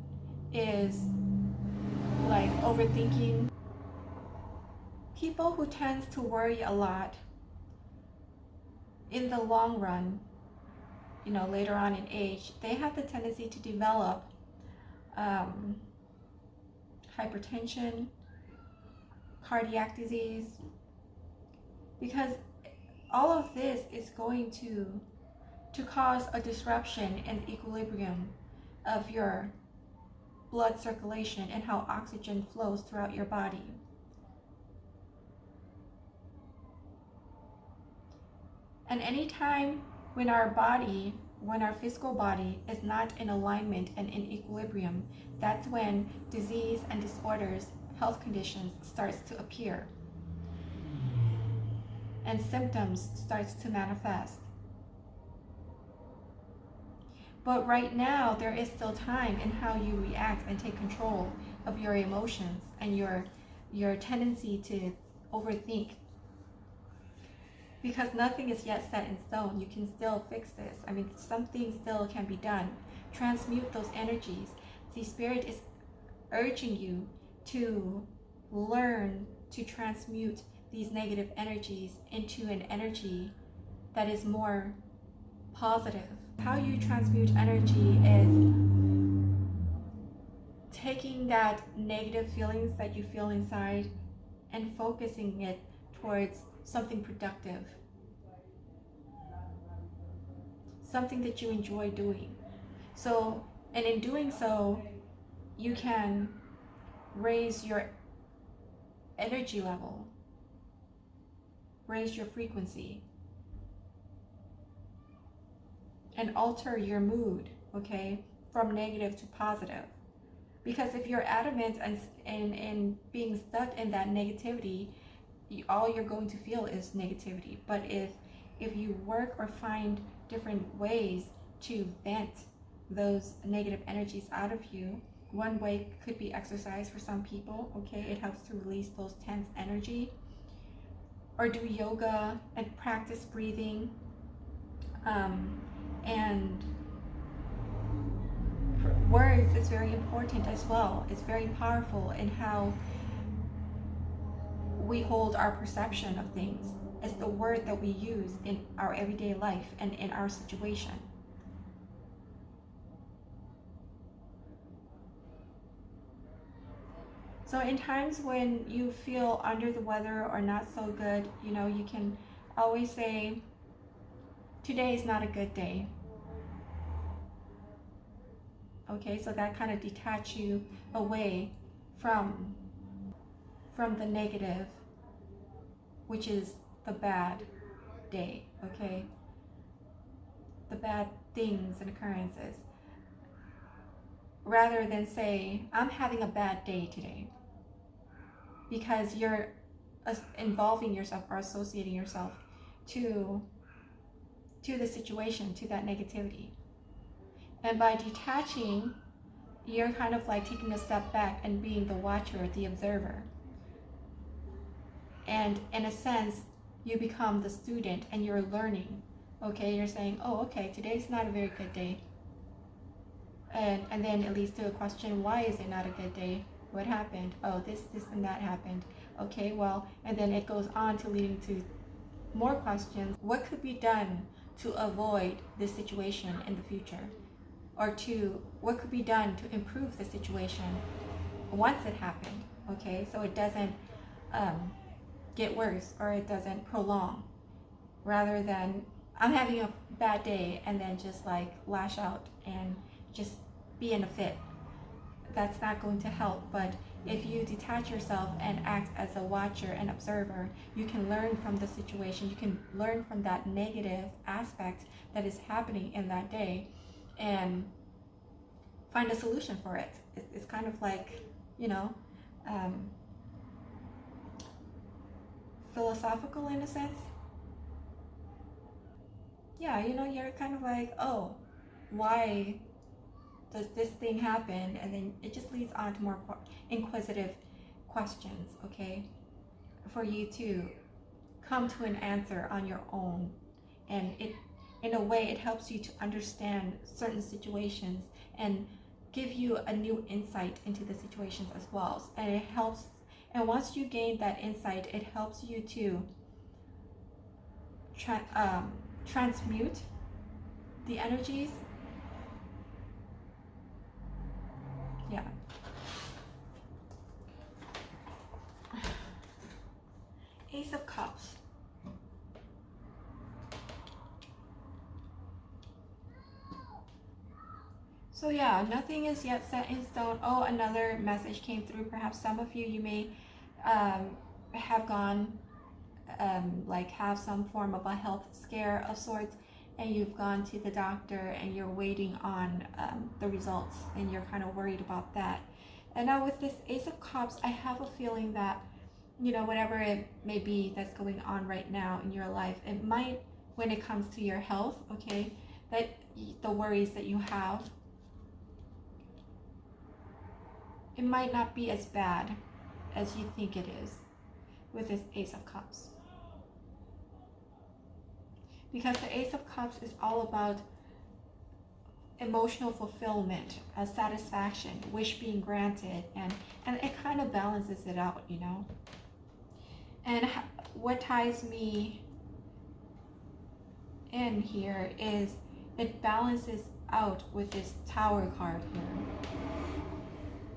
Speaker 1: is like overthinking, people who tend to worry a lot, in the long run, later on in age, they have the tendency to develop hypertension, cardiac disease, because all of this is going to cause a disruption in the equilibrium of your blood circulation and how oxygen flows throughout your body. And anytime when our physical body is not in alignment and in equilibrium, that's when disease and disorders, health conditions starts to appear and symptoms starts to manifest. But right now, there is still time in how you react and take control of your emotions and your tendency to overthink. Because nothing is yet set in stone. You can still fix this. I mean, something still can be done. Transmute those energies. The Spirit is urging you to learn to transmute these negative energies into an energy that is more positive. How you transmute energy is taking that negative feelings that you feel inside and focusing it towards something productive, something that you enjoy doing. So, and in doing so, you can raise your energy level, raise your frequency, and alter your mood, okay, from negative to positive. Because if you're adamant and being stuck in that negativity, all you're going to feel is negativity. But if you work or find different ways to vent those negative energies out of you, one way could be exercise for some people, okay? It helps to release those tense energy. Or do yoga and practice breathing. And words is very important as well. It's very powerful in how we hold our perception of things. It's the word that we use in our everyday life and in our situation. So in times when you feel under the weather or not so good, you can always say, today is not a good day. Okay, so that kind of detach you away from the negative, which is the bad day, okay? The bad things and occurrences. Rather than say, I'm having a bad day today. Because you're involving yourself or associating yourself to the situation, to that negativity. And by detaching, you're kind of like taking a step back and being the watcher, the observer. And in a sense, you become the student and you're learning. Okay, you're saying, oh, okay, today's not a very good day. And then it leads to a question, why is it not a good day? What happened? Oh, this and that happened. Okay, well, and then it goes on to leading to more questions. What could be done to avoid this situation in the future? Or what could be done to improve the situation once it happened? Okay, so it doesn't get worse or it doesn't prolong. Rather than, I'm having a bad day and then just like lash out and just be in a fit. That's not going to help. But if you detach yourself and act as a watcher and observer, you can learn from the situation. You can learn from that negative aspect that is happening in that day and find a solution for it. It's kind of like, philosophical in a sense. Yeah, you're kind of like, oh, why does this thing happen? And then it just leads on to more inquisitive questions, okay? For you to come to an answer on your own. And in a way, it helps you to understand certain situations and give you a new insight into the situations as well. And it helps, and once you gain that insight, it helps you to transmute the energies. Yeah. Ace of Cups. So yeah, nothing is yet set in stone. Oh, another message came through. Perhaps some of you may have gone, like have some form of a health scare of sorts, and you've gone to the doctor and you're waiting on the results, and you're kind of worried about that. And now with this Ace of Cups, I have a feeling that, you know, whatever it may be that's going on right now in your life, it might, when it comes to your health, okay, that the worries that you have, it might not be as bad as you think it is with this Ace of Cups. Because the Ace of Cups is all about emotional fulfillment, satisfaction, wish being granted, and it kind of balances it out, you know. And what ties me in here is it balances out with this Tower card here.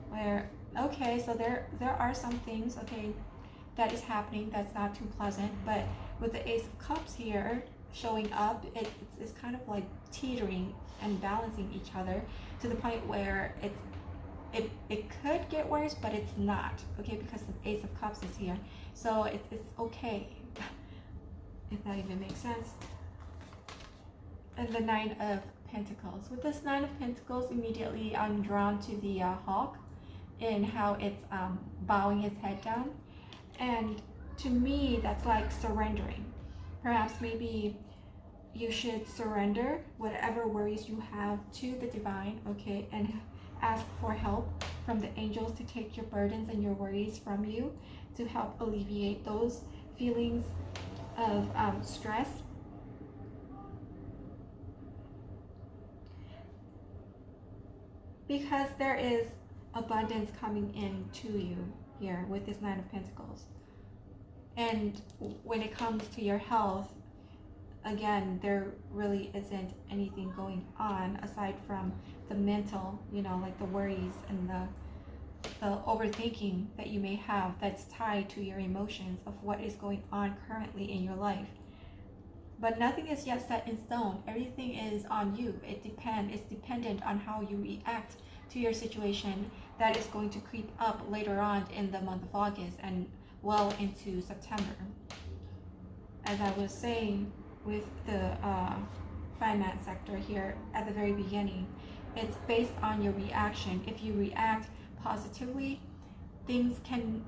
Speaker 1: Where, okay, so there are some things, okay, that is happening that's not too pleasant, but with the Ace of Cups here showing up, it's kind of like teetering and balancing each other to the point where it could get worse, but it's not, okay, because the Ace of Cups is here. So it's okay, if that even makes sense. And the Nine of Pentacles. With this Nine of Pentacles, immediately I'm drawn to the hawk in how it's bowing its head down. And to me, that's like surrendering. Perhaps maybe you should surrender whatever worries you have to the divine, okay, and ask for help from the angels to take your burdens and your worries from you, to help alleviate those feelings of stress. Because there is abundance coming in to you here with this Nine of Pentacles. And when it comes to your health, again, there really isn't anything going on aside from the mental, you know, like the worries and the overthinking that you may have that's tied to your emotions of what is going on currently in your life. But nothing is yet set in stone. Everything is on you. It's dependent on how you react to your situation that is going to creep up later on in the month of August and well into September. As I was saying with the finance sector here at the very beginning, it's based on your reaction. If you react positively, things can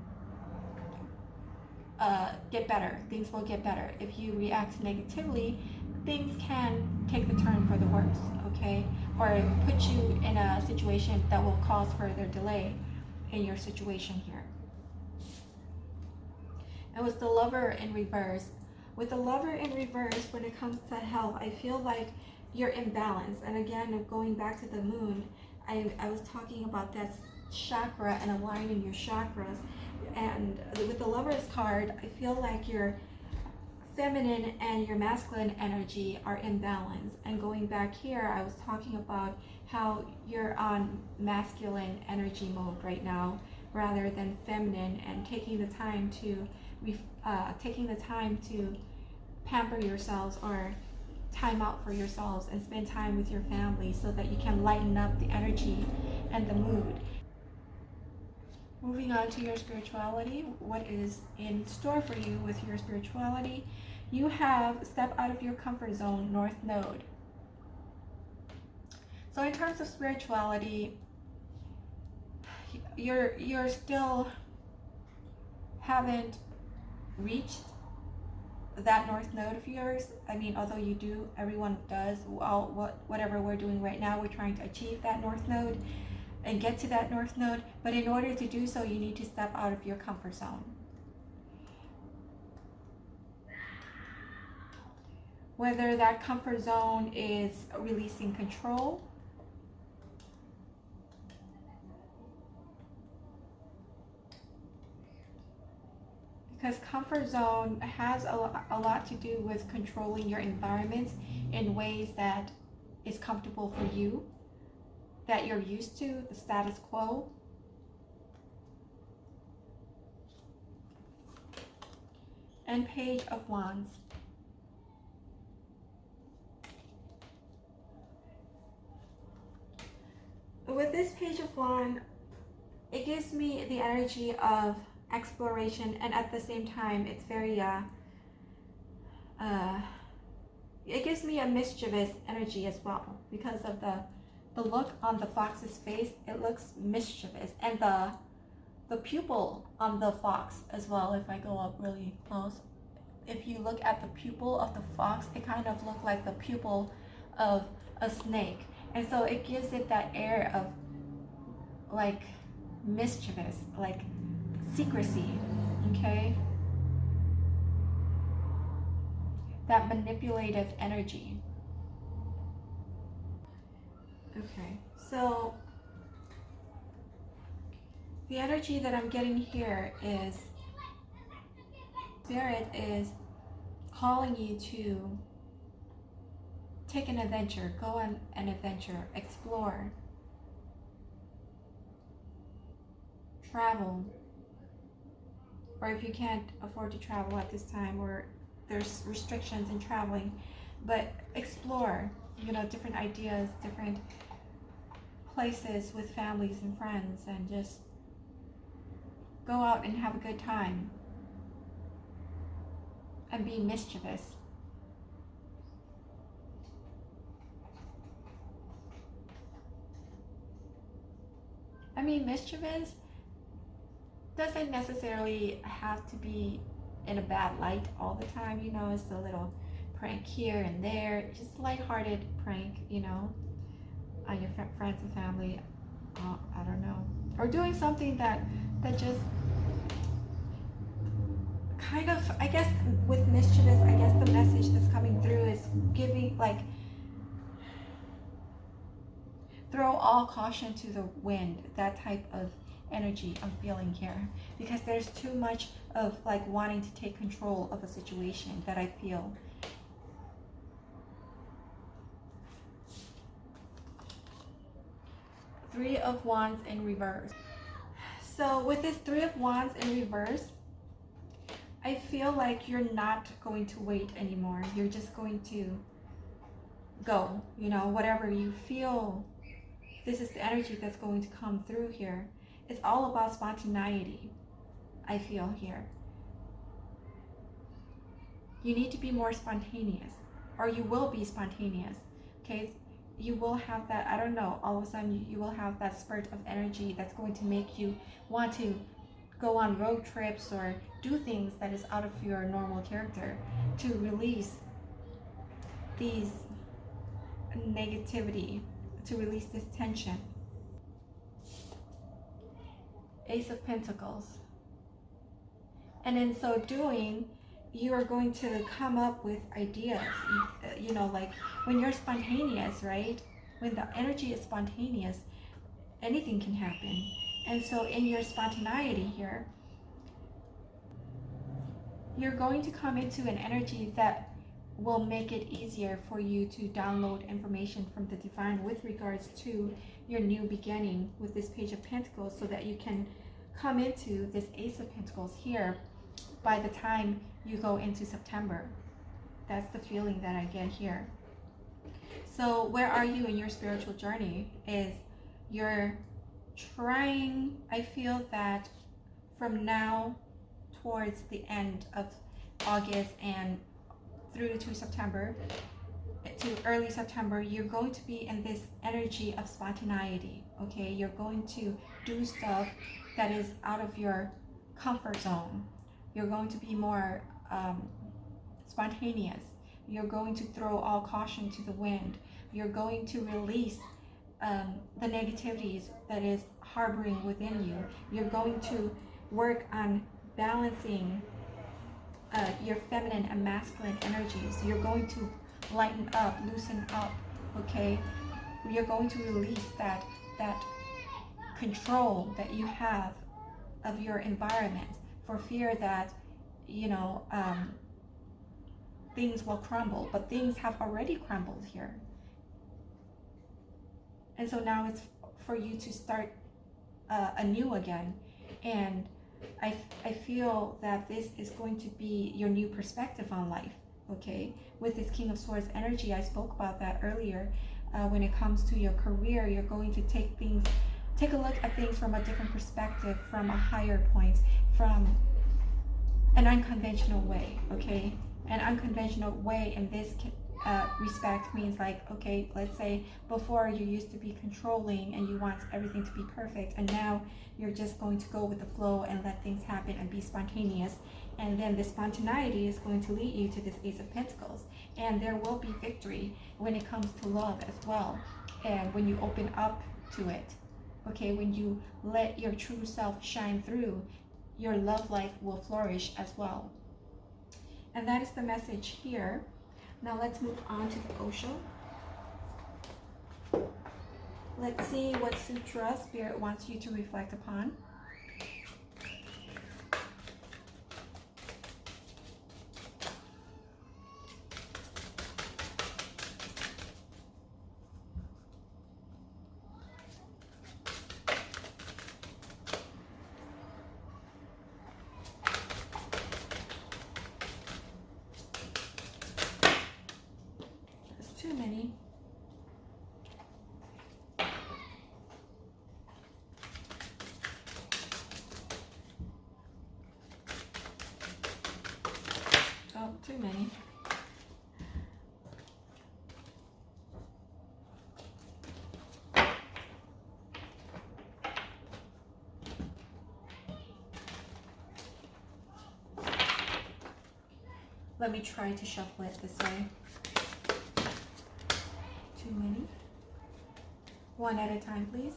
Speaker 1: get better. Things will get better. If you react negatively, things can take the turn for the worse, okay? Or put you in a situation that will cause further delay in your situation here. And with the Lover in reverse, with the Lover in reverse, when it comes to health, I feel like you're imbalanced. And again, going back to the moon, I was talking about that chakra and aligning your chakras. And with the Lover's card, I feel like your feminine and your masculine energy are in balance. And going back here, I was talking about how you're on masculine energy mode right now rather than feminine, and taking the time to pamper yourselves or time out for yourselves and spend time with your family so that you can lighten up the energy and the mood. Moving on to your spirituality, what is in store for you with your spirituality? You have step out of your comfort zone, North Node. So in terms of spirituality, you're still haven't reached that North Node of yours. I mean, although you do, everyone does. Whatever we're doing right now, we're trying to achieve that North Node and get to that North Node. But in order to do so, you need to step out of your comfort zone. Whether that comfort zone is releasing control, because comfort zone has a lot to do with controlling your environment in ways that is comfortable for you, that you're used to, the status quo. And Page of Wands. With this Page of Wands, it gives me the energy of exploration, and at the same time it's very it gives me a mischievous energy as well, because of the look on the fox's face. It looks mischievous, and the pupil on the fox as well. If I go up really close, if you look at the pupil of the fox, it kind of looks like the pupil of a snake, and so it gives it that air of like mischievous, like secrecy, okay? That manipulative energy. Okay, so the energy that I'm getting here is Spirit is calling you to take an adventure, go on an adventure, explore, travel, or if you can't afford to travel at this time, or there's restrictions in traveling, but explore, you know, different ideas, different places with families and friends, and just go out and have a good time and be mischievous. I mean, mischievous doesn't necessarily have to be in a bad light all the time, you know. It's a little prank here and there, just lighthearted prank, you know, on your friends and family. I don't know, or doing something that just kind of, I guess with mischievous, I guess the message that's coming through is giving, like, throw all caution to the wind, that type of energy I'm feeling here, because there's too much of like wanting to take control of a situation that I feel. Three of Wands in reverse. So with this Three of Wands in reverse, I feel like you're not going to wait anymore. You're just going to go, you know, whatever you feel. This is the energy that's going to come through here. It's all about spontaneity, I feel here. You need to be more spontaneous, or you will be spontaneous, okay? You will have that, I don't know, all of a sudden you will have that spurt of energy that's going to make you want to go on road trips or do things that is out of your normal character, to release these negativity, to release this tension. Ace of Pentacles. And in so doing, you are going to come up with ideas. You know, like when you're spontaneous, right? When the energy is spontaneous, anything can happen. And so in your spontaneity here, you're going to come into an energy that will make it easier for you to download information from the divine with regards to your new beginning with this Page of Pentacles, so that you can come into this Ace of Pentacles here by the time you go into September. That's the feeling that I get here. So where are you in your spiritual journey? Is you're trying, I feel that from now towards the end of August and through to September, to early September, you're going to be in this energy of spontaneity, okay? You're going to do stuff that is out of your comfort zone. You're going to be more spontaneous. You're going to throw all caution to the wind. You're going to release the negativities that is harboring within you. You're going to work on balancing your feminine and masculine energies. You're going to lighten up, loosen up, okay? You're going to release that control that you have of your environment, for fear that, you know, things will crumble. But things have already crumbled here. And so now it's for you to start anew again. And I feel that this is going to be your new perspective on life, okay? With this King of Swords energy, I spoke about that earlier. When it comes to your career, you're going to take a look at things from a different perspective, from a higher point, from an unconventional way, okay? An unconventional way in this respect means like, okay, let's say before you used to be controlling and you want everything to be perfect, and now you're just going to go with the flow and let things happen and be spontaneous. And then the spontaneity is going to lead you to this Ace of Pentacles. And there will be victory when it comes to love as well. And when you open up to it, okay, when you let your true self shine through, your love life will flourish as well. And that is the message here. Now let's move on to the Osho. Let's see what sutra Spirit wants you to reflect upon. There's too many. Oh, too many. Let me try to shuffle it this way. Too many. One at a time, please.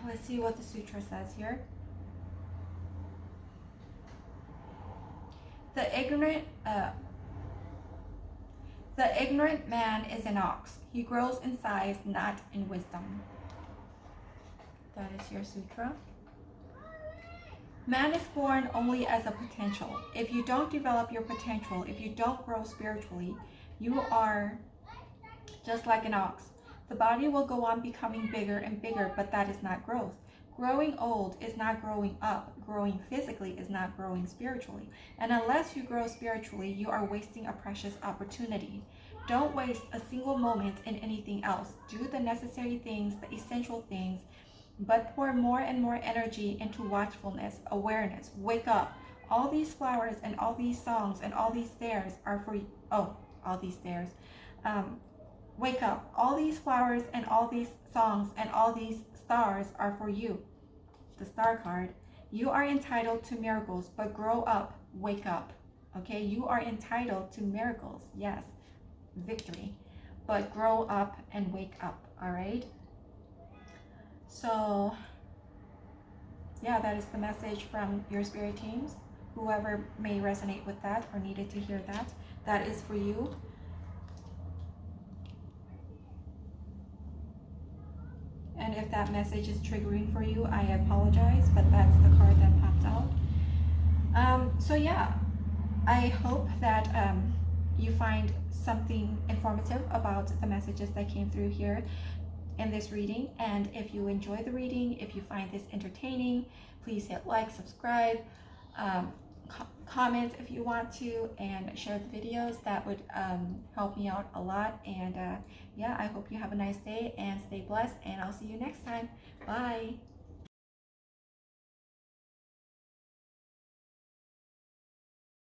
Speaker 1: Let's see what the sutra says here. The ignorant man is an ox. He grows in size, not in wisdom. That is your sutra. Man is born only as a potential. If you don't develop your potential, if you don't grow spiritually, you are just like an ox. The body will go on becoming bigger and bigger, but that is not growth. Growing old is not growing up. Growing physically is not growing spiritually. And unless you grow spiritually, you are wasting a precious opportunity. Don't waste a single moment in anything else. Do the necessary things, the essential things, but pour more and more energy into watchfulness, awareness. Wake up. All these flowers and all these songs and all these stairs are for you. Oh, all these stairs. Wake up. All these flowers and all these songs and all these stars are for you. The star card. You are entitled to miracles, but grow up. Wake up. Okay, you are entitled to miracles. Yes, victory. But grow up and wake up. All right. So, yeah, that is the message from your spirit teams. Whoever may resonate with that or needed to hear that, that is for you. And if that message is triggering for you, I apologize, but that's the card that popped out. So yeah, I hope that you find something informative about the messages that came through here in this reading. And if you enjoy the reading, if you find this entertaining, please hit like, subscribe, comment if you want to, and share the videos. That would help me out a lot. And yeah, I hope you have a nice day and stay blessed, and I'll see you next time. Bye.